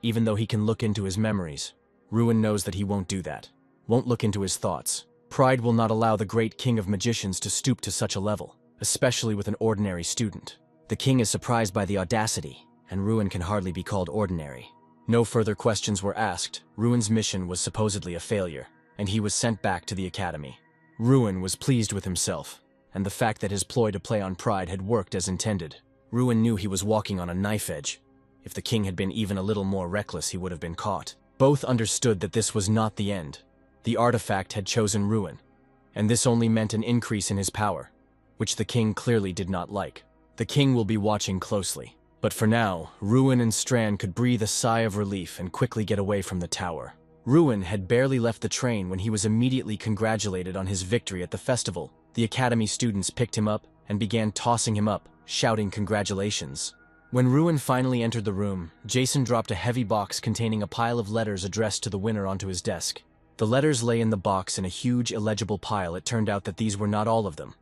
Even though he can look into his memories, Ruin knows that he won't do that, won't look into his thoughts. Pride will not allow the great king of magicians to stoop to such a level, especially with an ordinary student. The king is surprised by the audacity, and Ruin can hardly be called ordinary. No further questions were asked. Ruin's mission was supposedly a failure, and he was sent back to the academy. Ruin was pleased with himself, and the fact that his ploy to play on pride had worked as intended. Ruin knew he was walking on a knife edge. If the king had been even a little more reckless, he would have been caught. Both understood that this was not the end. The artifact had chosen Ruin, and this only meant an increase in his power, which the king clearly did not like. The king will be watching closely, but for now, Ruin and Strand could breathe a sigh of relief and quickly get away from the tower. Ruin had barely left the train when he was immediately congratulated on his victory at the festival. The academy students picked him up and began tossing him up, shouting congratulations. When Ruin finally entered the room, Jason dropped a heavy box containing a pile of letters addressed to the winner onto his desk. The letters lay in the box in a huge illegible pile. It turned out that these were not all of them,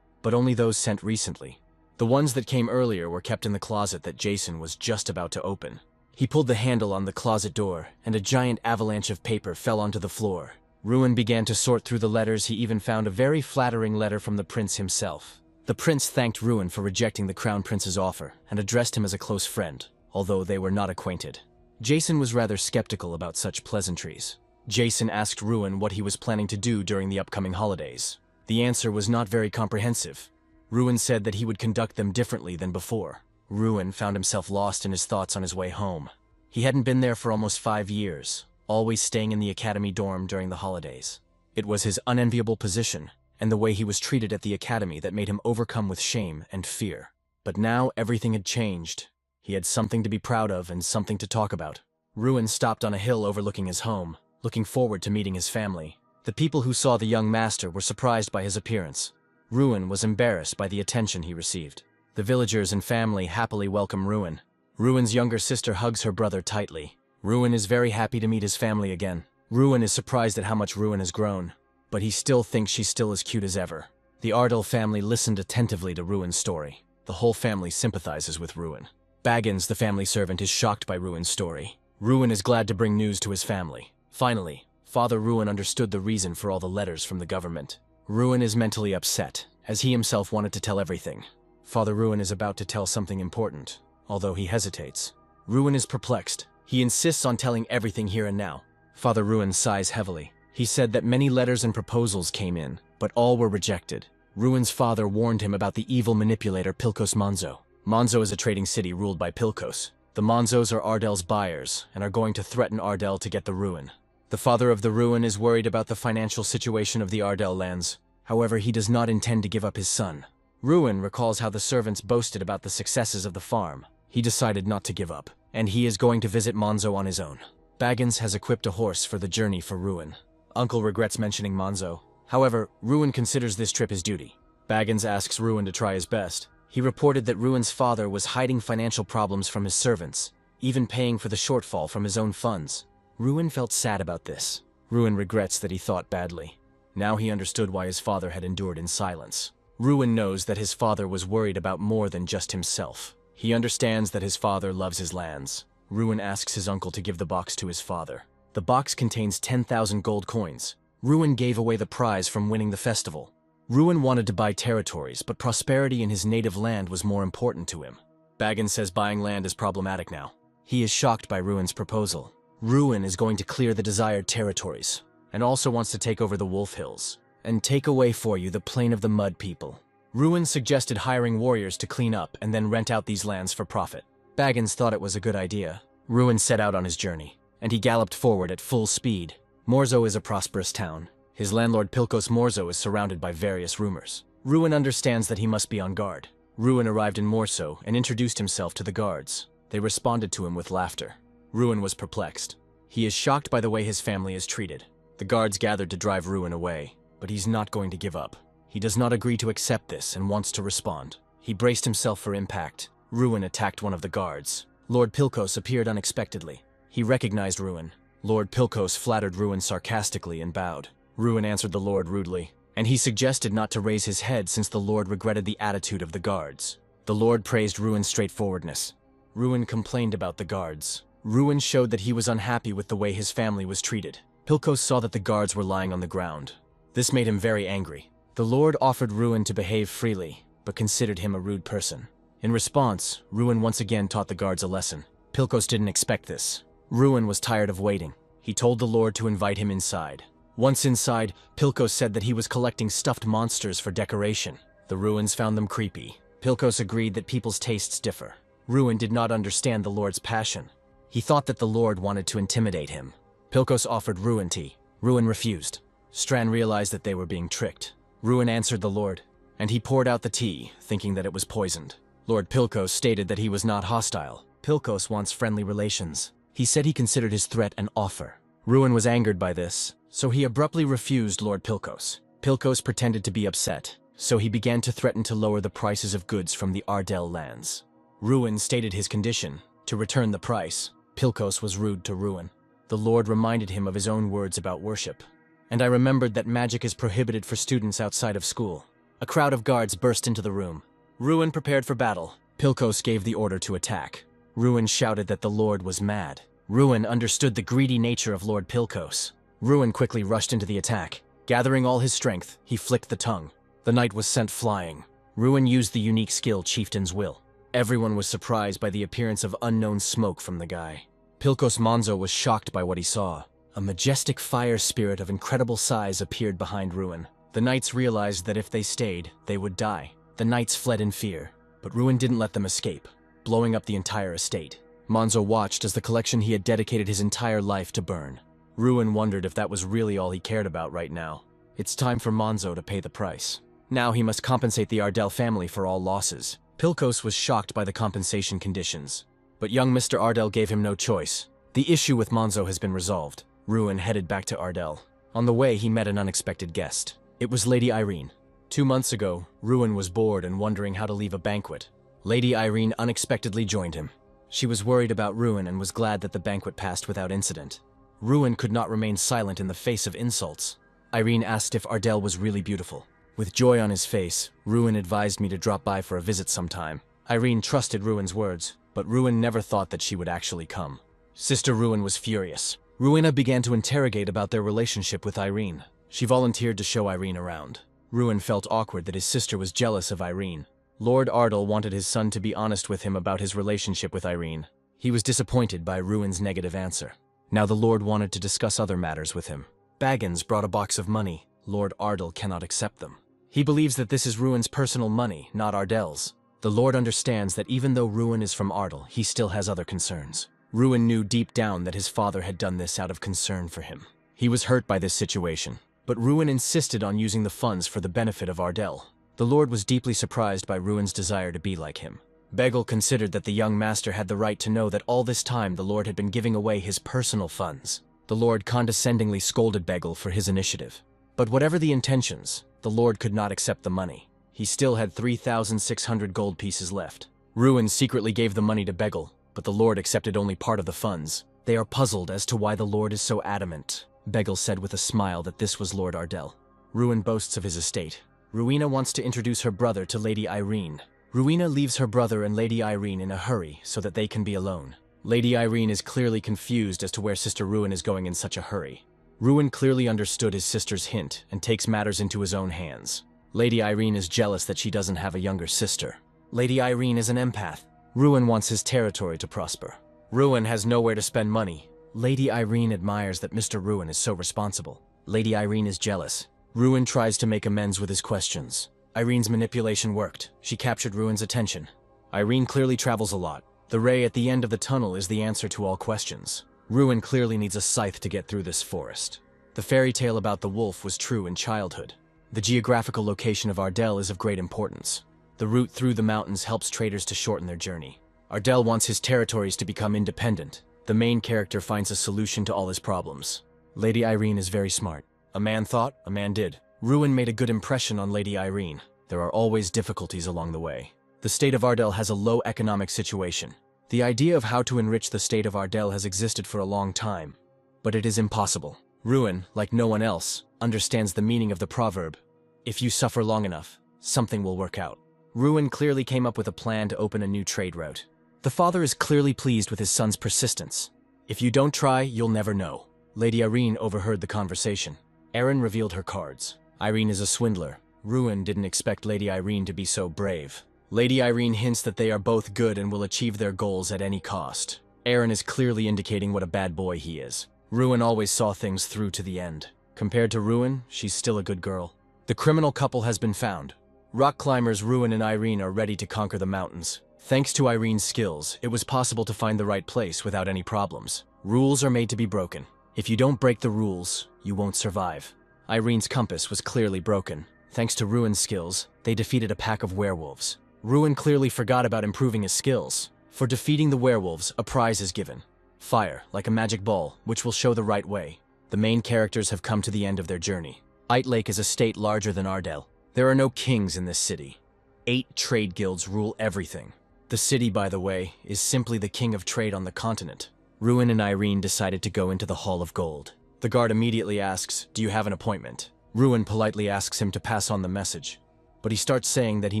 but only those sent recently. The ones that came earlier were kept in the closet that Jason was just about to open. He pulled the handle on the closet door, and a giant avalanche of paper fell onto the floor. Ruin began to sort through the letters. He even found a very flattering letter from the prince himself. The prince thanked Ruin for rejecting the crown prince's offer, and addressed him as a close friend, although they were not acquainted. Jason was rather skeptical about such pleasantries. Jason asked Ruin what he was planning to do during the upcoming holidays. The answer was not very comprehensive. Ruin said that he would conduct them differently than before. Ruin found himself lost in his thoughts on his way home. He hadn't been there for almost 5 years, always staying in the academy dorm during the holidays. It was his unenviable position, and the way he was treated at the academy that made him overcome with shame and fear. But now everything had changed. He had something to be proud of and something to talk about. Ruin stopped on a hill overlooking his home, looking forward to meeting his family. The people who saw the young master were surprised by his appearance. Ruin was embarrassed by the attention he received. The villagers and family happily welcome Ruin. Ruin's younger sister hugs her brother tightly. Ruin is very happy to meet his family again. Ruin is surprised at how much Ruin has grown, but he still thinks she's still as cute as ever. The Ardell family listened attentively to Ruin's story. The whole family sympathizes with Ruin. Baggins, the family servant, is shocked by Ruin's story. Ruin is glad to bring news to his family. Finally, Father Ruin understood the reason for all the letters from the government. Ruin is mentally upset, as he himself wanted to tell everything. Father Ruin is about to tell something important, although he hesitates. Ruin is perplexed. He insists on telling everything here and now. Father Ruin sighs heavily. He said that many letters and proposals came in, but all were rejected. Ruin's father warned him about the evil manipulator Pilkos Monzo. Monzo is a trading city ruled by Pilkos. The Monzos are Ardell's buyers, and are going to threaten Ardell to get the Ruin. The father of the Ruin is worried about the financial situation of the Ardell lands. However, he does not intend to give up his son. Ruin recalls how the servants boasted about the successes of the farm. He decided not to give up, and he is going to visit Monzo on his own. Baggins has equipped a horse for the journey for Ruin. Uncle regrets mentioning Monzo. However, Ruin considers this trip his duty. Baggins asks Ruin to try his best. He reported that Ruin's father was hiding financial problems from his servants, even paying for the shortfall from his own funds. Ruin felt sad about this. Ruin regrets that he thought badly. Now he understood why his father had endured in silence. Ruin knows that his father was worried about more than just himself. He understands that his father loves his lands. Ruin asks his uncle to give the box to his father. The box contains 10,000 gold coins. Ruin gave away the prize from winning the festival. Ruin wanted to buy territories, but prosperity in his native land was more important to him. Baggins says buying land is problematic now. He is shocked by Ruin's proposal. Ruin is going to clear the desired territories, and also wants to take over the Wolf Hills, and take away for you the Plain of the Mud people. Ruin suggested hiring warriors to clean up and then rent out these lands for profit. Baggins thought it was a good idea. Ruin set out on his journey, and he galloped forward at full speed. Morzo is a prosperous town. His landlord Pilkos Morzo is surrounded by various rumors. Ruin understands that he must be on guard. Ruin arrived in Morzo and introduced himself to the guards. They responded to him with laughter. Ruin was perplexed. He is shocked by the way his family is treated. The guards gathered to drive Ruin away, but he's not going to give up. He does not agree to accept this and wants to respond. He braced himself for impact. Ruin attacked one of the guards. Lord Pilkos appeared unexpectedly. He recognized Ruin. Lord Pilkos flattered Ruin sarcastically and bowed. Ruin answered the Lord rudely, and he suggested not to raise his head since the Lord regretted the attitude of the guards. The Lord praised Ruin's straightforwardness. Ruin complained about the guards. Ruin showed that he was unhappy with the way his family was treated. Pilkos saw that the guards were lying on the ground. This made him very angry. The Lord offered Ruin to behave freely, but considered him a rude person. In response, Ruin once again taught the guards a lesson. Pilkos didn't expect this. Ruin was tired of waiting. He told the Lord to invite him inside. Once inside, Pilkos said that he was collecting stuffed monsters for decoration. The Ruins found them creepy. Pilkos agreed that people's tastes differ. Ruin did not understand the Lord's passion. He thought that the Lord wanted to intimidate him. Pilkos offered Ruin tea. Ruin refused. Stran realized that they were being tricked. Ruin answered the Lord, and he poured out the tea, thinking that it was poisoned. Lord Pilkos stated that he was not hostile. Pilkos wants friendly relations. He said he considered his threat an offer. Ruin was angered by this, so he abruptly refused Lord Pilkos. Pilkos pretended to be upset, so he began to threaten to lower the prices of goods from the Ardell lands. Ruin stated his condition, to return the price. Pilkos was rude to Ruin. The Lord reminded him of his own words about worship. And I remembered that magic is prohibited for students outside of school. A crowd of guards burst into the room. Ruin prepared for battle. Pilkos gave the order to attack. Ruin shouted that the Lord was mad. Ruin understood the greedy nature of Lord Pilkos. Ruin quickly rushed into the attack. Gathering all his strength, he flicked the tongue. The knight was sent flying. Ruin used the unique skill Chieftain's Will. Everyone was surprised by the appearance of unknown smoke from the guy. Pilkos Monzo was shocked by what he saw. A majestic fire spirit of incredible size appeared behind Ruin. The knights realized that if they stayed, they would die. The knights fled in fear, but Ruin didn't let them escape, blowing up the entire estate. Monzo watched as the collection he had dedicated his entire life to burn. Ruin wondered if that was really all he cared about right now. It's time for Monzo to pay the price. Now he must compensate the Ardell family for all losses. Pilkos was shocked by the compensation conditions, but young Mr. Ardell gave him no choice. The issue with Monzo has been resolved. Ruin headed back to Ardell. On the way, he met an unexpected guest. It was Lady Irene. 2 months ago, Ruin was bored and wondering how to leave a banquet. Lady Irene unexpectedly joined him. She was worried about Ruin and was glad that the banquet passed without incident. Ruin could not remain silent in the face of insults. Irene asked if Ardell was really beautiful. With joy on his face, Ruin advised me to drop by for a visit sometime. Irene trusted Ruin's words, but Ruin never thought that she would actually come. Sister Ruin was furious. Ruina began to interrogate about their relationship with Irene. She volunteered to show Irene around. Ruin felt awkward that his sister was jealous of Irene. Lord Ardell wanted his son to be honest with him about his relationship with Irene. He was disappointed by Ruin's negative answer. Now the Lord wanted to discuss other matters with him. Baggins brought a box of money. Lord Ardell cannot accept them. He believes that this is Ruin's personal money, not Ardell's. The Lord understands that even though Ruin is from Ardell, he still has other concerns. Ruin knew deep down that his father had done this out of concern for him. He was hurt by this situation, but Ruin insisted on using the funds for the benefit of Ardell. The Lord was deeply surprised by Ruin's desire to be like him. Begel considered that the young master had the right to know that all this time the Lord had been giving away his personal funds. The Lord condescendingly scolded Begel for his initiative. But whatever the intentions, the Lord could not accept the money. He still had 3,600 gold pieces left. Ruin secretly gave the money to Begel, but the Lord accepted only part of the funds. They are puzzled as to why the Lord is so adamant. Begel said with a smile that this was Lord Ardell. Ruin boasts of his estate. Ruina wants to introduce her brother to Lady Irene. Ruina leaves her brother and Lady Irene in a hurry so that they can be alone. Lady Irene is clearly confused as to where Sister Ruin is going in such a hurry. Ruin clearly understood his sister's hint and takes matters into his own hands. Lady Irene is jealous that she doesn't have a younger sister. Lady Irene is an empath. Ruin wants his territory to prosper. Ruin has nowhere to spend money. Lady Irene admires that Mr. Ruin is so responsible. Lady Irene is jealous. Ruin tries to make amends with his questions. Irene's manipulation worked. She captured Ruin's attention. Irene clearly travels a lot. The ray at the end of the tunnel is the answer to all questions. Ruin clearly needs a scythe to get through this forest. The fairy tale about the wolf was true in childhood. The geographical location of Ardell is of great importance. The route through the mountains helps traders to shorten their journey. Ardell wants his territories to become independent. The main character finds a solution to all his problems. Lady Irene is very smart. A man thought, a man did. Ruin made a good impression on Lady Irene. There are always difficulties along the way. The state of Ardell has a low economic situation. The idea of how to enrich the state of Ardell has existed for a long time, but it is impossible. Ruin, like no one else, understands the meaning of the proverb, "If you suffer long enough, something will work out." Ruin clearly came up with a plan to open a new trade route. The father is clearly pleased with his son's persistence. If you don't try, you'll never know. Lady Irene overheard the conversation. Erin revealed her cards. Irene is a swindler. Ruin didn't expect Lady Irene to be so brave. Lady Irene hints that they are both good and will achieve their goals at any cost. Erin is clearly indicating what a bad boy he is. Ruin always saw things through to the end. Compared to Ruin, she's still a good girl. The criminal couple has been found. Rock climbers Ruin and Irene are ready to conquer the mountains. Thanks to Irene's skills, it was possible to find the right place without any problems. Rules are made to be broken. If you don't break the rules, you won't survive. Irene's compass was clearly broken. Thanks to Ruin's skills, they defeated a pack of werewolves. Ruin clearly forgot about improving his skills. For defeating the werewolves, a prize is given. Fire, like a magic ball, which will show the right way. The main characters have come to the end of their journey. Ite Lake is a state larger than Ardell. There are no kings in this city. 8 trade guilds rule everything. The city, by the way, is simply the king of trade on the continent. Ruin and Irene decided to go into the Hall of Gold. The guard immediately asks, "Do you have an appointment?" Ruin politely asks him to pass on the message, but he starts saying that he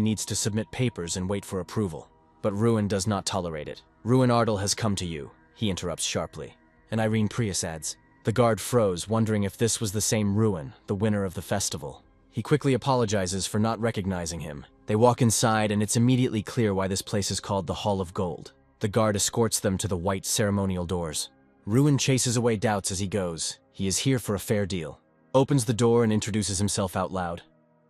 needs to submit papers and wait for approval. But Ruin does not tolerate it. "Ruin Ardell has come to you," he interrupts sharply. And Irene Prius adds. The guard froze, wondering if this was the same Ruin, the winner of the festival. He quickly apologizes for not recognizing him. They walk inside, and it's immediately clear why this place is called the Hall of Gold. The guard escorts them to the white ceremonial doors. Ruin chases away doubts as he goes. He is here for a fair deal. Opens the door and introduces himself out loud.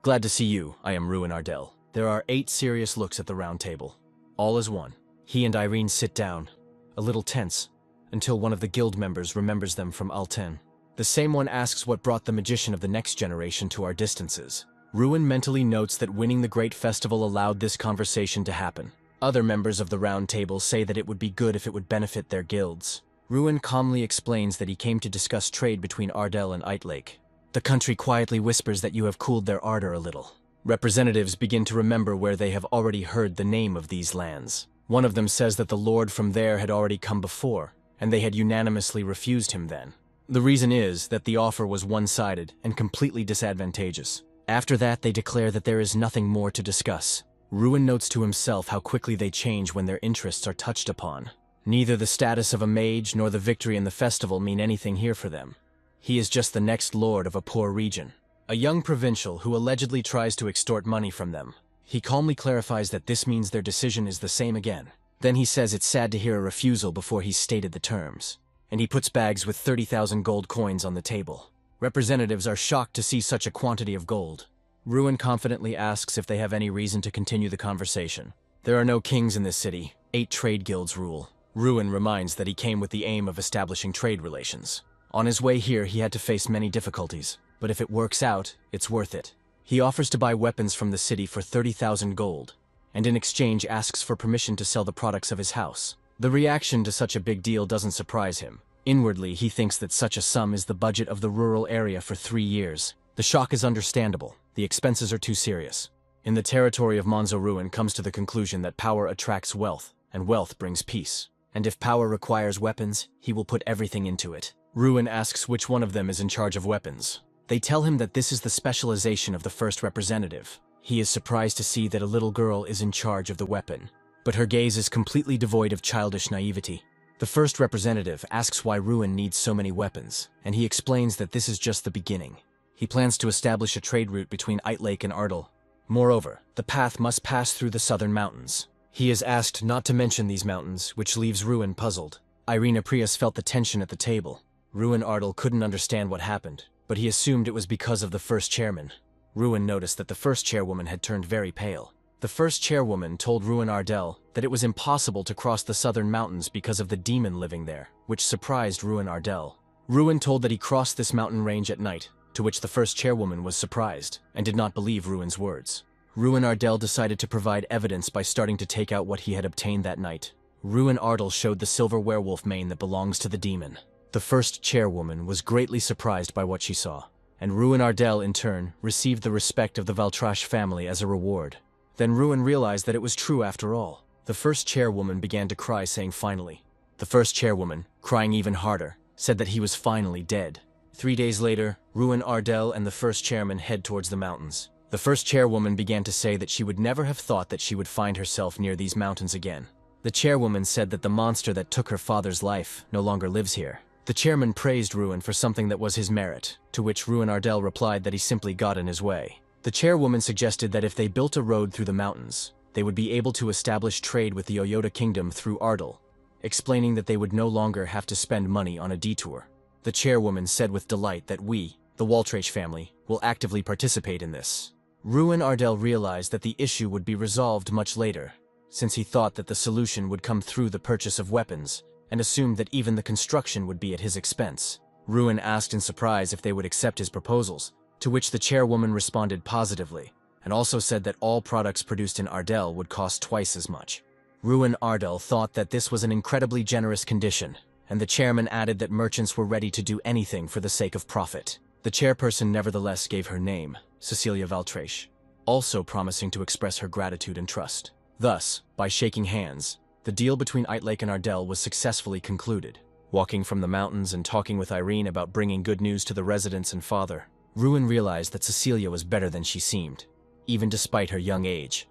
"Glad to see you. I am Ruin Ardell." There are 8 serious looks at the round table. All as one. He and Irene sit down, a little tense, until one of the guild members remembers them from Alten. The same one asks what brought the magician of the next generation to our distances. Ruin mentally notes that winning the great festival allowed this conversation to happen. Other members of the round table say that it would be good if it would benefit their guilds. Ruin calmly explains that he came to discuss trade between Ardell and Ite Lake. The country quietly whispers that you have cooled their ardor a little. Representatives begin to remember where they have already heard the name of these lands. One of them says that the lord from there had already come before, and they had unanimously refused him then. The reason is that the offer was one-sided and completely disadvantageous. After that, they declare that there is nothing more to discuss. Ruin notes to himself how quickly they change when their interests are touched upon. Neither the status of a mage nor the victory in the festival mean anything here for them. He is just the next lord of a poor region. A young provincial who allegedly tries to extort money from them. He calmly clarifies that this means their decision is the same again. Then he says it's sad to hear a refusal before he's stated the terms. And he puts bags with 30,000 gold coins on the table. Representatives are shocked to see such a quantity of gold. Ruin confidently asks if they have any reason to continue the conversation. There are no kings in this city. 8 trade guilds rule. Ruin reminds that he came with the aim of establishing trade relations. On his way here, he had to face many difficulties. But if it works out, it's worth it. He offers to buy weapons from the city for 30,000 gold, and in exchange asks for permission to sell the products of his house. The reaction to such a big deal doesn't surprise him. Inwardly, he thinks that such a sum is the budget of the rural area for 3 years. The shock is understandable. The expenses are too serious. In the territory of Monzo, Ruin comes to the conclusion that power attracts wealth, and wealth brings peace. And if power requires weapons, he will put everything into it. Ruin asks which one of them is in charge of weapons. They tell him that this is the specialization of the first representative. He is surprised to see that a little girl is in charge of the weapon, but her gaze is completely devoid of childish naivety. The first representative asks why Ruin needs so many weapons, and he explains that this is just the beginning. He plans to establish a trade route between Ite Lake and Ardell. Moreover, the path must pass through the southern mountains. He is asked not to mention these mountains, which leaves Ruin puzzled. Irene Prius felt the tension at the table. Ruin Ardell couldn't understand what happened, but he assumed it was because of the first chairman. Ruin noticed that the first chairwoman had turned very pale. The first chairwoman told Ruin Ardell that it was impossible to cross the southern mountains because of the demon living there, which surprised Ruin Ardell. Ruin told that he crossed this mountain range at night, to which the first chairwoman was surprised and did not believe Ruin's words. Ruin Ardell decided to provide evidence by starting to take out what he had obtained that night. Ruin Ardell showed the silver werewolf mane that belongs to the demon. The first chairwoman was greatly surprised by what she saw, and Ruin Ardell, in turn, received the respect of the Valtrash family as a reward. Then Ruin realized that it was true after all. The first chairwoman began to cry, saying finally. The first chairwoman, crying even harder, said that he was finally dead. 3 days later, Ruin Ardell and the first chairman head towards the mountains. The first chairwoman began to say that she would never have thought that she would find herself near these mountains again. The chairwoman said that the monster that took her father's life no longer lives here. The chairman praised Ruin for something that was his merit, to which Ruin Ardell replied that he simply got in his way. The chairwoman suggested that if they built a road through the mountains, they would be able to establish trade with the Oyota Kingdom through Ardell, explaining that they would no longer have to spend money on a detour. The chairwoman said with delight that we, the Waltrache family, will actively participate in this. Ruin Ardell realized that the issue would be resolved much later, since he thought that the solution would come through the purchase of weapons, and assumed that even the construction would be at his expense. Ruin asked in surprise if they would accept his proposals, to which the chairwoman responded positively, and also said that all products produced in Ardell would cost twice as much. Ruin Ardell thought that this was an incredibly generous condition, and the chairman added that merchants were ready to do anything for the sake of profit. The chairperson nevertheless gave her name, Cecilia Valtrache, also promising to express her gratitude and trust. Thus, by shaking hands, the deal between Eitlake and Ardell was successfully concluded. Walking from the mountains and talking with Irene about bringing good news to the residents and father, Ruin realized that Cecilia was better than she seemed, even despite her young age.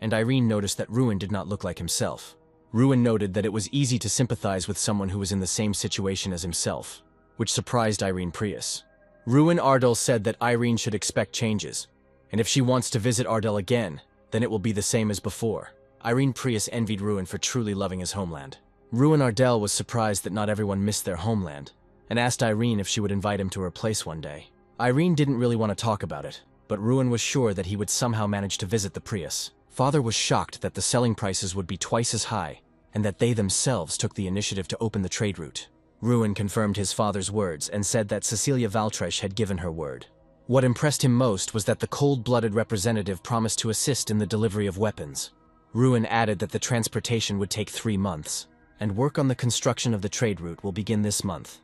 And Irene noticed that Ruin did not look like himself. Ruin noted that it was easy to sympathize with someone who was in the same situation as himself, which surprised Irene Prius. Ruin Ardell said that Irene should expect changes, and if she wants to visit Ardell again, then it will be the same as before. Irene Prius envied Ruin for truly loving his homeland. Ruin Ardell was surprised that not everyone missed their homeland, and asked Irene if she would invite him to her place one day. Irene didn't really want to talk about it, but Ruin was sure that he would somehow manage to visit the Prius. Father was shocked that the selling prices would be twice as high, and that they themselves took the initiative to open the trade route. Ruin confirmed his father's words and said that Cecilia Valtrache had given her word. What impressed him most was that the cold-blooded representative promised to assist in the delivery of weapons. Ruin added that the transportation would take 3 months, and work on the construction of the trade route will begin this month.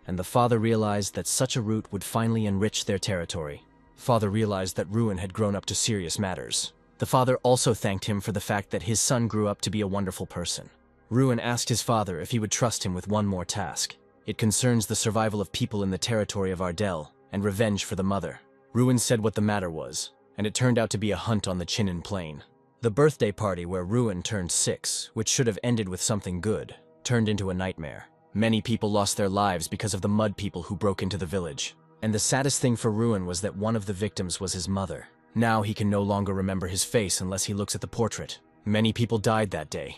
And the father realized that such a route would finally enrich their territory. Father realized that Ruin had grown up to serious matters. The father also thanked him for the fact that his son grew up to be a wonderful person. Ruin asked his father if he would trust him with one more task. It concerns the survival of people in the territory of Ardell, and revenge for the mother. Ruin said what the matter was, and it turned out to be a hunt on the Chinen Plain. The birthday party where Ruin turned 6, which should have ended with something good, turned into a nightmare. Many people lost their lives because of the mud people who broke into the village. And the saddest thing for Ruin was that one of the victims was his mother. Now he can no longer remember his face unless he looks at the portrait. Many people died that day.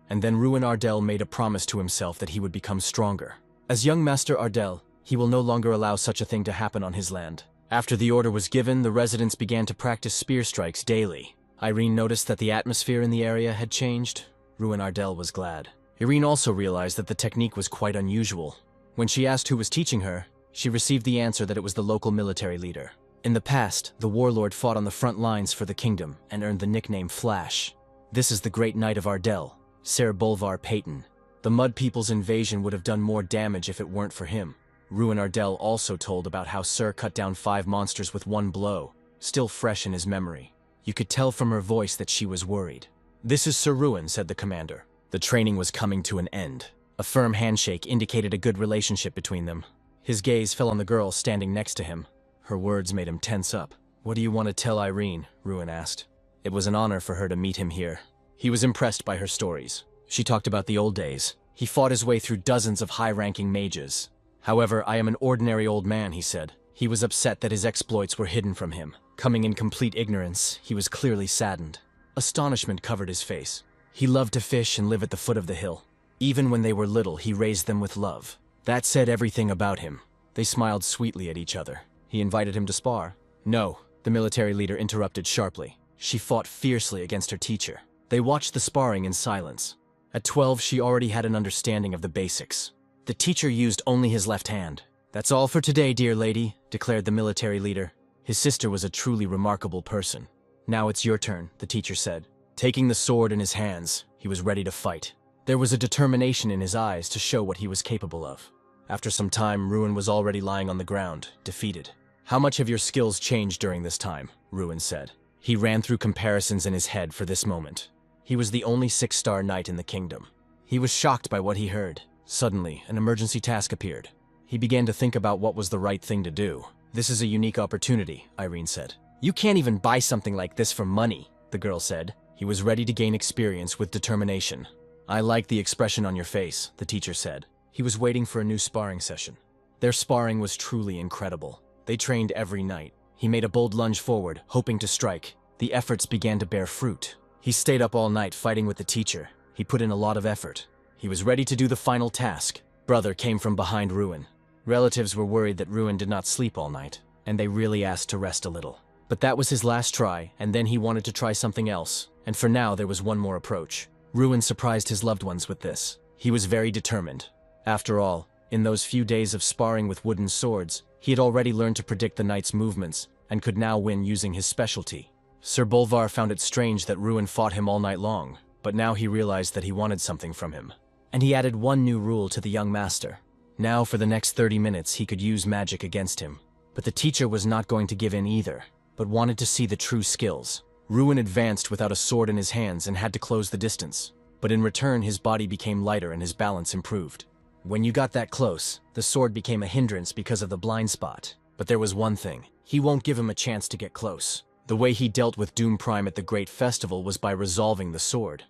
And then Ruin Ardell made a promise to himself that he would become stronger. As young Master Ardell, he will no longer allow such a thing to happen on his land. After the order was given, the residents began to practice spear strikes daily. Irene noticed that the atmosphere in the area had changed. Ruin Ardell was glad. Irene also realized that the technique was quite unusual. When she asked who was teaching her, she received the answer that it was the local military leader. In the past, the warlord fought on the front lines for the kingdom and earned the nickname Flash. This is the Great Knight of Ardell, Ser Bolvar Peyton. The Mud People's invasion would have done more damage if it weren't for him. Ruin Ardell also told about how Ser cut down 5 monsters with 1 blow, still fresh in his memory. You could tell from her voice that she was worried. "This is Sir Ruin," said the commander. The training was coming to an end. A firm handshake indicated a good relationship between them. His gaze fell on the girl standing next to him. Her words made him tense up. "What do you want to tell Irene?" Ruin asked. It was an honor for her to meet him here. He was impressed by her stories. She talked about the old days. He fought his way through dozens of high-ranking mages. "However, I am an ordinary old man," he said. He was upset that his exploits were hidden from him. Coming in complete ignorance, he was clearly saddened. Astonishment covered his face. He loved to fish and live at the foot of the hill. Even when they were little, he raised them with love. That said everything about him. They smiled sweetly at each other. He invited him to spar. "No, the military leader interrupted sharply. She fought fiercely against her teacher. They watched the sparring in silence. At 12, she already had an understanding of the basics. The teacher used only his left hand. "That's all for today, dear lady," declared the military leader. His sister was a truly remarkable person. "Now it's your turn," the teacher said. Taking the sword in his hands, he was ready to fight. There was a determination in his eyes to show what he was capable of. After some time, Ruin was already lying on the ground, defeated. "How much have your skills changed during this time?" Ruin said. He ran through comparisons in his head for this moment. He was the only 6-star knight in the kingdom. He was shocked by what he heard. Suddenly, an emergency task appeared. He began to think about what was the right thing to do. "This is a unique opportunity," Irene said. "You can't even buy something like this for money," the girl said. He was ready to gain experience with determination. "I like the expression on your face," the teacher said. He was waiting for a new sparring session. Their sparring was truly incredible. They trained every night. He made a bold lunge forward, hoping to strike. The efforts began to bear fruit. He stayed up all night fighting with the teacher. He put in a lot of effort. He was ready to do the final task. Brother came from behind Ruin. Relatives were worried that Ruin did not sleep all night, and they really asked to rest a little. But that was his last try, and then he wanted to try something else, and for now there was one more approach. Ruin surprised his loved ones with this. He was very determined. After all, in those few days of sparring with wooden swords, he had already learned to predict the knight's movements, and could now win using his specialty. Sir Bolvar found it strange that Ruin fought him all night long, but now he realized that he wanted something from him. And he added one new rule to the young master. Now for the next 30 minutes he could use magic against him. But the teacher was not going to give in either, but wanted to see the true skills. Ruin advanced without a sword in his hands and had to close the distance. But in return his body became lighter and his balance improved. When you got that close, the sword became a hindrance because of the blind spot. But there was one thing. He won't give him a chance to get close. The way he dealt with Doom Prime at the Great Festival was by resolving the sword.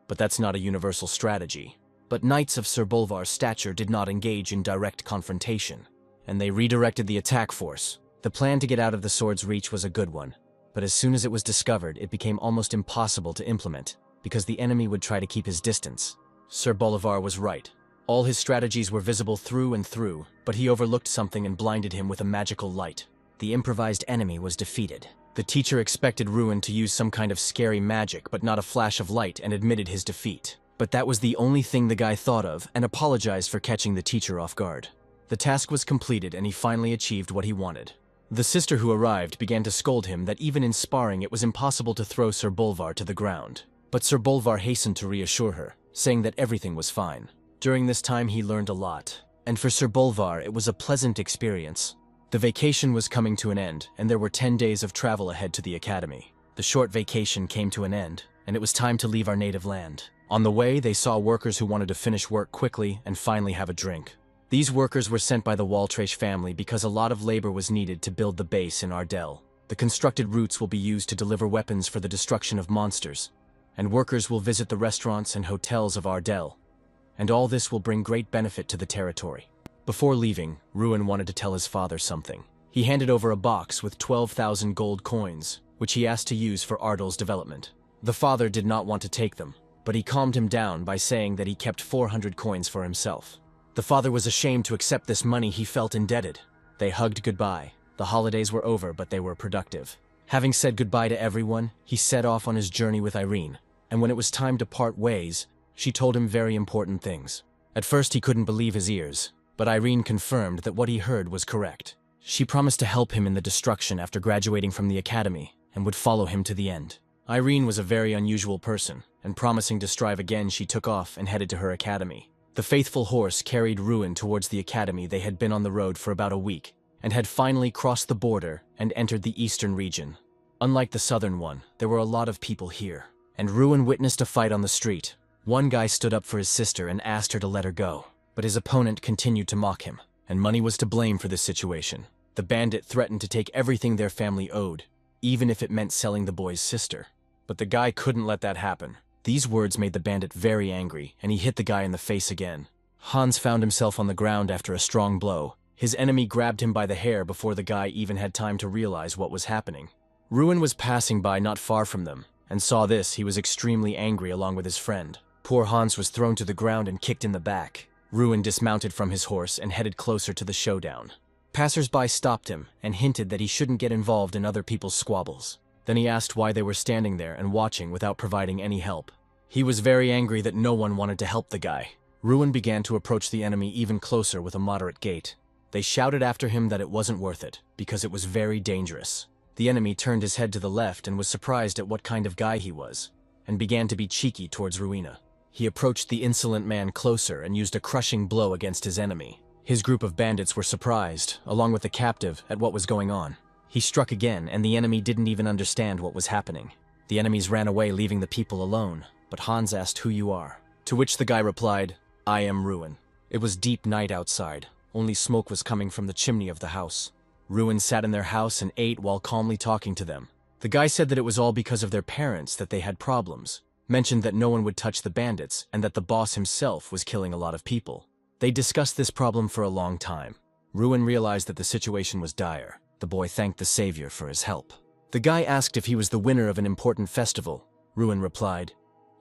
But that's not a universal strategy. But knights of Sir Bolvar's stature did not engage in direct confrontation, and they redirected the attack force. The plan to get out of the sword's reach was a good one, but as soon as it was discovered, it became almost impossible to implement, because the enemy would try to keep his distance. Sir Bolvar was right. All his strategies were visible through and through, but he overlooked something and blinded him with a magical light. The improvised enemy was defeated. The teacher expected Ruin to use some kind of scary magic, but not a flash of light, and admitted his defeat. But that was the only thing the guy thought of, and apologized for catching the teacher off guard. The task was completed, and he finally achieved what he wanted. The sister who arrived began to scold him that even in sparring it was impossible to throw Sir Bolvar to the ground. But Sir Bolvar hastened to reassure her, saying that everything was fine. During this time he learned a lot, and for Sir Bolvar it was a pleasant experience. The vacation was coming to an end, and there were 10 days of travel ahead to the academy. The short vacation came to an end, and it was time to leave our native land. On the way, they saw workers who wanted to finish work quickly and finally have a drink. These workers were sent by the Waltrache family because a lot of labor was needed to build the base in Ardell. The constructed routes will be used to deliver weapons for the destruction of monsters, and workers will visit the restaurants and hotels of Ardell. And all this will bring great benefit to the territory. Before leaving, Ruin wanted to tell his father something. He handed over a box with 12,000 gold coins, which he asked to use for Ardell's development. The father did not want to take them, but he calmed him down by saying that he kept 400 coins for himself. The father was ashamed to accept this money. He felt indebted. They hugged goodbye. The holidays were over, but they were productive. Having said goodbye to everyone, he set off on his journey with Irene, and when it was time to part ways, she told him very important things. At first he couldn't believe his ears, but Irene confirmed that what he heard was correct. She promised to help him in the destruction after graduating from the academy, and would follow him to the end. Irene was a very unusual person, and promising to strive again, she took off and headed to her academy. The faithful horse carried Ruin towards the academy. They had been on the road for about a week, and had finally crossed the border and entered the eastern region. Unlike the southern one, there were a lot of people here, and Ruin witnessed a fight on the street. One guy stood up for his sister and asked her to let her go, but his opponent continued to mock him, and money was to blame for this situation. The bandit threatened to take everything their family owed, even if it meant selling the boy's sister. But the guy couldn't let that happen. These words made the bandit very angry, and he hit the guy in the face again. Hans found himself on the ground after a strong blow. His enemy grabbed him by the hair before the guy even had time to realize what was happening. Ruin was passing by not far from them, and saw this. He was extremely angry along with his friend. Poor Hans was thrown to the ground and kicked in the back. Ruin dismounted from his horse and headed closer to the showdown. Passers-by stopped him and hinted that he shouldn't get involved in other people's squabbles. Then he asked why they were standing there and watching without providing any help. He was very angry that no one wanted to help the guy. Ruin began to approach the enemy even closer with a moderate gait. They shouted after him that it wasn't worth it, because it was very dangerous. The enemy turned his head to the left and was surprised at what kind of guy he was, and began to be cheeky towards Ruina. He approached the insolent man closer and used a crushing blow against his enemy. His group of bandits were surprised, along with the captive, at what was going on. He struck again, and the enemy didn't even understand what was happening. The enemies ran away, leaving the people alone, but Hans asked who you are. To which the guy replied, I am Ruin. It was deep night outside. Only smoke was coming from the chimney of the house. Ruin sat in their house and ate while calmly talking to them. The guy said that it was all because of their parents that they had problems, mentioned that no one would touch the bandits, and that the boss himself was killing a lot of people. They discussed this problem for a long time. Ruin realized that the situation was dire. The boy thanked the savior for his help. The guy asked if he was the winner of an important festival. Ruin replied,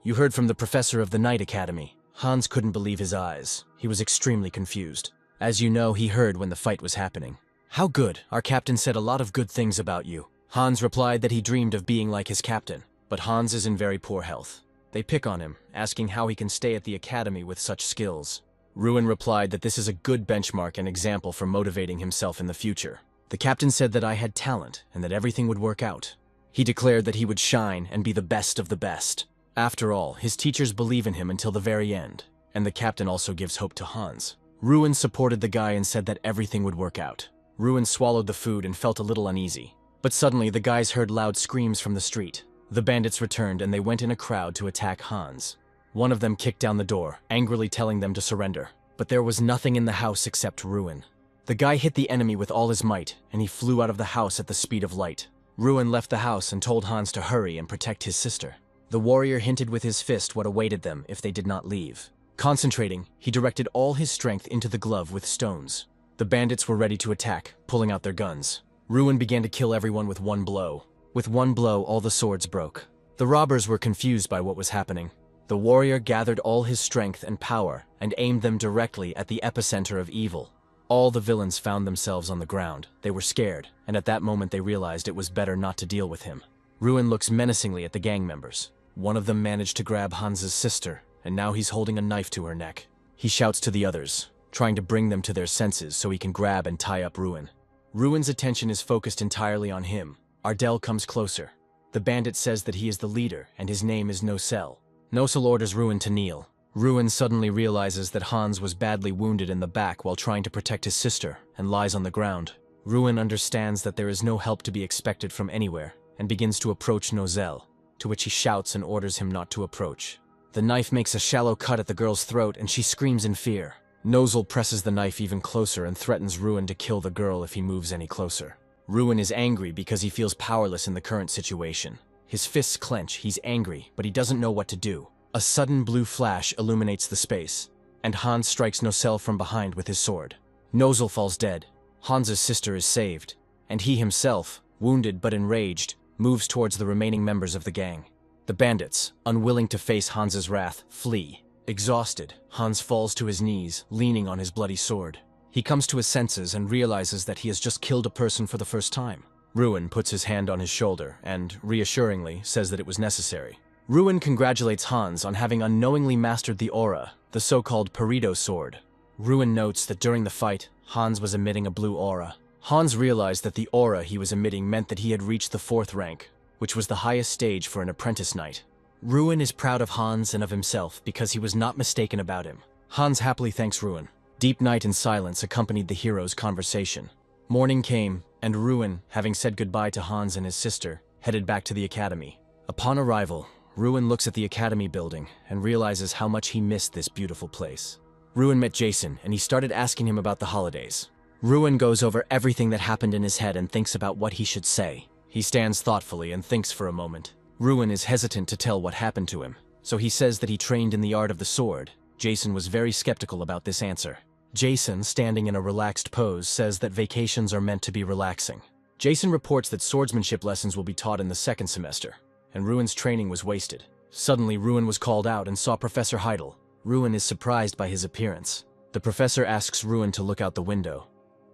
You heard from the professor of the Night Academy. Hans couldn't believe his eyes. He was extremely confused. As you know, he heard when the fight was happening. How good. Our captain said a lot of good things about you. Hans replied that he dreamed of being like his captain, but Hans is in very poor health. They pick on him, asking how he can stay at the academy with such skills. Ruin replied that this is a good benchmark and example for motivating himself in the future. The captain said that I had talent and that everything would work out. He declared that he would shine and be the best of the best. After all, his teachers believe in him until the very end, and the captain also gives hope to Hans. Ruin supported the guy and said that everything would work out. Ruin swallowed the food and felt a little uneasy. But suddenly the guys heard loud screams from the street. The bandits returned and they went in a crowd to attack Hans. One of them kicked down the door, angrily telling them to surrender. But there was nothing in the house except Ruin. The guy hit the enemy with all his might, and he flew out of the house at the speed of light. Ruin left the house and told Hans to hurry and protect his sister. The warrior hinted with his fist what awaited them if they did not leave. Concentrating, he directed all his strength into the glove with stones. The bandits were ready to attack, pulling out their guns. Ruin began to kill everyone with one blow. With one blow, all the swords broke. The robbers were confused by what was happening. The warrior gathered all his strength and power and aimed them directly at the epicenter of evil. All the villains found themselves on the ground. They were scared, and at that moment they realized it was better not to deal with him. Ruin looks menacingly at the gang members. One of them managed to grab Hans's sister, and now he's holding a knife to her neck. He shouts to the others, trying to bring them to their senses so he can grab and tie up Ruin. Ruin's attention is focused entirely on him. Ardell comes closer. The bandit says that he is the leader, and his name is Nosel. Nosel orders Ruin to kneel. Ruin suddenly realizes that Hans was badly wounded in the back while trying to protect his sister, and lies on the ground. Ruin understands that there is no help to be expected from anywhere, and begins to approach Nosel, to which he shouts and orders him not to approach. The knife makes a shallow cut at the girl's throat, and she screams in fear. Nosel presses the knife even closer and threatens Ruin to kill the girl if he moves any closer. Ruin is angry because he feels powerless in the current situation. His fists clench, he's angry, but he doesn't know what to do. A sudden blue flash illuminates the space, and Hans strikes Nosel from behind with his sword. Nosel falls dead. Hans's sister is saved, and he himself, wounded but enraged, moves towards the remaining members of the gang. The bandits, unwilling to face Hans's wrath, flee. Exhausted, Hans falls to his knees, leaning on his bloody sword. He comes to his senses and realizes that he has just killed a person for the first time. Ruin puts his hand on his shoulder and, reassuringly, says that it was necessary. Ruin congratulates Hans on having unknowingly mastered the aura, the so-called Peridot sword. Ruin notes that during the fight, Hans was emitting a blue aura. Hans realized that the aura he was emitting meant that he had reached the 4th rank, which was the highest stage for an apprentice knight. Ruin is proud of Hans and of himself because he was not mistaken about him. Hans happily thanks Ruin. Deep night and silence accompanied the hero's conversation. Morning came, and Ruin, having said goodbye to Hans and his sister, headed back to the academy. Upon arrival, Ruin looks at the academy building and realizes how much he missed this beautiful place. Ruin met Jason, and he started asking him about the holidays. Ruin goes over everything that happened in his head and thinks about what he should say. He stands thoughtfully and thinks for a moment. Ruin is hesitant to tell what happened to him, so he says that he trained in the art of the sword. Jason was very skeptical about this answer. Jason, standing in a relaxed pose, says that vacations are meant to be relaxing. Jason reports that swordsmanship lessons will be taught in the 2nd semester, and Ruin's training was wasted. Suddenly, Ruin was called out and saw Professor Heidel. Ruin is surprised by his appearance. The professor asks Ruin to look out the window.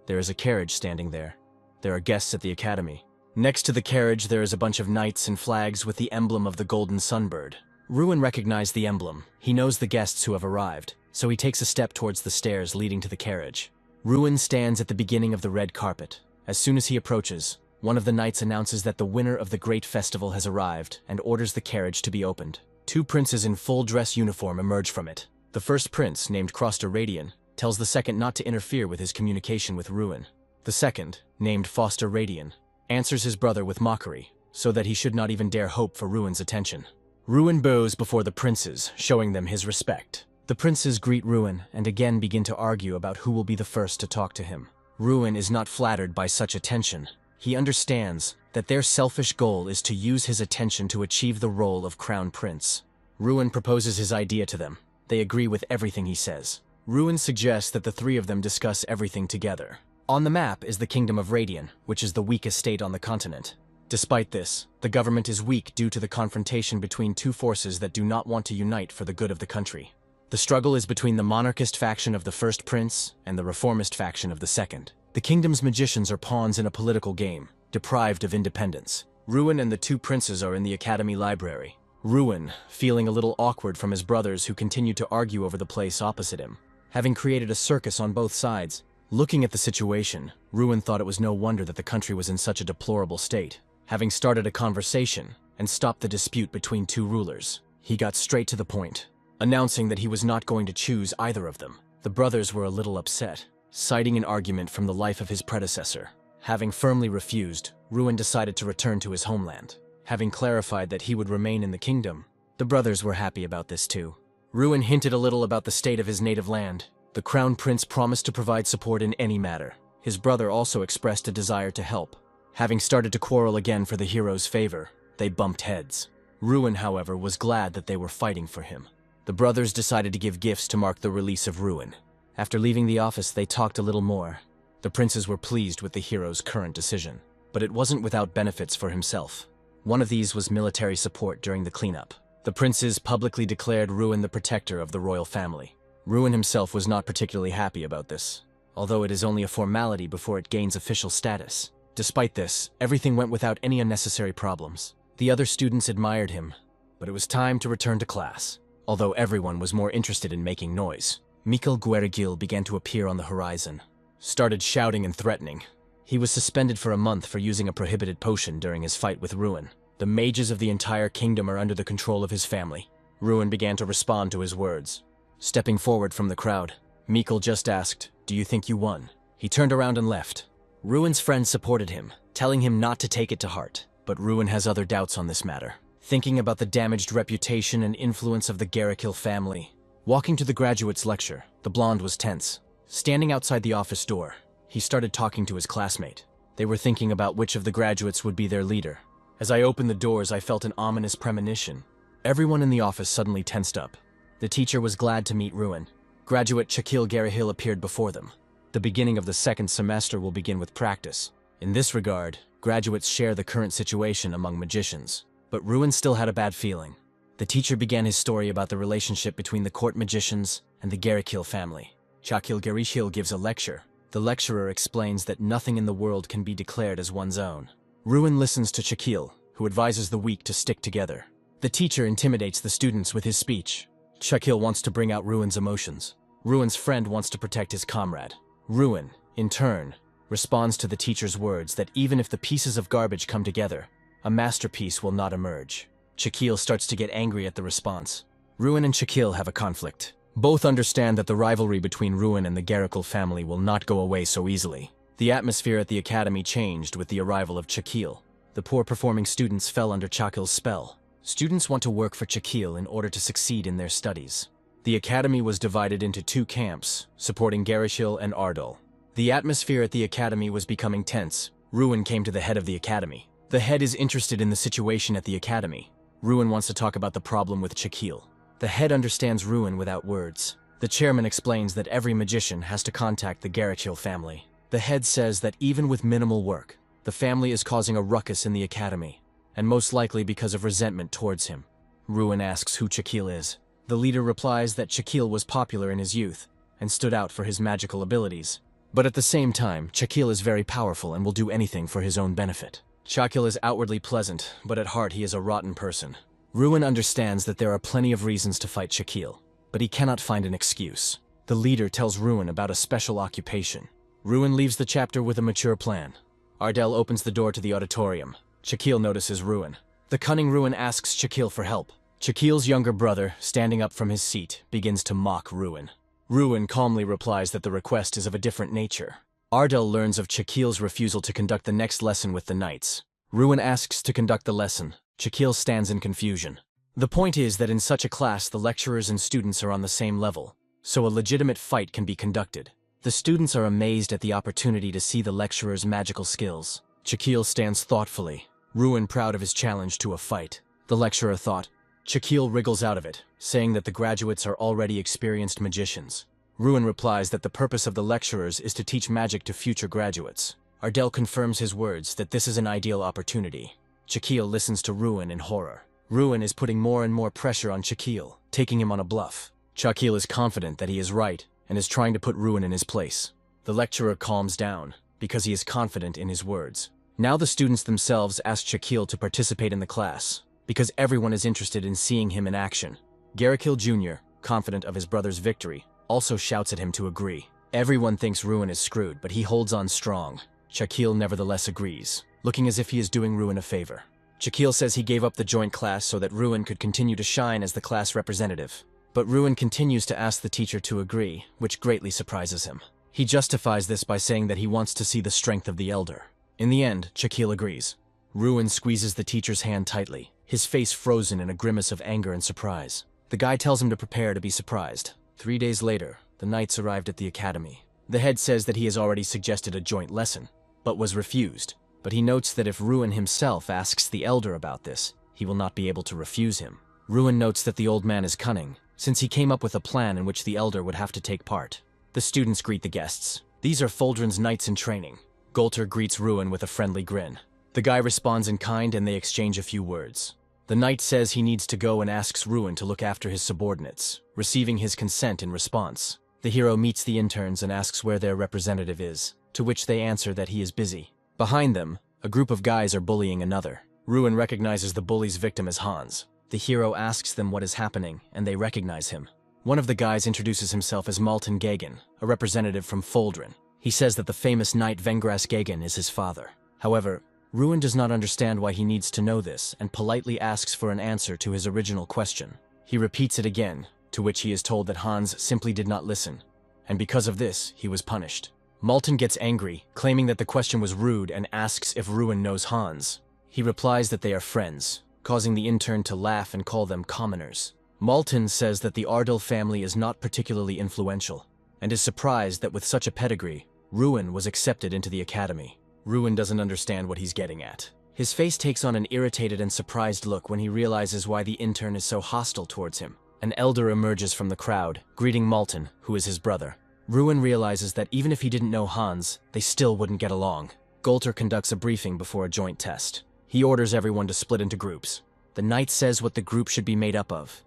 There is a carriage standing there. There are guests at the academy. Next to the carriage, there is a bunch of knights and flags with the emblem of the golden sunbird. Ruin recognized the emblem. He knows the guests who have arrived, so he takes a step towards the stairs leading to the carriage. Ruin stands at the beginning of the red carpet. As soon as he approaches, one of the knights announces that the winner of the great festival has arrived and orders the carriage to be opened. Two princes in full dress uniform emerge from it. The first prince, named Croster Radian, tells the second not to interfere with his communication with Ruin. The second, named Foster Radian, answers his brother with mockery, so that he should not even dare hope for Ruin's attention. Ruin bows before the princes, showing them his respect. The princes greet Ruin and again begin to argue about who will be the first to talk to him. Ruin is not flattered by such attention. He understands that their selfish goal is to use his attention to achieve the role of crown prince. Ruin proposes his idea to them. They agree with everything he says. Ruin suggests that the three of them discuss everything together. On the map is the Kingdom of Radian, which is the weakest state on the continent. Despite this, the government is weak due to the confrontation between two forces that do not want to unite for the good of the country. The struggle is between the monarchist faction of the first prince and the reformist faction of the second. The kingdom's magicians are pawns in a political game, deprived of independence. Ruin and the two princes are in the academy library. Ruin, feeling a little awkward from his brothers who continue to argue over the place opposite him, having created a circus on both sides. Looking at the situation, Ruin thought it was no wonder that the country was in such a deplorable state. Having started a conversation and stopped the dispute between two rulers, he got straight to the point, announcing that he was not going to choose either of them. The brothers were a little upset, citing an argument from the life of his predecessor. Having firmly refused, Ruin decided to return to his homeland. Having clarified that he would remain in the kingdom, the brothers were happy about this too. Ruin hinted a little about the state of his native land. The crown prince promised to provide support in any matter. His brother also expressed a desire to help. Having started to quarrel again for the hero's favor, they bumped heads. Ruin, however, was glad that they were fighting for him. The brothers decided to give gifts to mark the release of Ruin. After leaving the office, they talked a little more. The princes were pleased with the hero's current decision, but it wasn't without benefits for himself. One of these was military support during the cleanup. The princes publicly declared Ruin the protector of the royal family. Ruin himself was not particularly happy about this, although it is only a formality before it gains official status. Despite this, everything went without any unnecessary problems. The other students admired him, but it was time to return to class. Although everyone was more interested in making noise, Mikhail Guerrigil began to appear on the horizon, started shouting and threatening. He was suspended for a month for using a prohibited potion during his fight with Ruin. The mages of the entire kingdom are under the control of his family. Ruin began to respond to his words. Stepping forward from the crowd, Mikhail just asked, "Do you think you won?" He turned around and left. Ruin's friends supported him, telling him not to take it to heart, but Ruin has other doubts on this matter. Thinking about the damaged reputation and influence of the Guerrigil family. Walking to the graduates' lecture, the blonde was tense. Standing outside the office door, he started talking to his classmate. They were thinking about which of the graduates would be their leader. As I opened the doors, I felt an ominous premonition. Everyone in the office suddenly tensed up. The teacher was glad to meet Ruin. Graduate Shaquille Guerrigil appeared before them. The beginning of the second semester will begin with practice. In this regard, graduates share the current situation among magicians. But Ruin still had a bad feeling. The teacher began his story about the relationship between the court magicians and the Guerrigil family. Shaquille Guerrigil gives a lecture. The lecturer explains that nothing in the world can be declared as one's own. Ruin listens to Shaquille, who advises the weak to stick together. The teacher intimidates the students with his speech. Shaquille wants to bring out Ruin's emotions. Ruin's friend wants to protect his comrade. Ruin, in turn, responds to the teacher's words that even if the pieces of garbage come together, a masterpiece will not emerge. Shaquille starts to get angry at the response. Ruin and Shaquille have a conflict. Both understand that the rivalry between Ruin and the Guerrigil family will not go away so easily. The atmosphere at the academy changed with the arrival of Shaquille. The poor performing students fell under Shaquille's spell. Students want to work for Shaquille in order to succeed in their studies. The academy was divided into two camps, supporting Guerrigil and Ardol. The atmosphere at the academy was becoming tense. Ruin came to the head of the academy. The head is interested in the situation at the academy. Ruin wants to talk about the problem with Shaquille. The head understands Ruin without words. The chairman explains that every magician has to contact the Guerrigil family. The head says that even with minimal work, the family is causing a ruckus in the academy, and most likely because of resentment towards him. Ruin asks who Shaquille is. The leader replies that Shaquille was popular in his youth and stood out for his magical abilities. But at the same time, Chakil is very powerful and will do anything for his own benefit. Chakil is outwardly pleasant, but at heart he is a rotten person. Ruin understands that there are plenty of reasons to fight Chakil, but he cannot find an excuse. The leader tells Ruin about a special occupation. Ruin leaves the chapter with a mature plan. Ardell opens the door to the auditorium. Chakil notices Ruin. The cunning Ruin asks Chakil for help. Chakil's younger brother, standing up from his seat, begins to mock Ruin. Ruin calmly replies that the request is of a different nature. Ardell learns of Chakil's refusal to conduct the next lesson with the knights. Ruin asks to conduct the lesson. Chakil stands in confusion. The point is that in such a class the lecturers and students are on the same level, so a legitimate fight can be conducted. The students are amazed at the opportunity to see the lecturer's magical skills. Chakil stands thoughtfully, Ruin proud of his challenge to a fight. The lecturer thought. Chakil wriggles out of it, saying that the graduates are already experienced magicians. Ruin replies that the purpose of the lecturers is to teach magic to future graduates. Ardell confirms his words that this is an ideal opportunity. Chakil listens to Ruin in horror. Ruin is putting more and more pressure on Chakil, taking him on a bluff. Chakil is confident that he is right and is trying to put Ruin in his place. The lecturer calms down because he is confident in his words. Now the students themselves ask Chakil to participate in the class because everyone is interested in seeing him in action. Garikil Jr., confident of his brother's victory, also shouts at him to agree. Everyone thinks Ruin is screwed, but he holds on strong. Chakil nevertheless agrees, looking as if he is doing Ruin a favor. Chakil says he gave up the joint class so that Ruin could continue to shine as the class representative. But Ruin continues to ask the teacher to agree, which greatly surprises him. He justifies this by saying that he wants to see the strength of the elder. In the end, Chakil agrees. Ruin squeezes the teacher's hand tightly, his face frozen in a grimace of anger and surprise. The guy tells him to prepare to be surprised. 3 days later, the knights arrived at the academy. The head says that he has already suggested a joint lesson, but was refused. But he notes that if Ruin himself asks the elder about this, he will not be able to refuse him. Ruin notes that the old man is cunning, since he came up with a plan in which the elder would have to take part. The students greet the guests. These are Foldren's knights in training. Golter greets Ruin with a friendly grin. The guy responds in kind and they exchange a few words. The knight says he needs to go and asks Ruin to look after his subordinates, receiving his consent in response. The hero meets the interns and asks where their representative is, to which they answer that he is busy. Behind them, a group of guys are bullying another. Ruin recognizes the bully's victim as Hans. The hero asks them what is happening, and they recognize him. One of the guys introduces himself as Malton Gagan, a representative from Foldren. He says that the famous knight Vengras Gagan is his father. However, Ruin does not understand why he needs to know this and politely asks for an answer to his original question. He repeats it again, to which he is told that Hans simply did not listen, and because of this, he was punished. Malton gets angry, claiming that the question was rude and asks if Ruin knows Hans. He replies that they are friends, causing the intern to laugh and call them commoners. Malton says that the Ardell family is not particularly influential, and is surprised that with such a pedigree, Ruin was accepted into the academy. Ruin doesn't understand what he's getting at. His face takes on an irritated and surprised look when he realizes why the intern is so hostile towards him. An elder emerges from the crowd, greeting Malton, who is his brother. Ruin realizes that even if he didn't know Hans, they still wouldn't get along. Golter conducts a briefing before a joint test. He orders everyone to split into groups. The knight says what the group should be made up of,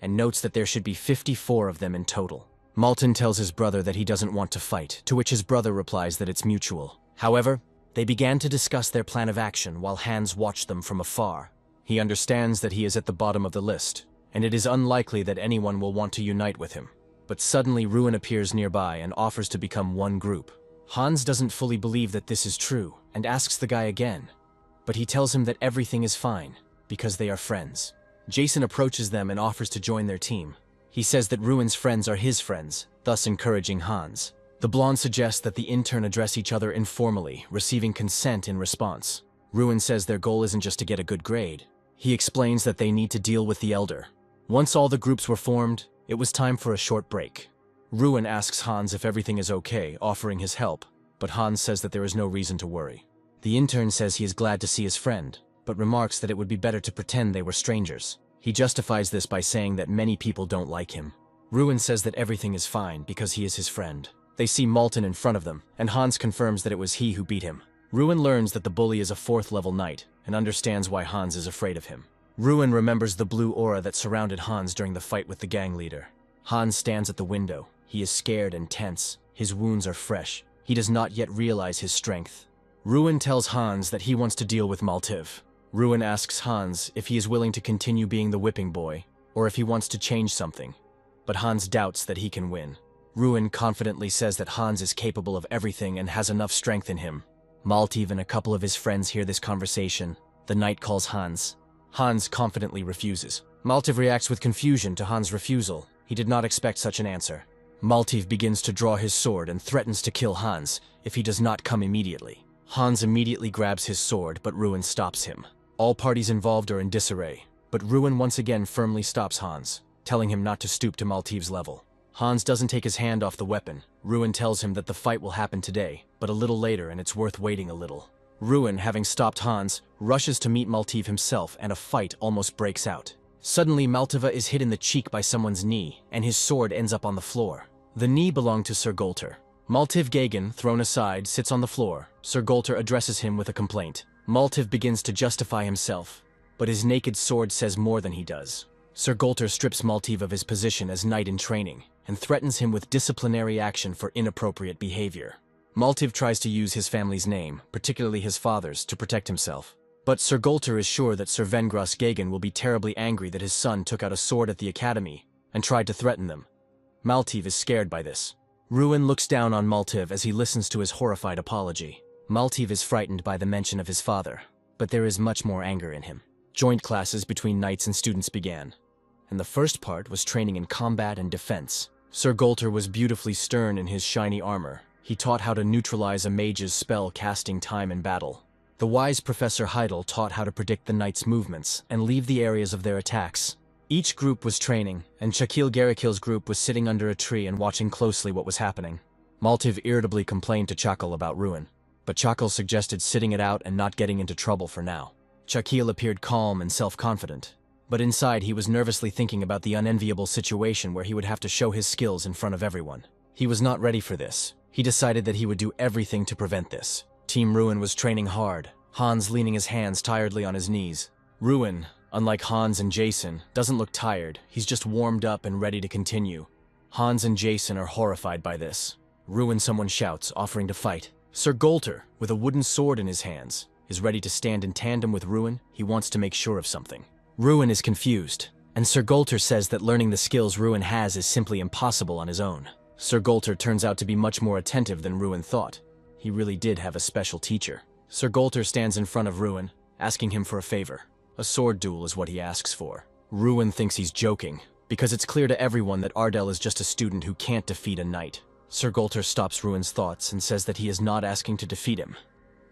and notes that there should be 54 of them in total. Malton tells his brother that he doesn't want to fight, to which his brother replies that it's mutual. However, they began to discuss their plan of action while Hans watched them from afar. He understands that he is at the bottom of the list, and it is unlikely that anyone will want to unite with him. But suddenly Ruin appears nearby and offers to become one group. Hans doesn't fully believe that this is true, and asks the guy again. But he tells him that everything is fine, because they are friends. Jason approaches them and offers to join their team. He says that Ruin's friends are his friends, thus encouraging Hans. The blonde suggests that the intern address each other informally, receiving consent in response. Ruin says their goal isn't just to get a good grade. He explains that they need to deal with the elder. Once all the groups were formed, it was time for a short break. Ruin asks Hans if everything is okay, offering his help, but Hans says that there is no reason to worry. The intern says he is glad to see his friend, but remarks that it would be better to pretend they were strangers. He justifies this by saying that many people don't like him. Ruin says that everything is fine because he is his friend. They see Malton in front of them, and Hans confirms that it was he who beat him. Ruin learns that the bully is a 4th-level knight, and understands why Hans is afraid of him. Ruin remembers the blue aura that surrounded Hans during the fight with the gang leader. Hans stands at the window. He is scared and tense. His wounds are fresh, He does not yet realize his strength. Ruin tells Hans that he wants to deal with Maltiv. Ruin asks Hans if he is willing to continue being the whipping boy, or if he wants to change something. But Hans doubts that he can win. Ruin confidently says that Hans is capable of everything and has enough strength in him. Maltiv and a couple of his friends hear this conversation. The knight calls Hans. Hans confidently refuses. Maltiv reacts with confusion to Hans' refusal. He did not expect such an answer. Maltiv begins to draw his sword and threatens to kill Hans if he does not come immediately. Hans immediately grabs his sword, but Ruin stops him. All parties involved are in disarray, but Ruin once again firmly stops Hans, telling him not to stoop to Maltiv's level. Hans doesn't take his hand off the weapon. Ruin tells him that the fight will happen today, but a little later and it's worth waiting a little. Ruin, having stopped Hans, rushes to meet Maltiv himself and a fight almost breaks out. Suddenly, Maltiva is hit in the cheek by someone's knee, and his sword ends up on the floor. The knee belonged to Sir Golter. Maltiv Gagan, thrown aside, sits on the floor. Sir Golter addresses him with a complaint. Maltiv begins to justify himself, but his naked sword says more than he does. Sir Golter strips Maltiv of his position as knight in training, and threatens him with disciplinary action for inappropriate behavior. Maltiv tries to use his family's name, particularly his father's, to protect himself. But Sir Golter is sure that Sir Vengras Gagan will be terribly angry that his son took out a sword at the academy and tried to threaten them. Maltiv is scared by this. Ruin looks down on Maltiv as he listens to his horrified apology. Maltiv is frightened by the mention of his father, but there is much more anger in him. Joint classes between knights and students began, and the first part was training in combat and defense. Sir Golter was beautifully stern in his shiny armor. He taught how to neutralize a mage's spell casting time in battle. The wise Professor Heidel taught how to predict the knights' movements and leave the areas of their attacks. Each group was training, and Shakil Garikil's group was sitting under a tree and watching closely what was happening. Maltiv irritably complained to Chakil about Ruin, but Chakil suggested sitting it out and not getting into trouble for now. Chakil appeared calm and self-confident, but inside he was nervously thinking about the unenviable situation where he would have to show his skills in front of everyone. He was not ready for this. He decided that he would do everything to prevent this. Team Ruin was training hard, Hans leaning his hands tiredly on his knees. Ruin, unlike Hans and Jason, doesn't look tired. He's just warmed up and ready to continue. Hans and Jason are horrified by this. Ruin, someone shouts, offering to fight. Sir Golter, with a wooden sword in his hands, is ready to stand in tandem with Ruin. He wants to make sure of something. Ruin is confused, and Sir Golter says that learning the skills Ruin has is simply impossible on his own. Sir Golter turns out to be much more attentive than Ruin thought. He really did have a special teacher. Sir Golter stands in front of Ruin, asking him for a favor. A sword duel is what he asks for. Ruin thinks he's joking, because it's clear to everyone that Ardell is just a student who can't defeat a knight. Sir Golter stops Ruin's thoughts and says that he is not asking to defeat him.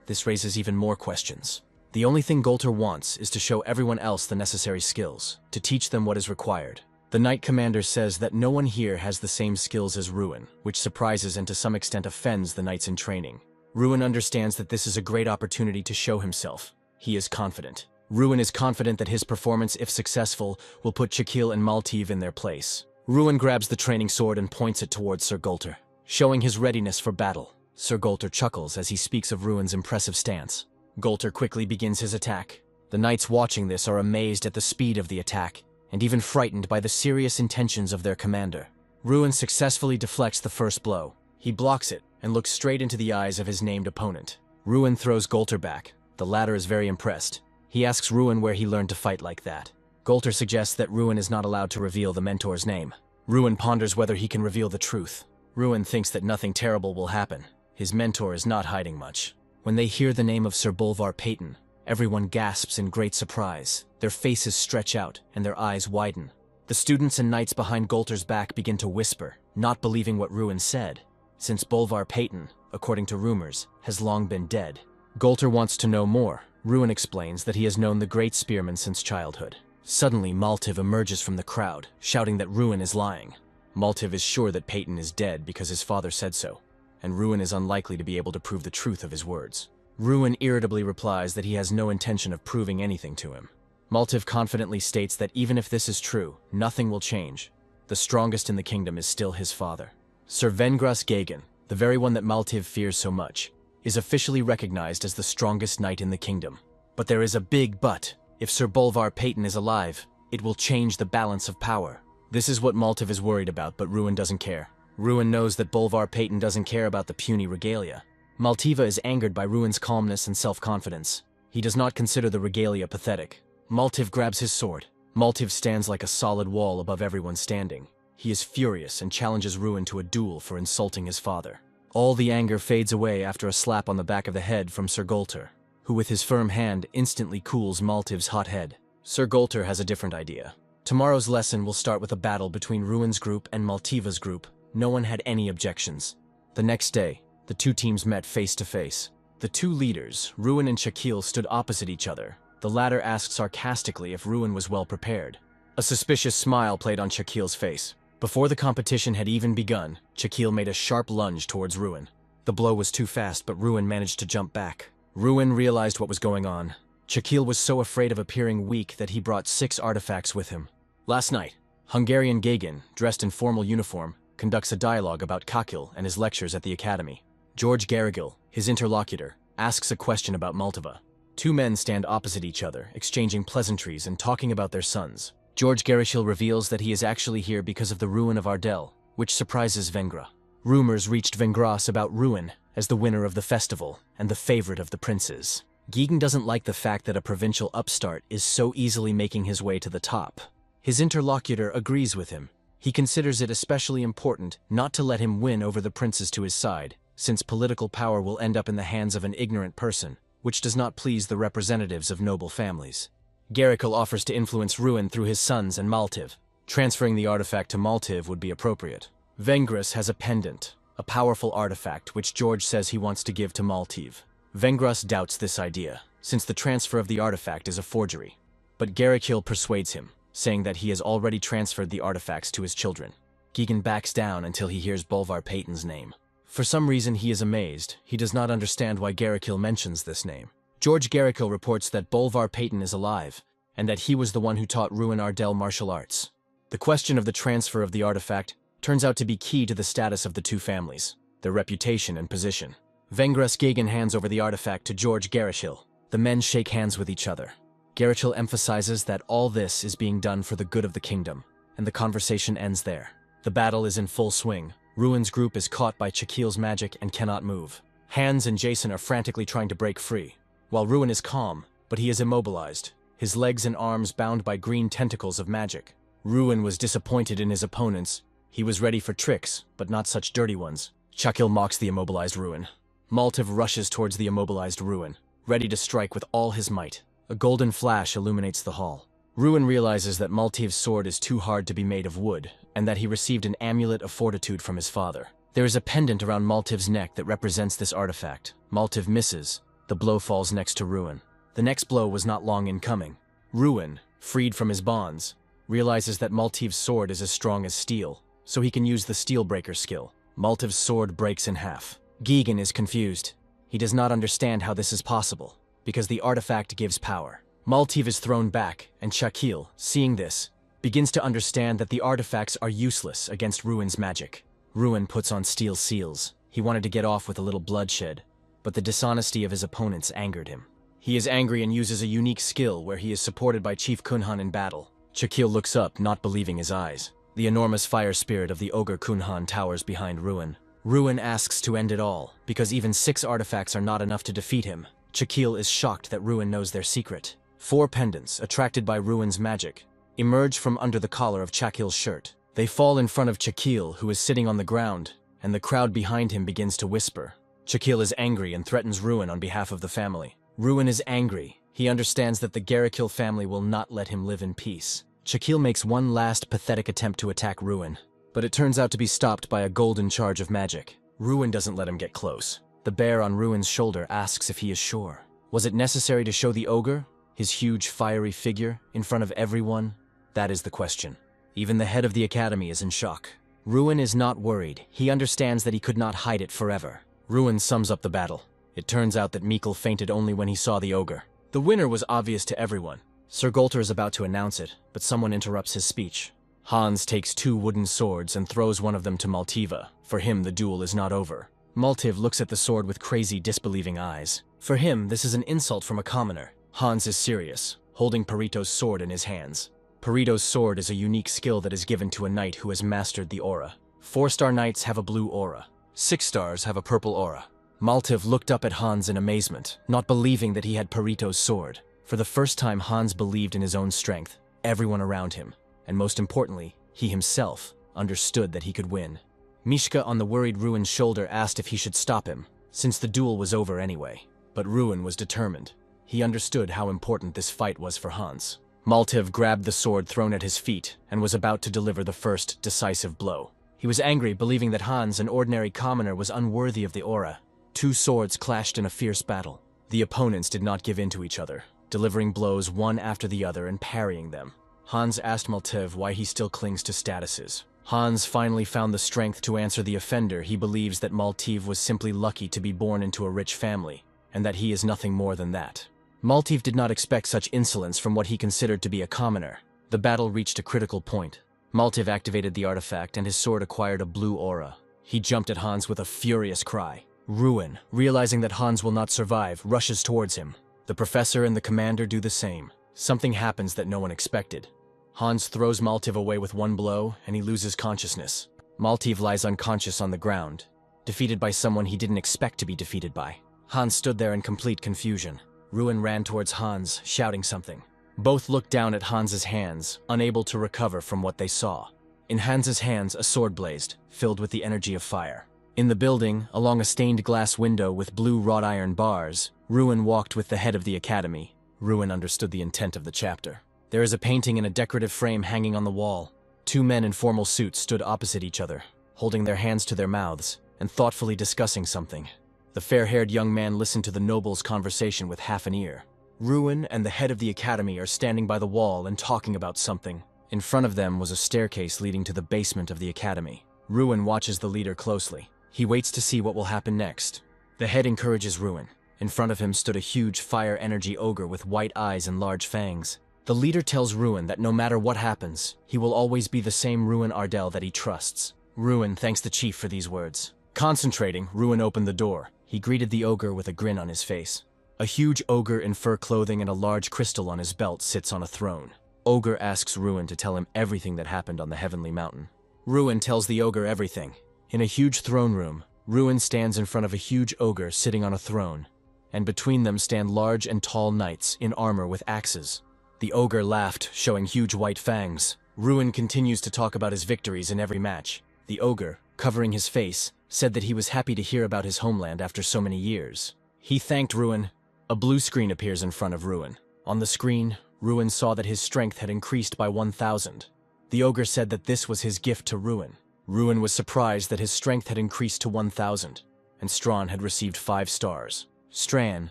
This raises even more questions. The only thing Golter wants is to show everyone else the necessary skills, to teach them what is required. The Knight Commander says that no one here has the same skills as Ruin, which surprises and to some extent offends the knights in training. Ruin understands that this is a great opportunity to show himself. He is confident. Ruin is confident that his performance, if successful, will put Chakil and Maltiv in their place. Ruin grabs the training sword and points it towards Sir Golter, showing his readiness for battle. Sir Golter chuckles as he speaks of Ruin's impressive stance. Golter quickly begins his attack. The knights watching this are amazed at the speed of the attack, and even frightened by the serious intentions of their commander. Ruin successfully deflects the first blow. He blocks it and looks straight into the eyes of his named opponent. Ruin throws Golter back. The latter is very impressed. He asks Ruin where he learned to fight like that. Golter suggests that Ruin is not allowed to reveal the mentor's name. Ruin ponders whether he can reveal the truth. Ruin thinks that nothing terrible will happen. His mentor is not hiding much. When they hear the name of Sir Bolvar Peyton, everyone gasps in great surprise. Their faces stretch out and their eyes widen. The students and knights behind Golter's back begin to whisper, not believing what Ruin said, since Bolvar Peyton, according to rumors, has long been dead. Golter wants to know more. Ruin explains that he has known the great spearman since childhood. Suddenly, Maltiv emerges from the crowd, shouting that Ruin is lying. Maltiv is sure that Peyton is dead because his father said so, and Ruin is unlikely to be able to prove the truth of his words. Ruin irritably replies that he has no intention of proving anything to him. Maltiv confidently states that even if this is true, nothing will change. The strongest in the kingdom is still his father. Sir Vengras Gagan, the very one that Maltiv fears so much, is officially recognized as the strongest knight in the kingdom. But there is a big but. If Sir Bolvar Peyton is alive, it will change the balance of power. This is what Maltiv is worried about, but Ruin doesn't care. Ruin knows that Bolvar Peyton doesn't care about the puny regalia. Maltiva is angered by Ruin's calmness and self-confidence. He does not consider the regalia pathetic. Maltiv grabs his sword. Maltiv stands like a solid wall above everyone standing. He is furious and challenges Ruin to a duel for insulting his father. All the anger fades away after a slap on the back of the head from Sir Golter, who with his firm hand instantly cools Maltiv's hot head. Sir Golter has a different idea. Tomorrow's lesson will start with a battle between Ruin's group and Maltiva's group. No one had any objections. The next day, the two teams met face to face. The two leaders, Ruin and Shaquille, stood opposite each other. The latter asked sarcastically if Ruin was well prepared. A suspicious smile played on Shaquille's face. Before the competition had even begun, Shaquille made a sharp lunge towards Ruin. The blow was too fast, but Ruin managed to jump back. Ruin realized what was going on. Shaquille was so afraid of appearing weak that he brought 6 artifacts with him. Last night, Hungarian Gagin, dressed in formal uniform, conducts a dialogue about Kakil and his lectures at the academy. George Garrigill, his interlocutor, asks a question about Maltiva. Two men stand opposite each other, exchanging pleasantries and talking about their sons. George Garrigill reveals that he is actually here because of the ruin of Ardell, which surprises Vengra. Rumors reached Vengras about Ruin as the winner of the festival and the favorite of the princes. Gegen doesn't like the fact that a provincial upstart is so easily making his way to the top. His interlocutor agrees with him. He considers it especially important not to let him win over the princes to his side, since political power will end up in the hands of an ignorant person, which does not please the representatives of noble families. Garrickle offers to influence Ruin through his sons and Maltiv. Transferring the artifact to Maltiv would be appropriate. Vengras has a pendant, a powerful artifact which George says he wants to give to Maltiv. Vengras doubts this idea, since the transfer of the artifact is a forgery. But Garrickle persuades him, saying that he has already transferred the artifacts to his children. Gegen backs down until he hears Bolvar Peyton's name. For some reason he is amazed. He does not understand why Garrickle mentions this name. George Garrickle reports that Bolvar Peyton is alive, and that he was the one who taught Ruin Ardell martial arts. The question of the transfer of the artifact turns out to be key to the status of the two families, their reputation and position. Vengras Gegen hands over the artifact to George Garrickle. The men shake hands with each other. Garrickle emphasizes that all this is being done for the good of the kingdom, and the conversation ends there. The battle is in full swing. Ruin's group is caught by Shaquille's magic and cannot move. Hans and Jason are frantically trying to break free, while Ruin is calm, but he is immobilized, his legs and arms bound by green tentacles of magic. Ruin was disappointed in his opponents. He was ready for tricks, but not such dirty ones. Shaquille mocks the immobilized Ruin. Maltiv rushes towards the immobilized Ruin, ready to strike with all his might. A golden flash illuminates the hall. Ruin realizes that Maltiv's sword is too hard to be made of wood, and that he received an amulet of fortitude from his father. There is a pendant around Maltiv's neck that represents this artifact. Maltiv misses. The blow falls next to Ruin. The next blow was not long in coming. Ruin, freed from his bonds, realizes that Maltiv's sword is as strong as steel, so he can use the steel breaker skill. Maltiv's sword breaks in half. Gegen is confused. He does not understand how this is possible, because the artifact gives power. Maltiv is thrown back, and Shaquille, seeing this, begins to understand that the artifacts are useless against Ruin's magic. Ruin puts on steel seals. He wanted to get off with a little bloodshed, but the dishonesty of his opponents angered him. He is angry and uses a unique skill where he is supported by Chief Kunhan in battle. Shaquille looks up, not believing his eyes. The enormous fire spirit of the ogre Kunhan towers behind Ruin. Ruin asks to end it all, because even 6 artifacts are not enough to defeat him. Shaquille is shocked that Ruin knows their secret. 4 pendants, attracted by Ruin's magic, emerge from under the collar of Shaquille's shirt. They fall in front of Shaquille, who is sitting on the ground, and the crowd behind him begins to whisper. Shaquille is angry and threatens Ruin on behalf of the family. Ruin is angry. He understands that the Garrickle family will not let him live in peace. Shaquille makes one last pathetic attempt to attack Ruin, but it turns out to be stopped by a golden charge of magic. Ruin doesn't let him get close. The bear on Ruin's shoulder asks if he is sure. Was it necessary to show the ogre, his huge fiery figure, in front of everyone? That is the question. Even the head of the academy is in shock. Ruin is not worried. He understands that he could not hide it forever. Ruin sums up the battle. It turns out that Mikkel fainted only when he saw the ogre. The winner was obvious to everyone. Sir Golter is about to announce it, but someone interrupts his speech. Hans takes 2 wooden swords and throws one of them to Maltiva. For him, the duel is not over. Maltiv looks at the sword with crazy, disbelieving eyes. For him, this is an insult from a commoner. Hans is serious, holding Perito's sword in his hands. Perito's sword is a unique skill that is given to a knight who has mastered the aura. 4-star knights have a blue aura. 6 stars have a purple aura. Maltiv looked up at Hans in amazement, not believing that he had Perito's sword. For the first time, Hans believed in his own strength, everyone around him, and most importantly, he himself understood that he could win. Mishka on the worried Ruin's shoulder asked if he should stop him, since the duel was over anyway. But Ruin was determined. He understood how important this fight was for Hans. Maltiv grabbed the sword thrown at his feet and was about to deliver the first decisive blow. He was angry, believing that Hans, an ordinary commoner, was unworthy of the aura. 2 swords clashed in a fierce battle. The opponents did not give in to each other, delivering blows one after the other and parrying them. Hans asked Maltiv why he still clings to statuses. Hans finally found the strength to answer the offender. He believes that Maltiv was simply lucky to be born into a rich family, and that he is nothing more than that. Maltiv did not expect such insolence from what he considered to be a commoner. The battle reached a critical point. Maltiv activated the artifact and his sword acquired a blue aura. He jumped at Hans with a furious cry. Ruin, realizing that Hans will not survive, rushes towards him. The professor and the commander do the same. Something happens that no one expected. Hans throws Maltiv away with one blow, and he loses consciousness. Maltiv lies unconscious on the ground, defeated by someone he didn't expect to be defeated by. Hans stood there in complete confusion. Ruin ran towards Hans, shouting something. Both looked down at Hans's hands, unable to recover from what they saw. In Hans's hands, a sword blazed, filled with the energy of fire. In the building, along a stained glass window with blue wrought iron bars, Ruin walked with the head of the academy. Ruin understood the intent of the chapter. There is a painting in a decorative frame hanging on the wall. 2 men in formal suits stood opposite each other, holding their hands to their mouths and thoughtfully discussing something. The fair-haired young man listened to the noble's conversation with half an ear. Ruin and the head of the academy are standing by the wall and talking about something. In front of them was a staircase leading to the basement of the academy. Ruin watches the leader closely. He waits to see what will happen next. The head encourages Ruin. In front of him stood a huge fire energy ogre with white eyes and large fangs. The leader tells Ruin that no matter what happens, he will always be the same Ruin Ardell that he trusts. Ruin thanks the chief for these words. Concentrating, Ruin opened the door. He greeted the ogre with a grin on his face. A huge ogre in fur clothing and a large crystal on his belt sits on a throne. Ogre asks Ruin to tell him everything that happened on the Heavenly Mountain. Ruin tells the ogre everything. In a huge throne room, Ruin stands in front of a huge ogre sitting on a throne, and between them stand large and tall knights in armor with axes. The ogre laughed, showing huge white fangs. Ruin continues to talk about his victories in every match. The ogre, covering his face, said that he was happy to hear about his homeland after so many years. He thanked Ruin. A blue screen appears in front of Ruin. On the screen, Ruin saw that his strength had increased by 1,000. The ogre said that this was his gift to Ruin. Ruin was surprised that his strength had increased to 1,000, and Strawn had received 5 stars. Stran,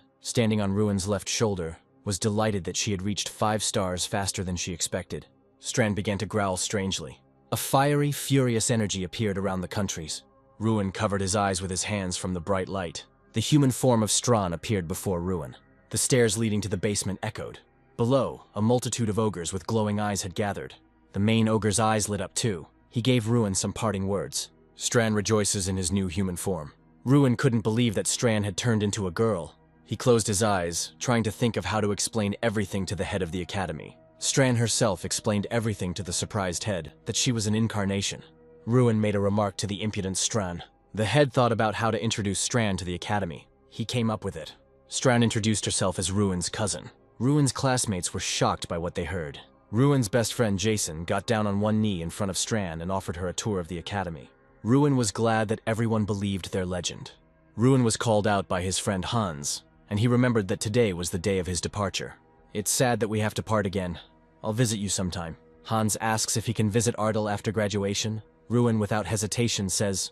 standing on Ruin's left shoulder, was delighted that she had reached 5 stars faster than she expected. Stran began to growl strangely. A fiery, furious energy appeared around the countries. Ruin covered his eyes with his hands from the bright light. The human form of Strawn appeared before Ruin. The stairs leading to the basement echoed. Below, a multitude of ogres with glowing eyes had gathered. The main ogre's eyes lit up too. He gave Ruin some parting words. Stran rejoices in his new human form. Ruin couldn't believe that Stran had turned into a girl. He closed his eyes, trying to think of how to explain everything to the head of the academy. Stran herself explained everything to the surprised head, that she was an incarnation. Ruin made a remark to the impudent Stran. The head thought about how to introduce Stran to the academy. He came up with it. Stran introduced herself as Ruin's cousin. Ruin's classmates were shocked by what they heard. Ruin's best friend Jason got down on one knee in front of Stran and offered her a tour of the academy. Ruin was glad that everyone believed their legend. Ruin was called out by his friend Hans, and he remembered that today was the day of his departure. It's sad that we have to part again. I'll visit you sometime. Hans asks if he can visit Ardell after graduation. Ruin, without hesitation, says,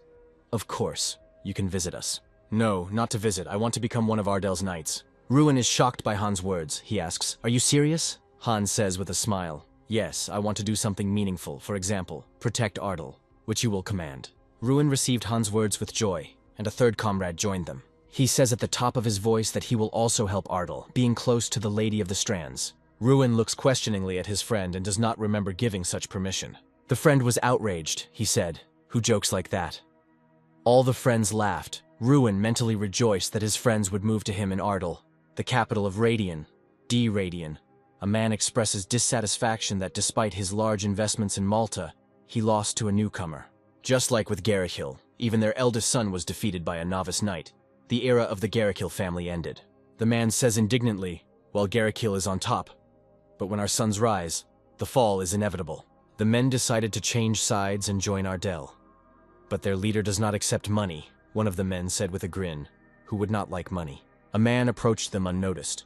"Of course, you can visit us." "No, not to visit. I want to become one of Ardell's knights." Ruin is shocked by Hans' words. He asks, "Are you serious?" Hans says with a smile, "Yes, I want to do something meaningful. For example, protect Ardell, which you will command." Ruin received Hans' words with joy, and a third comrade joined them. He says at the top of his voice that he will also help Ardell, being close to the Lady of the Strands. Ruin looks questioningly at his friend and does not remember giving such permission. The friend was outraged, he said. "Who jokes like that?" All the friends laughed. Ruin mentally rejoiced that his friends would move to him in Ardell, the capital of Radian, D-Radian. A man expresses dissatisfaction that despite his large investments in Malta, he lost to a newcomer. Just like with Garrikill, even their eldest son was defeated by a novice knight. The era of the Garrikill family ended. The man says indignantly, "Well, Garrikill is on top. But when our sons rise, the fall is inevitable." The men decided to change sides and join Ardell. "But their leader does not accept money," one of the men said with a grin. Who would not like money? A man approached them unnoticed.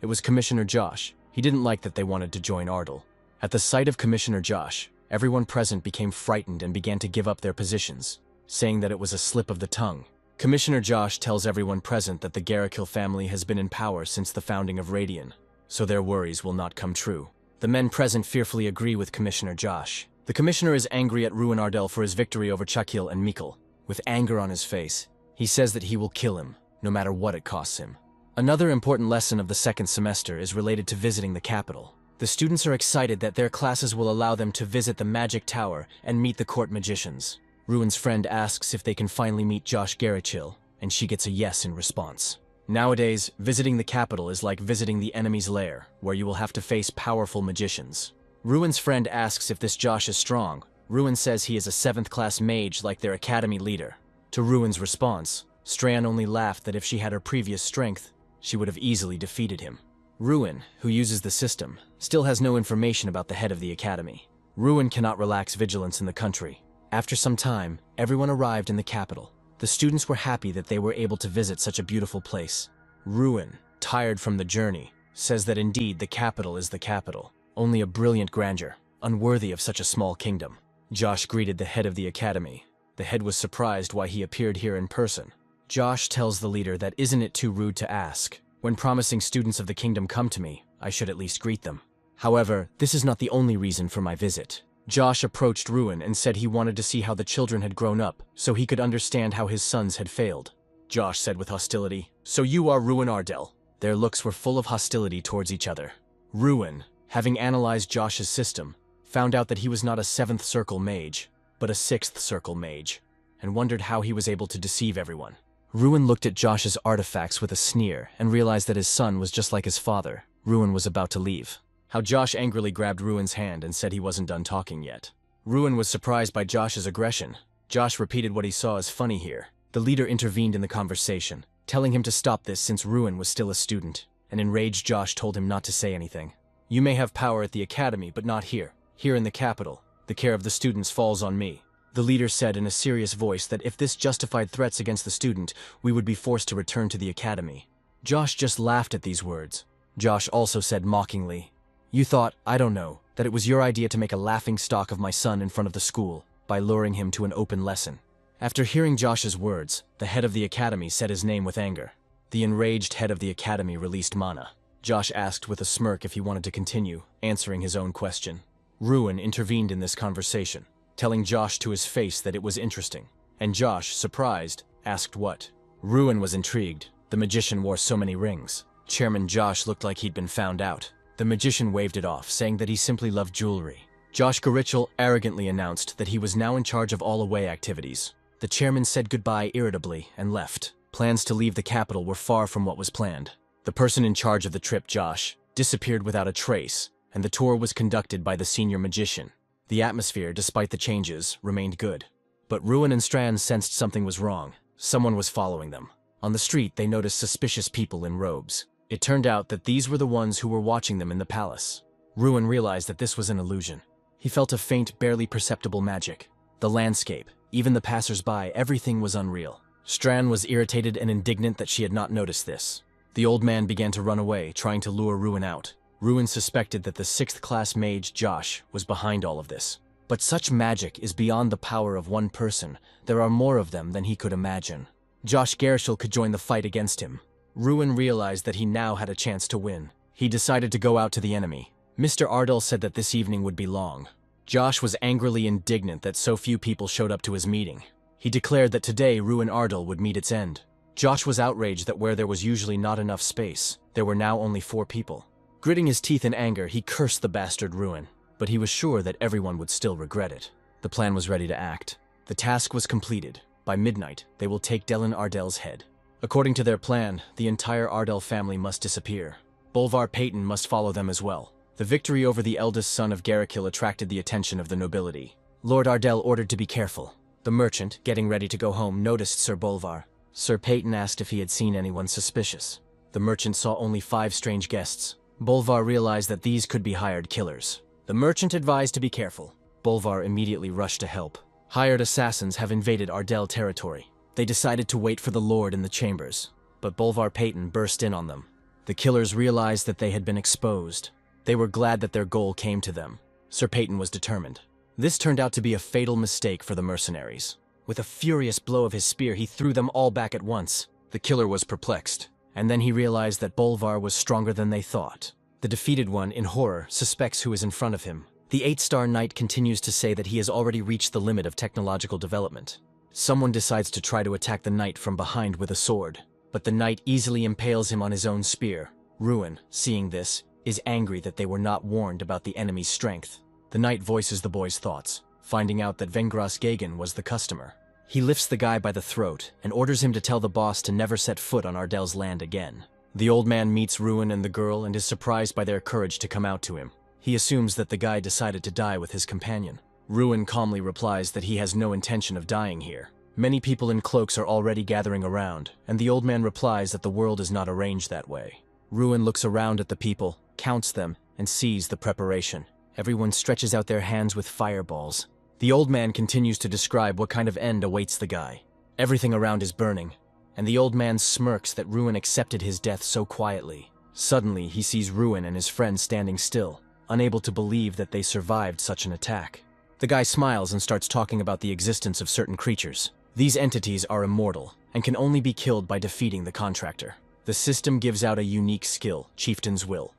It was Commissioner Josh. He didn't like that they wanted to join Ardell. At the sight of Commissioner Josh, everyone present became frightened and began to give up their positions, saying that it was a slip of the tongue. Commissioner Josh tells everyone present that the Garrikill family has been in power since the founding of Radian, so their worries will not come true. The men present fearfully agree with Commissioner Josh. The commissioner is angry at Ruin Ardell for his victory over Chakil and Mikkel. With anger on his face, he says that he will kill him, no matter what it costs him. Another important lesson of the second semester is related to visiting the capital. The students are excited that their classes will allow them to visit the Magic Tower and meet the court magicians. Ruin's friend asks if they can finally meet Josh Garrichill, and she gets a yes in response. Nowadays, visiting the capital is like visiting the enemy's lair, where you will have to face powerful magicians. Ruin's friend asks if this Josh is strong. Ruin says he is a 7th class mage like their academy leader. To Ruin's response, Strand only laughed that if she had her previous strength, she would have easily defeated him. Ruin, who uses the system, still has no information about the head of the academy. Ruin cannot relax vigilance in the country. After some time, everyone arrived in the capital. The students were happy that they were able to visit such a beautiful place. Ruin, tired from the journey, says that indeed the capital is the capital, only a brilliant grandeur, unworthy of such a small kingdom. Josh greeted the head of the academy. The head was surprised why he appeared here in person. Josh tells the leader that isn't it too rude to ask? When promising students of the kingdom come to me, I should at least greet them. However, this is not the only reason for my visit. Josh approached Ruin and said he wanted to see how the children had grown up, so he could understand how his sons had failed. Josh said with hostility, "So you are Ruin Ardell." Their looks were full of hostility towards each other. Ruin, having analyzed Josh's system, found out that he was not a 7th circle mage, but a 6th circle mage, and wondered how he was able to deceive everyone. Ruin looked at Josh's artifacts with a sneer and realized that his son was just like his father. Ruin was about to leave. How Josh angrily grabbed Ruin's hand and said he wasn't done talking yet. Ruin was surprised by Josh's aggression. Josh repeated what he saw as funny here. The leader intervened in the conversation, telling him to stop this since Ruin was still a student. An enraged Josh told him not to say anything. "You may have power at the academy, but not here. Here in the capital, the care of the students falls on me." The leader said in a serious voice that if this justified threats against the student, we would be forced to return to the academy. Josh just laughed at these words. Josh also said mockingly, "You thought, I don't know, that it was your idea to make a laughing stock of my son in front of the school, by luring him to an open lesson." After hearing Josh's words, the head of the academy said his name with anger. The enraged head of the academy released Mana. Josh asked with a smirk if he wanted to continue, answering his own question. Ruin intervened in this conversation, telling Josh to his face that it was interesting. And Josh, surprised, asked what. Ruin was intrigued. The magician wore so many rings. Chairman Josh looked like he'd been found out. The magician waved it off, saying that he simply loved jewelry. Josh Garichel arrogantly announced that he was now in charge of all away activities. The chairman said goodbye irritably and left. Plans to leave the capital were far from what was planned. The person in charge of the trip, Josh, disappeared without a trace, and the tour was conducted by the senior magician. The atmosphere, despite the changes, remained good. But Ruin and Strand sensed something was wrong. Someone was following them. On the street, they noticed suspicious people in robes. It turned out that these were the ones who were watching them in the palace. Ruin realized that this was an illusion. He felt a faint, barely perceptible magic. The landscape, even the passers-by, everything was unreal. Strand was irritated and indignant that she had not noticed this. The old man began to run away, trying to lure Ruin out. Ruin suspected that the 6th class mage, Josh, was behind all of this. But such magic is beyond the power of one person. There are more of them than he could imagine. Josh Garishal could join the fight against him. Ruin realized that he now had a chance to win. He decided to go out to the enemy. Mr. Ardell said that this evening would be long. Josh was angrily indignant that so few people showed up to his meeting. He declared that today Ruin Ardell would meet its end. Josh was outraged that where there was usually not enough space, there were now only 4 people. Gritting his teeth in anger, he cursed the bastard Ruin, but he was sure that everyone would still regret it. The plan was ready to act. The task was completed. By midnight, they will take Dylan Ardell's head. According to their plan, the entire Ardell family must disappear. Bolvar Payton must follow them as well. The victory over the eldest son of Garrikill attracted the attention of the nobility. Lord Ardell ordered to be careful. The merchant, getting ready to go home, noticed Sir Bolvar. Sir Peyton asked if he had seen anyone suspicious. The merchant saw only 5 strange guests. Bolvar realized that these could be hired killers. The merchant advised to be careful. Bolvar immediately rushed to help. Hired assassins have invaded Ardell territory. They decided to wait for the Lord in the chambers, but Bolvar Peyton burst in on them. The killers realized that they had been exposed. They were glad that their goal came to them. Sir Peyton was determined. This turned out to be a fatal mistake for the mercenaries. With a furious blow of his spear, he threw them all back at once. The killer was perplexed, and then he realized that Bolvar was stronger than they thought. The defeated one, in horror, suspects who is in front of him. The 8-star knight continues to say that he has already reached the limit of technological development. Someone decides to try to attack the knight from behind with a sword, but the knight easily impales him on his own spear. Ruin, seeing this, is angry that they were not warned about the enemy's strength. The knight voices the boy's thoughts, finding out that Vengras Gagan was the customer. He lifts the guy by the throat and orders him to tell the boss to never set foot on Ardell's land again. The old man meets Ruin and the girl and is surprised by their courage to come out to him. He assumes that the guy decided to die with his companion. Ruin calmly replies that he has no intention of dying here. Many people in cloaks are already gathering around, and the old man replies that the world is not arranged that way. Ruin looks around at the people, counts them, and sees the preparation. Everyone stretches out their hands with fireballs. The old man continues to describe what kind of end awaits the guy. Everything around is burning, and the old man smirks that Ruin accepted his death so quietly. Suddenly, he sees Ruin and his friend standing still, unable to believe that they survived such an attack. The guy smiles and starts talking about the existence of certain creatures. These entities are immortal, and can only be killed by defeating the contractor. The system gives out a unique skill, Chieftain's Will,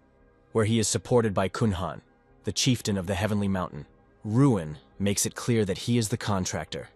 where he is supported by Kunhan, the chieftain of the Heavenly Mountain. Ruin makes it clear that he is the contractor,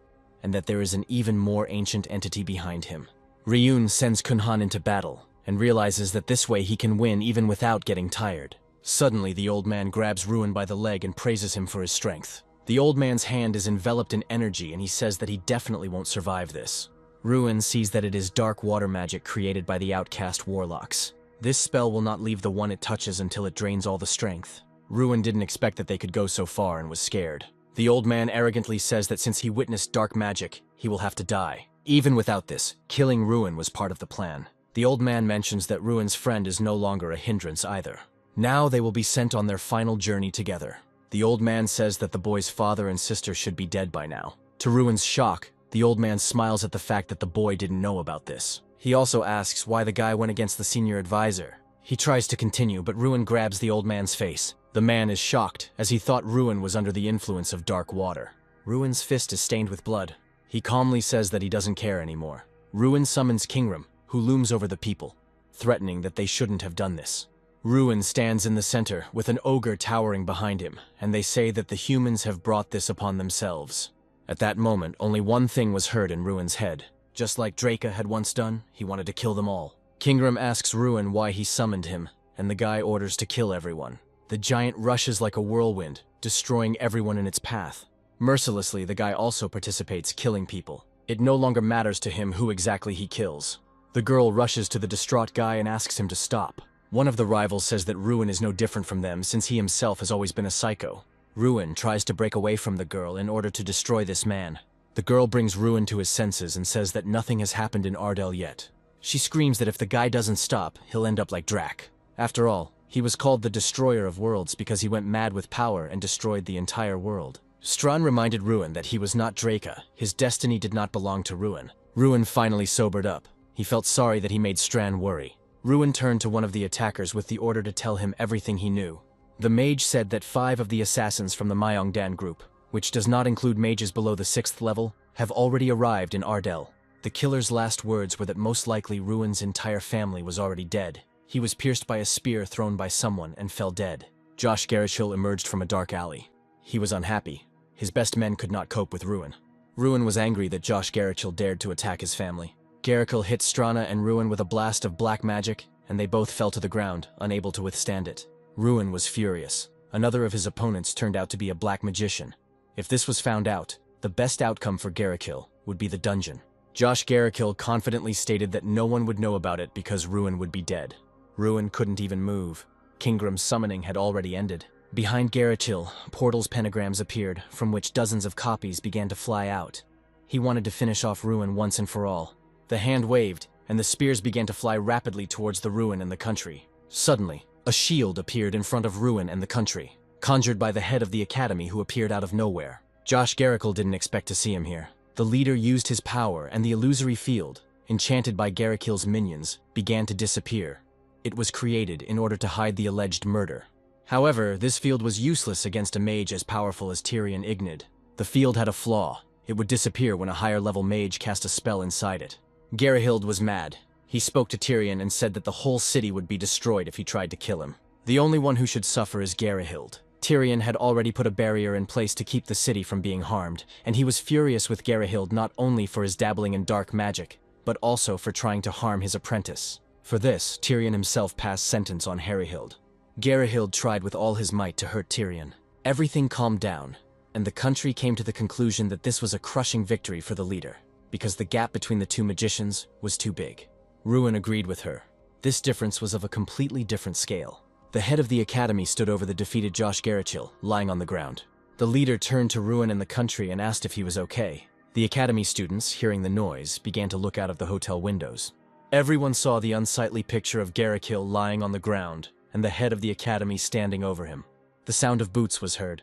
and that there is an even more ancient entity behind him. Ryun sends Kunhan into battle, and realizes that this way he can win even without getting tired. Suddenly, the old man grabs Ruin by the leg and praises him for his strength. The old man's hand is enveloped in energy, and he says that he definitely won't survive this. Ruin sees that it is dark water magic created by the outcast warlocks. This spell will not leave the one it touches until it drains all the strength. Ruin didn't expect that they could go so far and was scared. The old man arrogantly says that since he witnessed dark magic, he will have to die. Even without this, killing Ruin was part of the plan. The old man mentions that Ruin's friend is no longer a hindrance either. Now they will be sent on their final journey together. The old man says that the boy's father and sister should be dead by now. To Ruin's shock, the old man smiles at the fact that the boy didn't know about this. He also asks why the guy went against the senior advisor. He tries to continue, but Ruin grabs the old man's face. The man is shocked, as he thought Ruin was under the influence of dark water. Ruin's fist is stained with blood. He calmly says that he doesn't care anymore. Ruin summons Kingram, who looms over the people, threatening that they shouldn't have done this. Ruin stands in the center, with an ogre towering behind him, and they say that the humans have brought this upon themselves. At that moment, only one thing was heard in Ruin's head. Just like Draca had once done, he wanted to kill them all. Kingram asks Ruin why he summoned him, and the guy orders to kill everyone. The giant rushes like a whirlwind, destroying everyone in its path. Mercilessly, the guy also participates, killing people. It no longer matters to him who exactly he kills. The girl rushes to the distraught guy and asks him to stop. One of the rivals says that Ruin is no different from them since he himself has always been a psycho. Ruin tries to break away from the girl in order to destroy this man. The girl brings Ruin to his senses and says that nothing has happened in Ardell yet. She screams that if the guy doesn't stop, he'll end up like Drac. After all, he was called the Destroyer of Worlds because he went mad with power and destroyed the entire world. Strawn reminded Ruin that he was not Draca. His destiny did not belong to Ruin. Ruin finally sobered up. He felt sorry that he made Strawn worry. Ruin turned to one of the attackers with the order to tell him everything he knew. The mage said that 5 of the assassins from the Myeongdan group, which does not include mages below the 6th level, have already arrived in Ardell. The killer's last words were that most likely Ruin's entire family was already dead. He was pierced by a spear thrown by someone and fell dead. Josh Garishil emerged from a dark alley. He was unhappy. His best men could not cope with Ruin. Ruin was angry that Josh Garishil dared to attack his family. Garishil hit Strana and Ruin with a blast of black magic, and they both fell to the ground, unable to withstand it. Ruin was furious. Another of his opponents turned out to be a black magician. If this was found out, the best outcome for Garishil would be the dungeon. Josh Garishil confidently stated that no one would know about it because Ruin would be dead. Ruin couldn't even move. Kingram's summoning had already ended. Behind Garishil, portals pentagrams appeared, from which dozens of copies began to fly out. He wanted to finish off Ruin once and for all. The hand waved, and the spears began to fly rapidly towards the Ruin and the country. Suddenly, a shield appeared in front of Ruin and the country, conjured by the head of the academy who appeared out of nowhere. Josh Garrickle didn't expect to see him here. The leader used his power, and the illusory field, enchanted by Garrickle's minions, began to disappear. It was created in order to hide the alleged murder. However, this field was useless against a mage as powerful as Tyrion Ignid. The field had a flaw. It would disappear when a higher-level mage cast a spell inside it. Garrihild was mad. He spoke to Tyrion and said that the whole city would be destroyed if he tried to kill him. The only one who should suffer is Garrihild. Tyrion had already put a barrier in place to keep the city from being harmed, and he was furious with Garrihild not only for his dabbling in dark magic, but also for trying to harm his apprentice. For this, Tyrion himself passed sentence on Harryhild. Garrihild tried with all his might to hurt Tyrion. Everything calmed down, and the country came to the conclusion that this was a crushing victory for the leader, because the gap between the two magicians was too big. Ruin agreed with her. This difference was of a completely different scale. The head of the academy stood over the defeated Josh Garrichill, lying on the ground. The leader turned to Ruin and the country and asked if he was okay. The academy students, hearing the noise, began to look out of the hotel windows. Everyone saw the unsightly picture of Garrichill lying on the ground, and the head of the academy standing over him. The sound of boots was heard.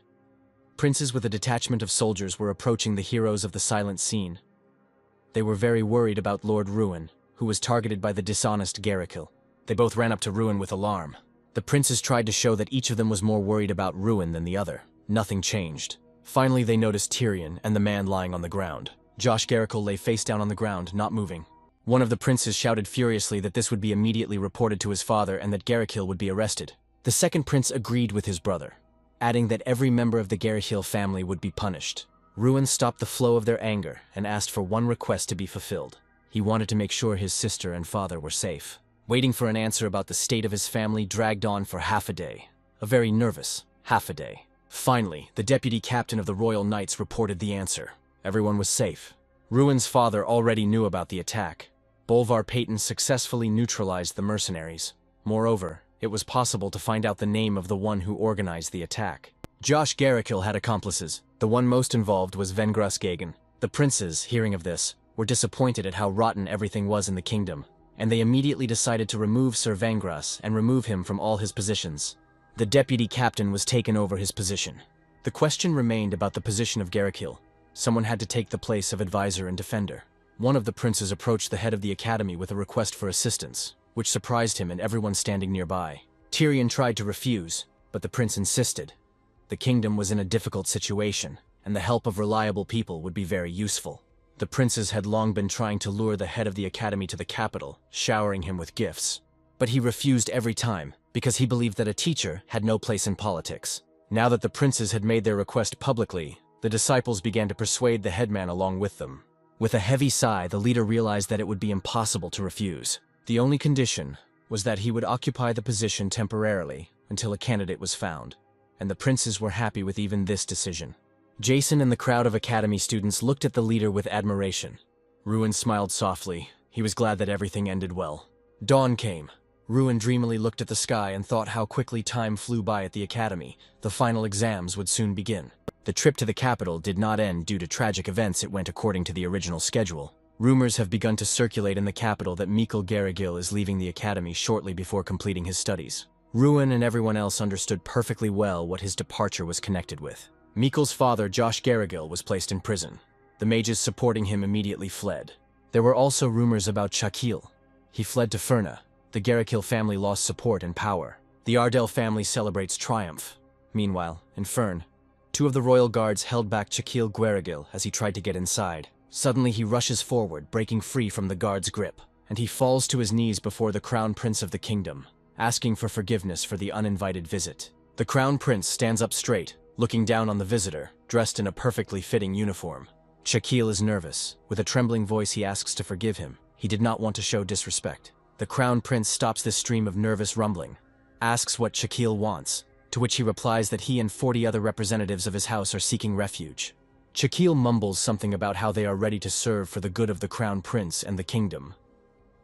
Princes with a detachment of soldiers were approaching the heroes of the silent scene. They were very worried about Lord Ruin, who was targeted by the dishonest Garrichill. They both ran up to Ruin with alarm. The princes tried to show that each of them was more worried about Ruin than the other. Nothing changed. Finally, they noticed Tyrion and the man lying on the ground. Josh Garrichill lay face down on the ground, not moving. One of the princes shouted furiously that this would be immediately reported to his father and that Garrichill would be arrested. The second prince agreed with his brother, adding that every member of the Garrichill family would be punished. Ruin stopped the flow of their anger and asked for one request to be fulfilled. He wanted to make sure his sister and father were safe. Waiting for an answer about the state of his family dragged on for half a day. A very nervous half a day. Finally, the deputy captain of the Royal Knights reported the answer. Everyone was safe. Ruin's father already knew about the attack. Bolvar Payton successfully neutralized the mercenaries. Moreover, it was possible to find out the name of the one who organized the attack. Josh Garrichill had accomplices. The one most involved was Vengrus Gagan. The princes, hearing of this, were disappointed at how rotten everything was in the kingdom, and they immediately decided to remove Sir Vengrus and remove him from all his positions. The deputy captain was taken over his position. The question remained about the position of Garrichill. Someone had to take the place of advisor and defender. One of the princes approached the head of the academy with a request for assistance, which surprised him and everyone standing nearby. Tyrion tried to refuse, but the prince insisted. The kingdom was in a difficult situation, and the help of reliable people would be very useful. The princes had long been trying to lure the head of the academy to the capital, showering him with gifts. But he refused every time, because he believed that a teacher had no place in politics. Now that the princes had made their request publicly, the disciples began to persuade the headman along with them. With a heavy sigh, the leader realized that it would be impossible to refuse. The only condition was that he would occupy the position temporarily until a candidate was found, and the princes were happy with even this decision. Jason and the crowd of academy students looked at the leader with admiration. Ruin smiled softly. He was glad that everything ended well. Dawn came. Ruin dreamily looked at the sky and thought how quickly time flew by at the academy. The final exams would soon begin. The trip to the capital did not end due to tragic events. It went according to the original schedule. Rumors have begun to circulate in the capital that Mikkel Garrigill is leaving the academy shortly before completing his studies. Ruin and everyone else understood perfectly well what his departure was connected with. Mikkel's father, Josh Garrigill, was placed in prison. The mages supporting him immediately fled. There were also rumors about Shaquille. He fled to Ferna. The Garrigill family lost support and power. The Ardell family celebrates triumph. Meanwhile, in Fern, two of the royal guards held back Shaquille Garrigill as he tried to get inside. Suddenly he rushes forward, breaking free from the guard's grip, and he falls to his knees before the crown prince of the kingdom, asking for forgiveness for the uninvited visit. The crown prince stands up straight, looking down on the visitor, dressed in a perfectly fitting uniform. Shaquille is nervous. With a trembling voice he asks to forgive him. He did not want to show disrespect. The crown prince stops this stream of nervous rumbling, asks what Shaquille wants, to which he replies that he and 40 other representatives of his house are seeking refuge. Shaquille mumbles something about how they are ready to serve for the good of the crown prince and the kingdom.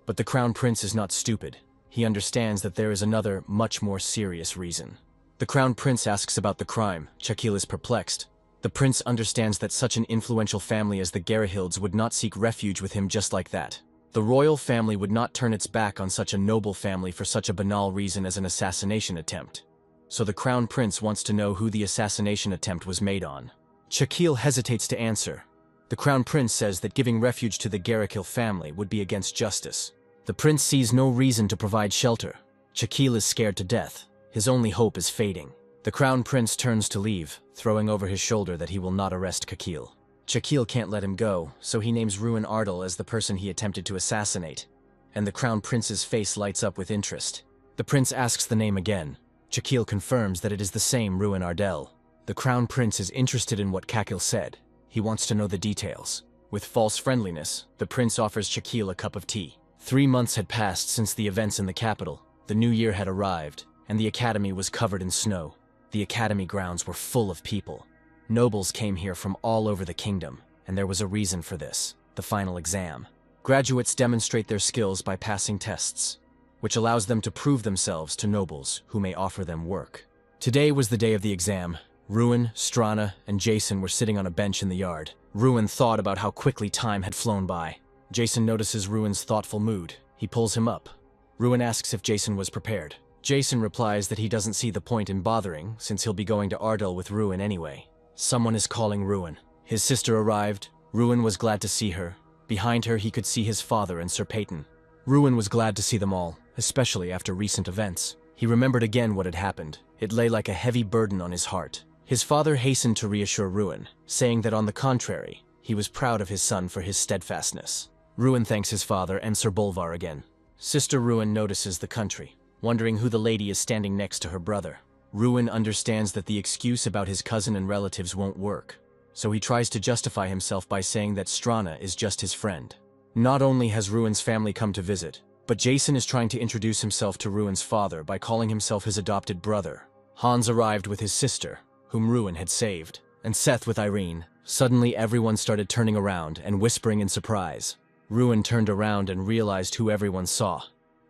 But the crown prince is not stupid. He understands that there is another, much more serious reason. The crown prince asks about the crime. Shaquille is perplexed. The prince understands that such an influential family as the Gerahilds would not seek refuge with him just like that. The royal family would not turn its back on such a noble family for such a banal reason as an assassination attempt. So the crown prince wants to know who the assassination attempt was made on. Shaquille hesitates to answer. The crown prince says that giving refuge to the Gerahil family would be against justice. The prince sees no reason to provide shelter. Shaquille is scared to death. His only hope is fading. The crown prince turns to leave, throwing over his shoulder that he will not arrest Shaquille. Shaquille can't let him go, so he names Ruin Ardal as the person he attempted to assassinate, and the crown prince's face lights up with interest. The prince asks the name again. Shaquille confirms that it is the same Ruin Ardal. The crown prince is interested in what Shaquille said. He wants to know the details. With false friendliness, the prince offers Shaquille a cup of tea. 3 months had passed since the events in the capital. The new year had arrived, and the academy was covered in snow. The academy grounds were full of people. Nobles came here from all over the kingdom, and there was a reason for this: the final exam. Graduates demonstrate their skills by passing tests, which allows them to prove themselves to nobles who may offer them work. Today was the day of the exam. Ruin, Strana, and Jason were sitting on a bench in the yard. Ruin thought about how quickly time had flown by. Jason notices Ruin's thoughtful mood. He pulls him up. Ruin asks if Jason was prepared. Jason replies that he doesn't see the point in bothering, since he'll be going to Ardal with Ruin anyway. Someone is calling Ruin. His sister arrived. Ruin was glad to see her. Behind her, he could see his father and Sir Peyton. Ruin was glad to see them all, especially after recent events. He remembered again what had happened. It lay like a heavy burden on his heart. His father hastened to reassure Ruin, saying that on the contrary, he was proud of his son for his steadfastness. Ruin thanks his father and Sir Bolvar again. Sister Ruin notices the country, wondering who the lady is standing next to her brother. Ruin understands that the excuse about his cousin and relatives won't work, so he tries to justify himself by saying that Strana is just his friend. Not only has Ruin's family come to visit, but Jason is trying to introduce himself to Ruin's father by calling himself his adopted brother. Hans arrived with his sister, whom Ruin had saved, and Seth with Irene. Suddenly everyone started turning around and whispering in surprise. Ruin turned around and realized who everyone saw.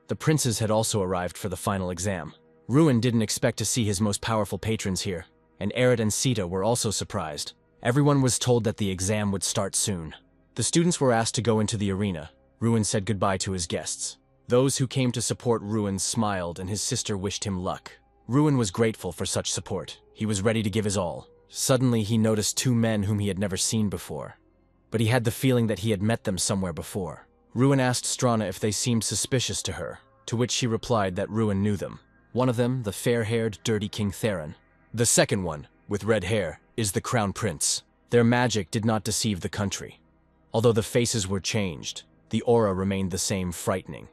The princes had also arrived for the final exam. Ruin didn't expect to see his most powerful patrons here, and Arid and Sita were also surprised. Everyone was told that the exam would start soon. The students were asked to go into the arena. Ruin said goodbye to his guests. Those who came to support Ruin smiled, and his sister wished him luck. Ruin was grateful for such support. He was ready to give his all. Suddenly he noticed 2 men whom he had never seen before, but he had the feeling that he had met them somewhere before. Ruin asked Strana if they seemed suspicious to her, to which she replied that Ruin knew them. One of them, the fair-haired, dirty King Theron. The second one, with red hair, is the Crown Prince. Their magic did not deceive the country. Although the faces were changed, the aura remained the same, frightening.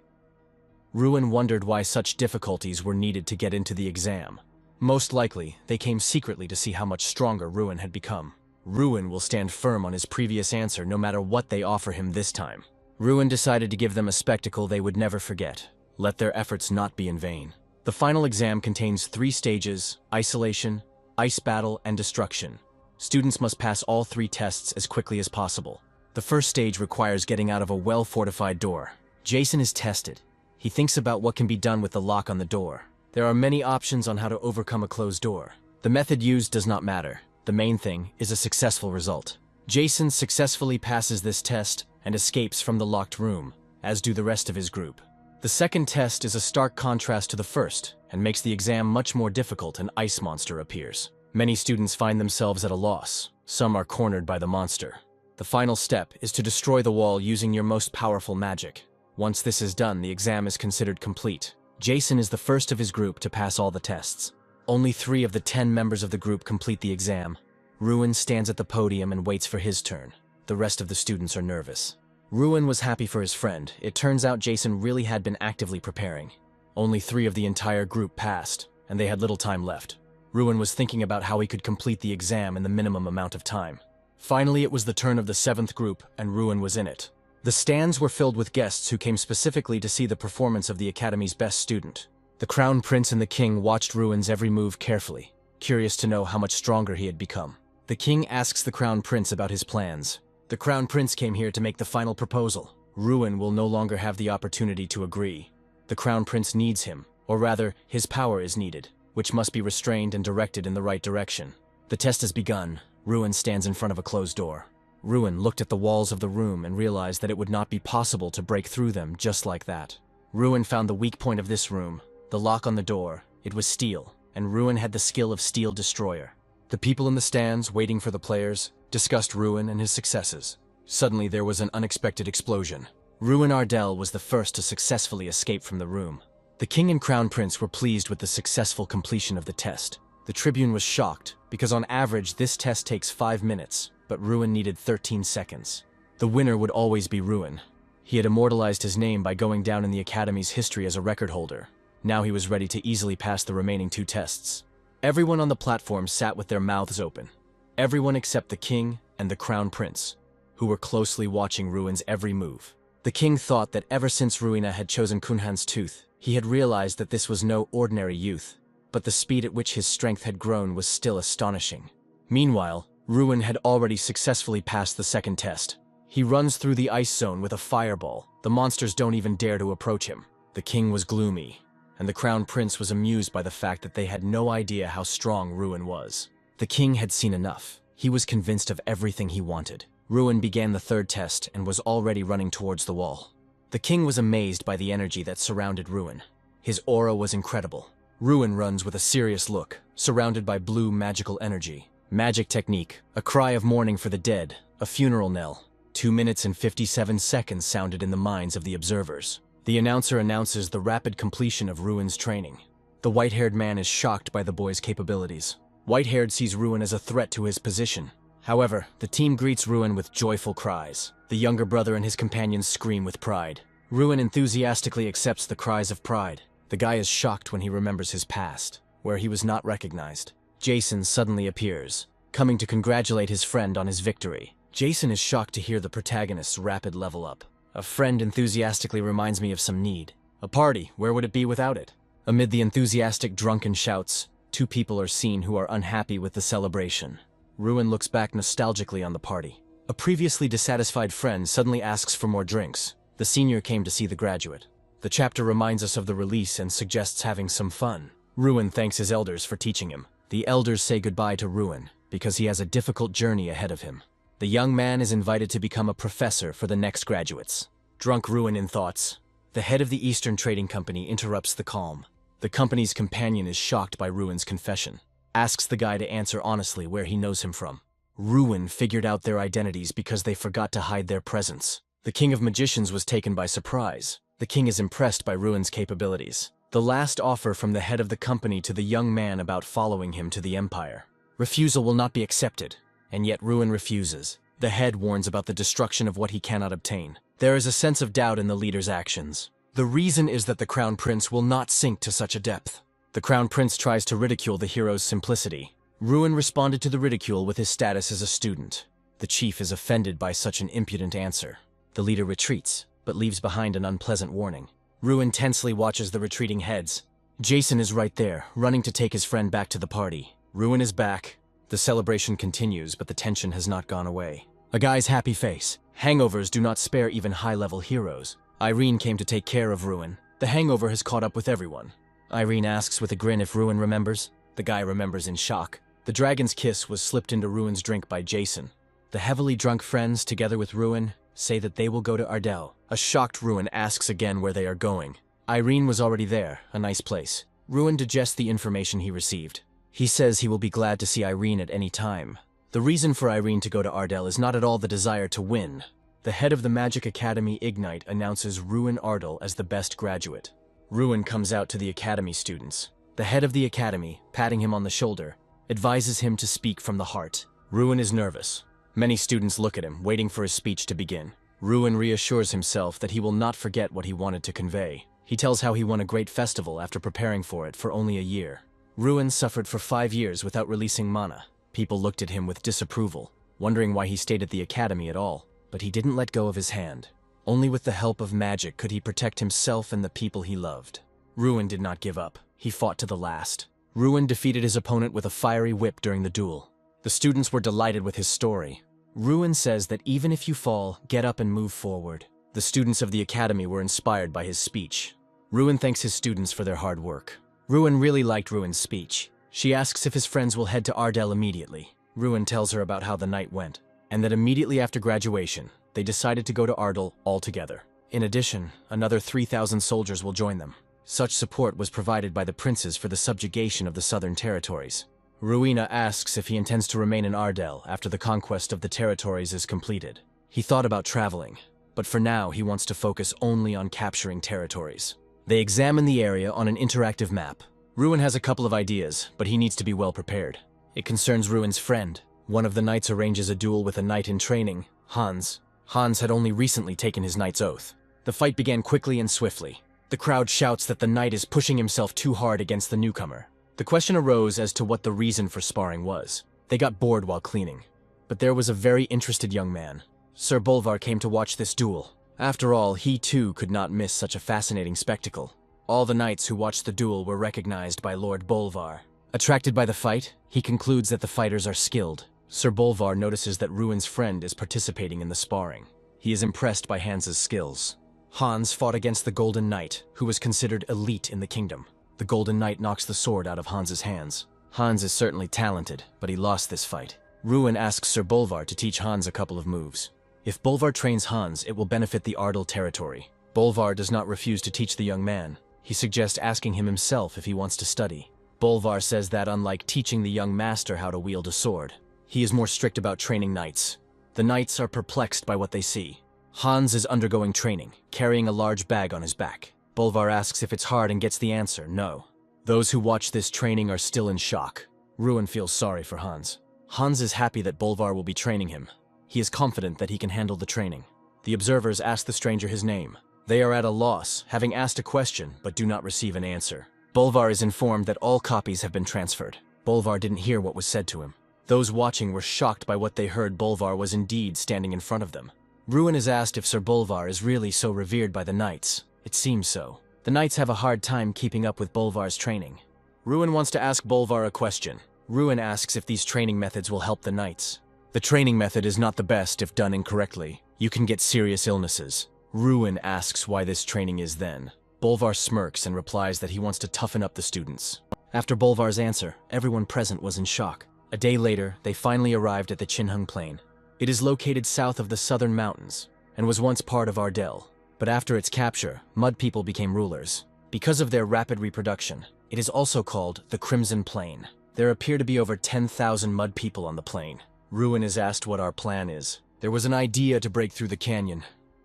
Ruin wondered why such difficulties were needed to get into the exam. Most likely, they came secretly to see how much stronger Ruin had become. Ruin will stand firm on his previous answer no matter what they offer him this time. Ruin decided to give them a spectacle they would never forget. Let their efforts not be in vain. The final exam contains 3 stages: isolation, ice battle, and destruction. Students must pass all 3 tests as quickly as possible. The first stage requires getting out of a well-fortified door. Jason is tested. He thinks about what can be done with the lock on the door. There are many options on how to overcome a closed door. The method used does not matter. The main thing is a successful result. Jason successfully passes this test and escapes from the locked room, as do the rest of his group. The second test is a stark contrast to the first and makes the exam much more difficult. An ice monster appears. Many students find themselves at a loss. Some are cornered by the monster. The final step is to destroy the wall using your most powerful magic. Once this is done, the exam is considered complete. Jason is the first of his group to pass all the tests. Only 3 of the 10 members of the group complete the exam. Ruin stands at the podium and waits for his turn. The rest of the students are nervous. Ruin was happy for his friend. It turns out Jason really had been actively preparing. Only 3 of the entire group passed, and they had little time left. Ruin was thinking about how he could complete the exam in the minimum amount of time. Finally, it was the turn of the 7th group, and Ruin was in it. The stands were filled with guests who came specifically to see the performance of the Academy's best student. The Crown Prince and the King watched Ruin's every move carefully, curious to know how much stronger he had become. The King asks the Crown Prince about his plans. The Crown Prince came here to make the final proposal. Ruin will no longer have the opportunity to agree. The Crown Prince needs him, or rather, his power is needed, which must be restrained and directed in the right direction. The test has begun. Ruin stands in front of a closed door. Ruin looked at the walls of the room and realized that it would not be possible to break through them just like that. Ruin found the weak point of this room, the lock on the door. It was steel, and Ruin had the skill of Steel Destroyer. The people in the stands, waiting for the players, discussed Ruin and his successes. Suddenly there was an unexpected explosion. Ruin Ardell was the first to successfully escape from the room. The king and crown prince were pleased with the successful completion of the test. The tribune was shocked, because on average this test takes 5 minutes, but Ruin needed 13 seconds. The winner would always be Ruin. He had immortalized his name by going down in the Academy's history as a record holder. Now he was ready to easily pass the remaining 2 tests. Everyone on the platform sat with their mouths open. Everyone except the king and the crown prince, who were closely watching Ruin's every move. The king thought that ever since Ruina had chosen Kunhan's tooth, he had realized that this was no ordinary youth, but the speed at which his strength had grown was still astonishing. Meanwhile, Ruin had already successfully passed the second test. He runs through the ice zone with a fireball. The monsters don't even dare to approach him. The king was gloomy, and the crown prince was amused by the fact that they had no idea how strong Ruin was. The king had seen enough. He was convinced of everything he wanted. Ruin began the third test and was already running towards the wall. The king was amazed by the energy that surrounded Ruin. His aura was incredible. Ruin runs with a serious look, surrounded by blue magical energy. Magic technique, a cry of mourning for the dead, a funeral knell. 2 minutes and 57 seconds sounded in the minds of the observers. The announcer announces the rapid completion of Ruin's training. The white-haired man is shocked by the boy's capabilities. White-haired sees Ruin as a threat to his position. However, the team greets Ruin with joyful cries. The younger brother and his companions scream with pride. Ruin enthusiastically accepts the cries of pride. The guy is shocked when he remembers his past, where he was not recognized. Jason suddenly appears, coming to congratulate his friend on his victory. Jason is shocked to hear the protagonist's rapid level up. A friend enthusiastically reminds me of some need. A party, where would it be without it? Amid the enthusiastic drunken shouts, 2 people are seen who are unhappy with the celebration. Ruin looks back nostalgically on the party. A previously dissatisfied friend suddenly asks for more drinks. The senior came to see the graduate. The chapter reminds us of the release and suggests having some fun. Ruin thanks his elders for teaching him. The elders say goodbye to Ruin, because he has a difficult journey ahead of him. The young man is invited to become a professor for the next graduates. Drunk Ruin in thoughts, the head of the Eastern Trading Company interrupts the calm. The company's companion is shocked by Ruin's confession. Asks the guy to answer honestly where he knows him from. Ruin figured out their identities because they forgot to hide their presence. The King of Magicians was taken by surprise. The king is impressed by Ruin's capabilities. The last offer from the head of the company to the young man about following him to the Empire. Refusal will not be accepted, and yet Ruin refuses. The head warns about the destruction of what he cannot obtain. There is a sense of doubt in the leader's actions. The reason is that the Crown Prince will not sink to such a depth. The Crown Prince tries to ridicule the hero's simplicity. Ruin responded to the ridicule with his status as a student. The chief is offended by such an impudent answer. The leader retreats, but leaves behind an unpleasant warning. Ruin tensely watches the retreating heads. Jason is right there, running to take his friend back to the party. Ruin is back. The celebration continues, but the tension has not gone away. A guy's happy face. Hangovers do not spare even high-level heroes. Irene came to take care of Ruin. The hangover has caught up with everyone. Irene asks with a grin if Ruin remembers. The guy remembers in shock. The dragon's kiss was slipped into Ruin's drink by Jason. The heavily drunk friends, together with Ruin, say that they will go to Ardell. A shocked Ruin asks again where they are going. Irene was already there, a nice place. Ruin digests the information he received. He says he will be glad to see Irene at any time. The reason for Irene to go to Ardell is not at all the desire to win. The head of the Magic Academy, Ignite, announces Ruin Ardell as the best graduate. Ruin comes out to the Academy students. The head of the Academy, patting him on the shoulder, advises him to speak from the heart. Ruin is nervous. Many students look at him, waiting for his speech to begin. Ruin reassures himself that he will not forget what he wanted to convey. He tells how he won a great festival after preparing for it for only a year. Ruin suffered for 5 years without releasing mana. People looked at him with disapproval, wondering why he stayed at the academy at all. But he didn't let go of his hand. Only with the help of magic could he protect himself and the people he loved. Ruin did not give up. He fought to the last. Ruin defeated his opponent with a fiery whip during the duel. The students were delighted with his story. Ruin says that even if you fall, get up and move forward. The students of the academy were inspired by his speech. Ruin thanks his students for their hard work. Ruin really liked Ruin's speech. She asks if his friends will head to Ardell immediately. Ruin tells her about how the night went, and that immediately after graduation, they decided to go to Ardell all together. In addition, another 3,000 soldiers will join them. Such support was provided by the princes for the subjugation of the southern territories. Ruina asks if he intends to remain in Ardell after the conquest of the territories is completed. He thought about traveling, but for now he wants to focus only on capturing territories. They examine the area on an interactive map. Ruin has a couple of ideas, but he needs to be well prepared. It concerns Ruin's friend. One of the knights arranges a duel with a knight in training, Hans. Hans had only recently taken his knight's oath. The fight began quickly and swiftly. The crowd shouts that the knight is pushing himself too hard against the newcomer. The question arose as to what the reason for sparring was. They got bored while cleaning. But there was a very interested young man. Sir Bolvar came to watch this duel. After all, he too could not miss such a fascinating spectacle. All the knights who watched the duel were recognized by Lord Bolvar. Attracted by the fight, he concludes that the fighters are skilled. Sir Bolvar notices that Ruin's friend is participating in the sparring. He is impressed by Hans's skills. Hans fought against the Golden Knight, who was considered elite in the kingdom. The Golden Knight knocks the sword out of Hans's hands. Hans is certainly talented, but he lost this fight. Ruin asks Sir Bolvar to teach Hans a couple of moves. If Bolvar trains Hans, it will benefit the Ardell territory. Bolvar does not refuse to teach the young man. He suggests asking him himself if he wants to study. Bolvar says that unlike teaching the young master how to wield a sword, he is more strict about training knights. The knights are perplexed by what they see. Hans is undergoing training, carrying a large bag on his back. Bolvar asks if it's hard and gets the answer, no. Those who watch this training are still in shock. Ruin feels sorry for Hans. Hans is happy that Bolvar will be training him. He is confident that he can handle the training. The observers ask the stranger his name. They are at a loss, having asked a question, but do not receive an answer. Bolvar is informed that all copies have been transferred. Bolvar didn't hear what was said to him. Those watching were shocked by what they heard. Bolvar was indeed standing in front of them. Ruin is asked if Sir Bolvar is really so revered by the knights. It seems so. The knights have a hard time keeping up with Bolvar's training. Ruin wants to ask Bolvar a question. Ruin asks if these training methods will help the knights. The training method is not the best if done incorrectly. You can get serious illnesses. Ruin asks why this training is then. Bolvar smirks and replies that he wants to toughen up the students. After Bolvar's answer, everyone present was in shock. A day later, they finally arrived at the Chinhung Plain. It is located south of the southern mountains and was once part of Ardell. But after its capture, mud people became rulers. Because of their rapid reproduction, it is also called the Crimson Plain. There appear to be over 10,000 mud people on the plain. Ruin is asked what our plan is. There was an idea to break through the canyon,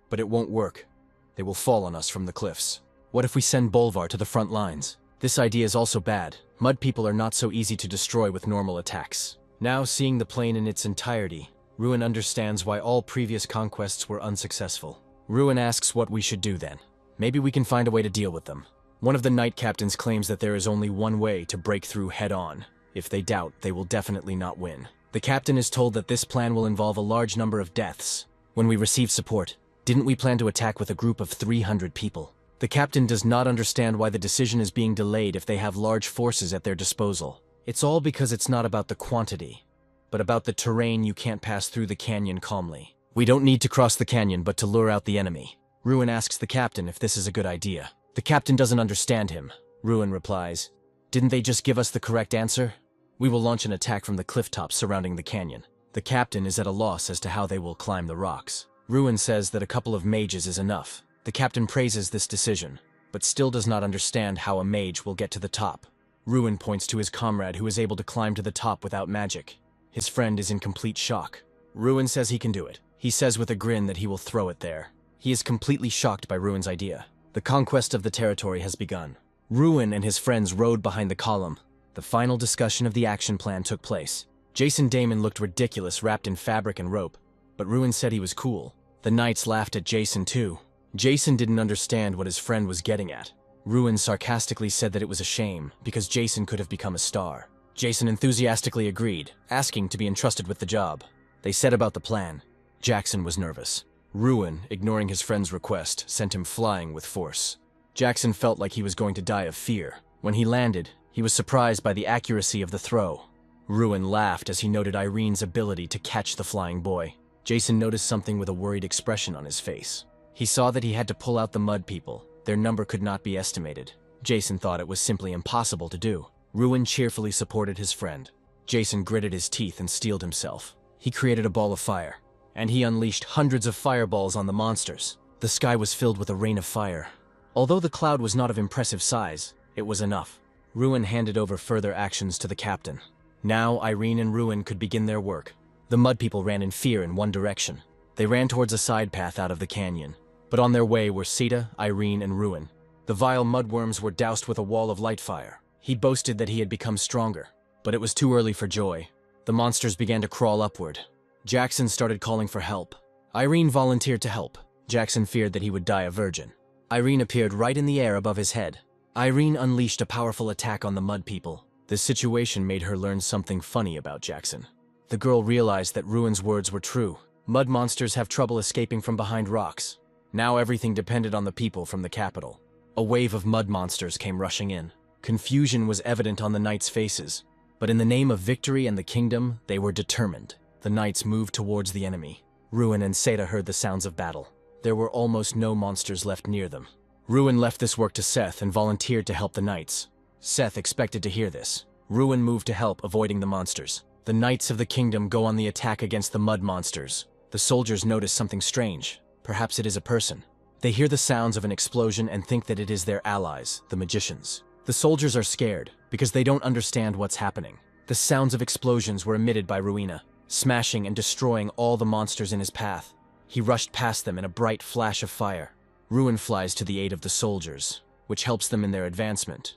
but it won't work. They will fall on us from the cliffs. What if we send Bolvar to the front lines? This idea is also bad. Mud people are not so easy to destroy with normal attacks. Now seeing the plain in its entirety, Ruin understands why all previous conquests were unsuccessful. Ruin asks what we should do then. Maybe we can find a way to deal with them. One of the knight captains claims that there is only one way to break through head-on. If they doubt, they will definitely not win. The captain is told that this plan will involve a large number of deaths. When we receive support, didn't we plan to attack with a group of 300 people? The captain does not understand why the decision is being delayed if they have large forces at their disposal. It's all because it's not about the quantity, but about the terrain. You can't pass through the canyon calmly. We don't need to cross the canyon, but to lure out the enemy. Ruin asks the captain if this is a good idea. The captain doesn't understand him. Ruin replies, "Didn't they just give us the correct answer? We will launch an attack from the cliff tops surrounding the canyon." The captain is at a loss as to how they will climb the rocks. Ruin says that a couple of mages is enough. The captain praises this decision, but still does not understand how a mage will get to the top. Ruin points to his comrade who is able to climb to the top without magic. His friend is in complete shock. Ruin says he can do it. He says with a grin that he will throw it there. He is completely shocked by Ruin's idea. The conquest of the territory has begun. Ruin and his friends rode behind the column. The final discussion of the action plan took place. Jason Damon looked ridiculous wrapped in fabric and rope, but Ruin said he was cool. The knights laughed at Jason too. Jason didn't understand what his friend was getting at. Ruin sarcastically said that it was a shame because Jason could have become a star. Jason enthusiastically agreed, asking to be entrusted with the job. They said about the plan. Jackson was nervous. Ruin, ignoring his friend's request, sent him flying with force. Jackson felt like he was going to die of fear. When he landed, he was surprised by the accuracy of the throw. Ruin laughed as he noted Irene's ability to catch the flying boy. Jason noticed something with a worried expression on his face. He saw that he had to pull out the mud people. Their number could not be estimated. Jason thought it was simply impossible to do. Ruin cheerfully supported his friend. Jason gritted his teeth and steeled himself. He created a ball of fire, and he unleashed hundreds of fireballs on the monsters. The sky was filled with a rain of fire. Although the cloud was not of impressive size, it was enough. Ruin handed over further actions to the captain. Now Irene and Ruin could begin their work. The mud people ran in fear in one direction. They ran towards a side path out of the canyon. But on their way were Sita, Irene, and Ruin. The vile mudworms were doused with a wall of light fire. He boasted that he had become stronger, but it was too early for joy. The monsters began to crawl upward. Jackson started calling for help. Irene volunteered to help. Jackson feared that he would die a virgin. Irene appeared right in the air above his head. Irene unleashed a powerful attack on the mud people. This situation made her learn something funny about Jackson. The girl realized that Ruin's words were true. Mud monsters have trouble escaping from behind rocks. Now everything depended on the people from the capital. A wave of mud monsters came rushing in. Confusion was evident on the knights' faces, but in the name of victory and the kingdom, they were determined. The knights moved towards the enemy. Ruin and Seta heard the sounds of battle. There were almost no monsters left near them. Ruin left this work to Seth and volunteered to help the knights. Seth expected to hear this. Ruin moved to help, avoiding the monsters. The knights of the kingdom go on the attack against the mud monsters. The soldiers notice something strange. Perhaps it is a person. They hear the sounds of an explosion and think that it is their allies, the magicians. The soldiers are scared because they don't understand what's happening. The sounds of explosions were emitted by Ruina, smashing and destroying all the monsters in his path. He rushed past them in a bright flash of fire. Ruin flies to the aid of the soldiers, which helps them in their advancement.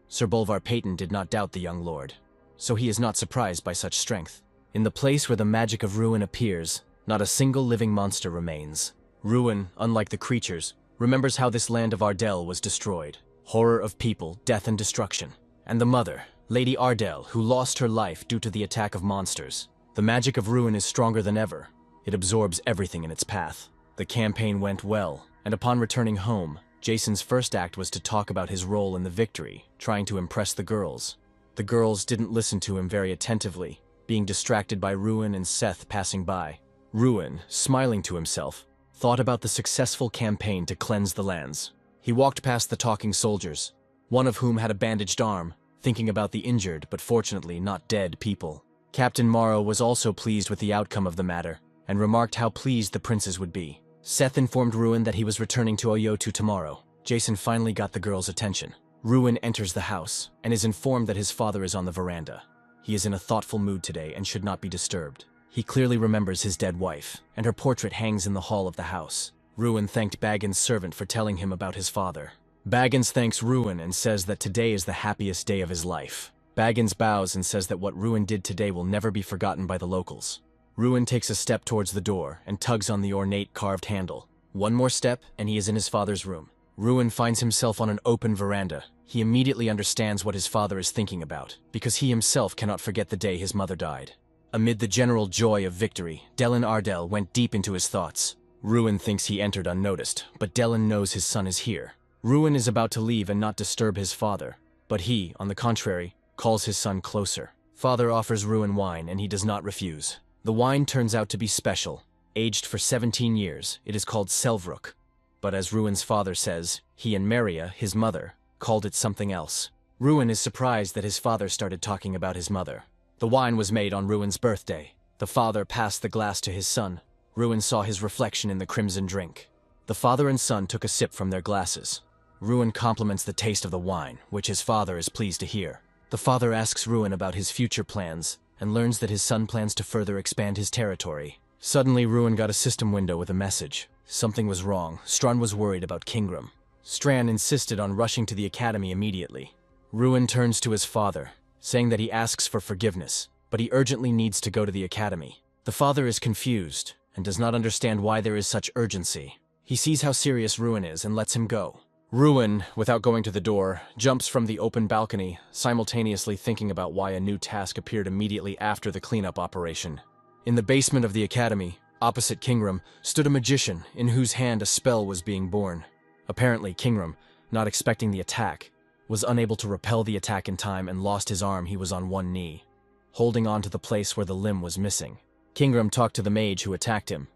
Sir Bolvar Peyton did not doubt the young lord, so he is not surprised by such strength. In the place where the magic of Ruin appears, not a single living monster remains. Ruin, unlike the creatures, remembers how this land of Ardell was destroyed. Horror of people, death and destruction. And the mother, Lady Ardell, who lost her life due to the attack of monsters. The magic of Ruin is stronger than ever. It absorbs everything in its path. The campaign went well, and upon returning home, Jason's first act was to talk about his role in the victory, trying to impress the girls. The girls didn't listen to him very attentively, being distracted by Ruin and Seth passing by. Ruin, smiling to himself, thought about the successful campaign to cleanse the lands. He walked past the talking soldiers, one of whom had a bandaged arm, thinking about the injured but fortunately not dead people. Captain Morrow was also pleased with the outcome of the matter, and remarked how pleased the princes would be. Seth informed Ruin that he was returning to Oyotu tomorrow. Jason finally got the girls' attention. Ruin enters the house, and is informed that his father is on the veranda. He is in a thoughtful mood today and should not be disturbed. He clearly remembers his dead wife, and her portrait hangs in the hall of the house. Ruin thanked Baggins' servant for telling him about his father. Baggins thanks Ruin and says that today is the happiest day of his life. Baggins bows and says that what Ruin did today will never be forgotten by the locals. Ruin takes a step towards the door and tugs on the ornate carved handle. One more step and he is in his father's room. Ruin finds himself on an open veranda. He immediately understands what his father is thinking about, because he himself cannot forget the day his mother died. Amid the general joy of victory, Delin Ardell went deep into his thoughts. Ruin thinks he entered unnoticed, but Delin knows his son is here. Ruin is about to leave and not disturb his father, but he, on the contrary, calls his son closer. Father offers Ruin wine and he does not refuse. The wine turns out to be special. Aged for 17 years, it is called Selvrook. But as Ruin's father says, he and Maria, his mother, called it something else. Ruin is surprised that his father started talking about his mother. The wine was made on Ruin's birthday. The father passed the glass to his son. Ruin saw his reflection in the crimson drink. The father and son took a sip from their glasses. Ruin compliments the taste of the wine, which his father is pleased to hear. The father asks Ruin about his future plans, and learns that his son plans to further expand his territory. Suddenly, Ruin got a system window with a message. Something was wrong. Strand was worried about Kingram. Strand insisted on rushing to the academy immediately. Ruin turns to his father, saying that he asks for forgiveness, but he urgently needs to go to the academy. The father is confused, and does not understand why there is such urgency. He sees how serious Ruin is and lets him go. Ruin, without going to the door, jumps from the open balcony, simultaneously thinking about why a new task appeared immediately after the cleanup operation. In the basement of the academy, opposite Kingram, stood a magician in whose hand a spell was being born. Apparently, Kingram, not expecting the attack, was unable to repel the attack in time and lost his arm. He was on one knee, holding on to the place where the limb was missing. Kingram talked to the mage who attacked him.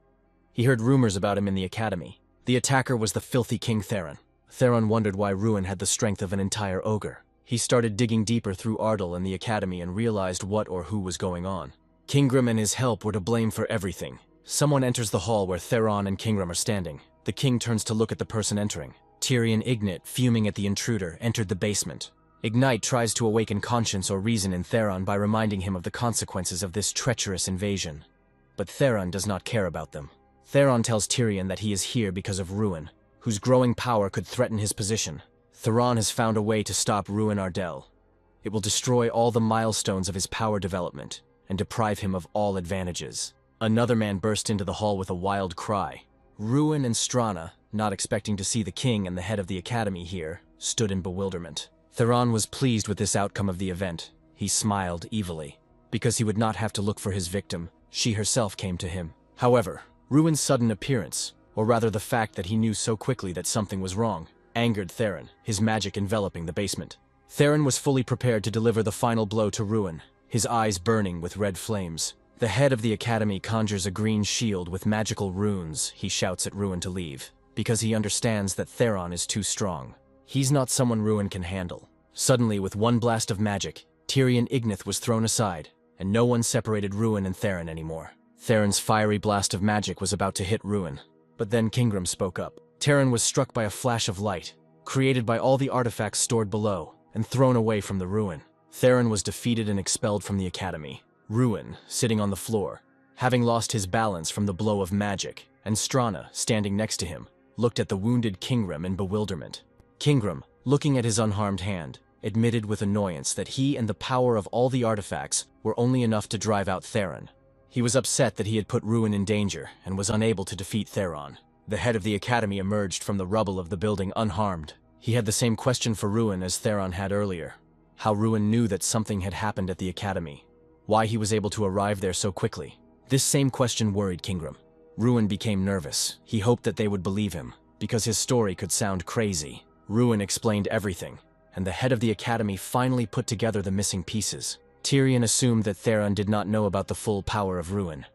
He heard rumors about him in the academy. The attacker was the filthy King Theron. Theron wondered why Ruin had the strength of an entire ogre. He started digging deeper through Ardell and the academy and realized what or who was going on. Kingram and his help were to blame for everything. Someone enters the hall where Theron and Kingram are standing. The king turns to look at the person entering. Tyrion Ignite, fuming at the intruder, entered the basement. Ignite tries to awaken conscience or reason in Theron by reminding him of the consequences of this treacherous invasion. But Theron does not care about them. Theron tells Tyrion that he is here because of Ruin, whose growing power could threaten his position. Theron has found a way to stop Ruin Ardell. It will destroy all the milestones of his power development and deprive him of all advantages. Another man burst into the hall with a wild cry. Ruin and Strana, not expecting to see the king and the head of the academy here, stood in bewilderment. Theron was pleased with this outcome of the event. He smiled evilly. Because he would not have to look for his victim, she herself came to him. However, Ruin's sudden appearance, or rather the fact that he knew so quickly that something was wrong, angered Theron, his magic enveloping the basement. Theron was fully prepared to deliver the final blow to Ruin, his eyes burning with red flames. The head of the academy conjures a green shield with magical runes. He shouts at Ruin to leave, because he understands that Theron is too strong. He's not someone Ruin can handle. Suddenly, with one blast of magic, Tyrion Ignith was thrown aside, and no one separated Ruin and Theron anymore. Theron's fiery blast of magic was about to hit Ruin, but then Kingram spoke up. Theron was struck by a flash of light, created by all the artifacts stored below, and thrown away from the Ruin. Theron was defeated and expelled from the academy. Ruin, sitting on the floor, having lost his balance from the blow of magic, and Strana, standing next to him, looked at the wounded Kingram in bewilderment. Kingram, looking at his unharmed hand, admitted with annoyance that he and the power of all the artifacts were only enough to drive out Theron. He was upset that he had put Ruin in danger and was unable to defeat Theron. The head of the academy emerged from the rubble of the building unharmed. He had the same question for Ruin as Theron had earlier. How Ruin knew that something had happened at the academy. Why he was able to arrive there so quickly. This same question worried Kingram. Ruin became nervous. He hoped that they would believe him, because his story could sound crazy. Ruin explained everything, and the head of the academy finally put together the missing pieces. Tyrion assumed that Theron did not know about the full power of Ruin,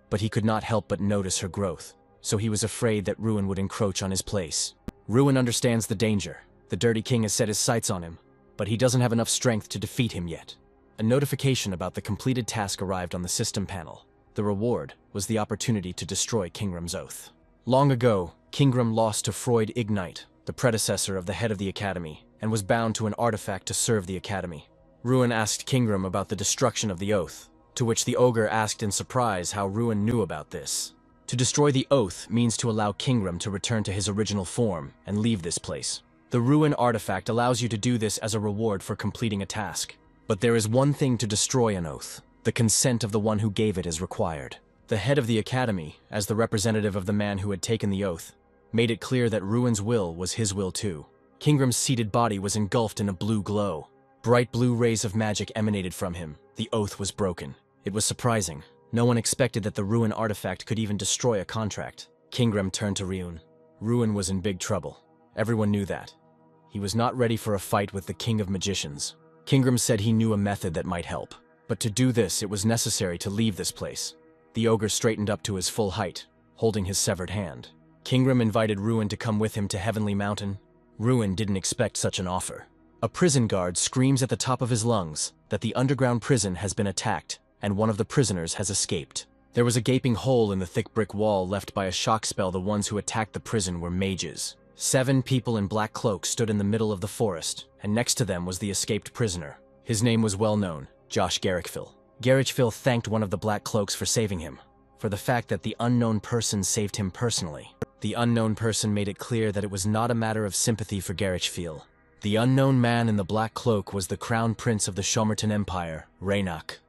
but he could not help but notice her growth, so he was afraid that Ruin would encroach on his place. Ruin understands the danger. The Dirty King has set his sights on him, but he doesn't have enough strength to defeat him yet. A notification about the completed task arrived on the system panel. The reward was the opportunity to destroy Kingram's oath. Long ago, Kingram lost to Freud Ignite, the predecessor of the head of the academy, and was bound to an artifact to serve the academy. Ruin asked Kingram about the destruction of the oath, to which the ogre asked in surprise how Ruin knew about this. To destroy the oath means to allow Kingram to return to his original form and leave this place. The Ruin artifact allows you to do this as a reward for completing a task. But there is one thing to destroy an oath. The consent of the one who gave it is required. The head of the academy, as the representative of the man who had taken the oath, made it clear that Ruin's will was his will too. Kingram's seated body was engulfed in a blue glow. Bright blue rays of magic emanated from him. The oath was broken. It was surprising. No one expected that the Ruin artifact could even destroy a contract. Kingram turned to Ruin. Ruin was in big trouble. Everyone knew that. He was not ready for a fight with the King of Magicians. Kingram said he knew a method that might help. But to do this, it was necessary to leave this place. The ogre straightened up to his full height, holding his severed hand. Kingram invited Ruin to come with him to Heavenly Mountain. Ruin didn't expect such an offer. A prison guard screams at the top of his lungs that the underground prison has been attacked and one of the prisoners has escaped. There was a gaping hole in the thick brick wall left by a shock spell. The ones who attacked the prison were mages. 7 people in black cloaks stood in the middle of the forest, and next to them was the escaped prisoner. His name was well known, Josh Garrickville. Garrickville thanked one of the black cloaks for saving him, for the fact that the unknown person saved him personally. The unknown person made it clear that it was not a matter of sympathy for Garrickville. The unknown man in the black cloak was the crown prince of the Shomerton Empire, Raynoch.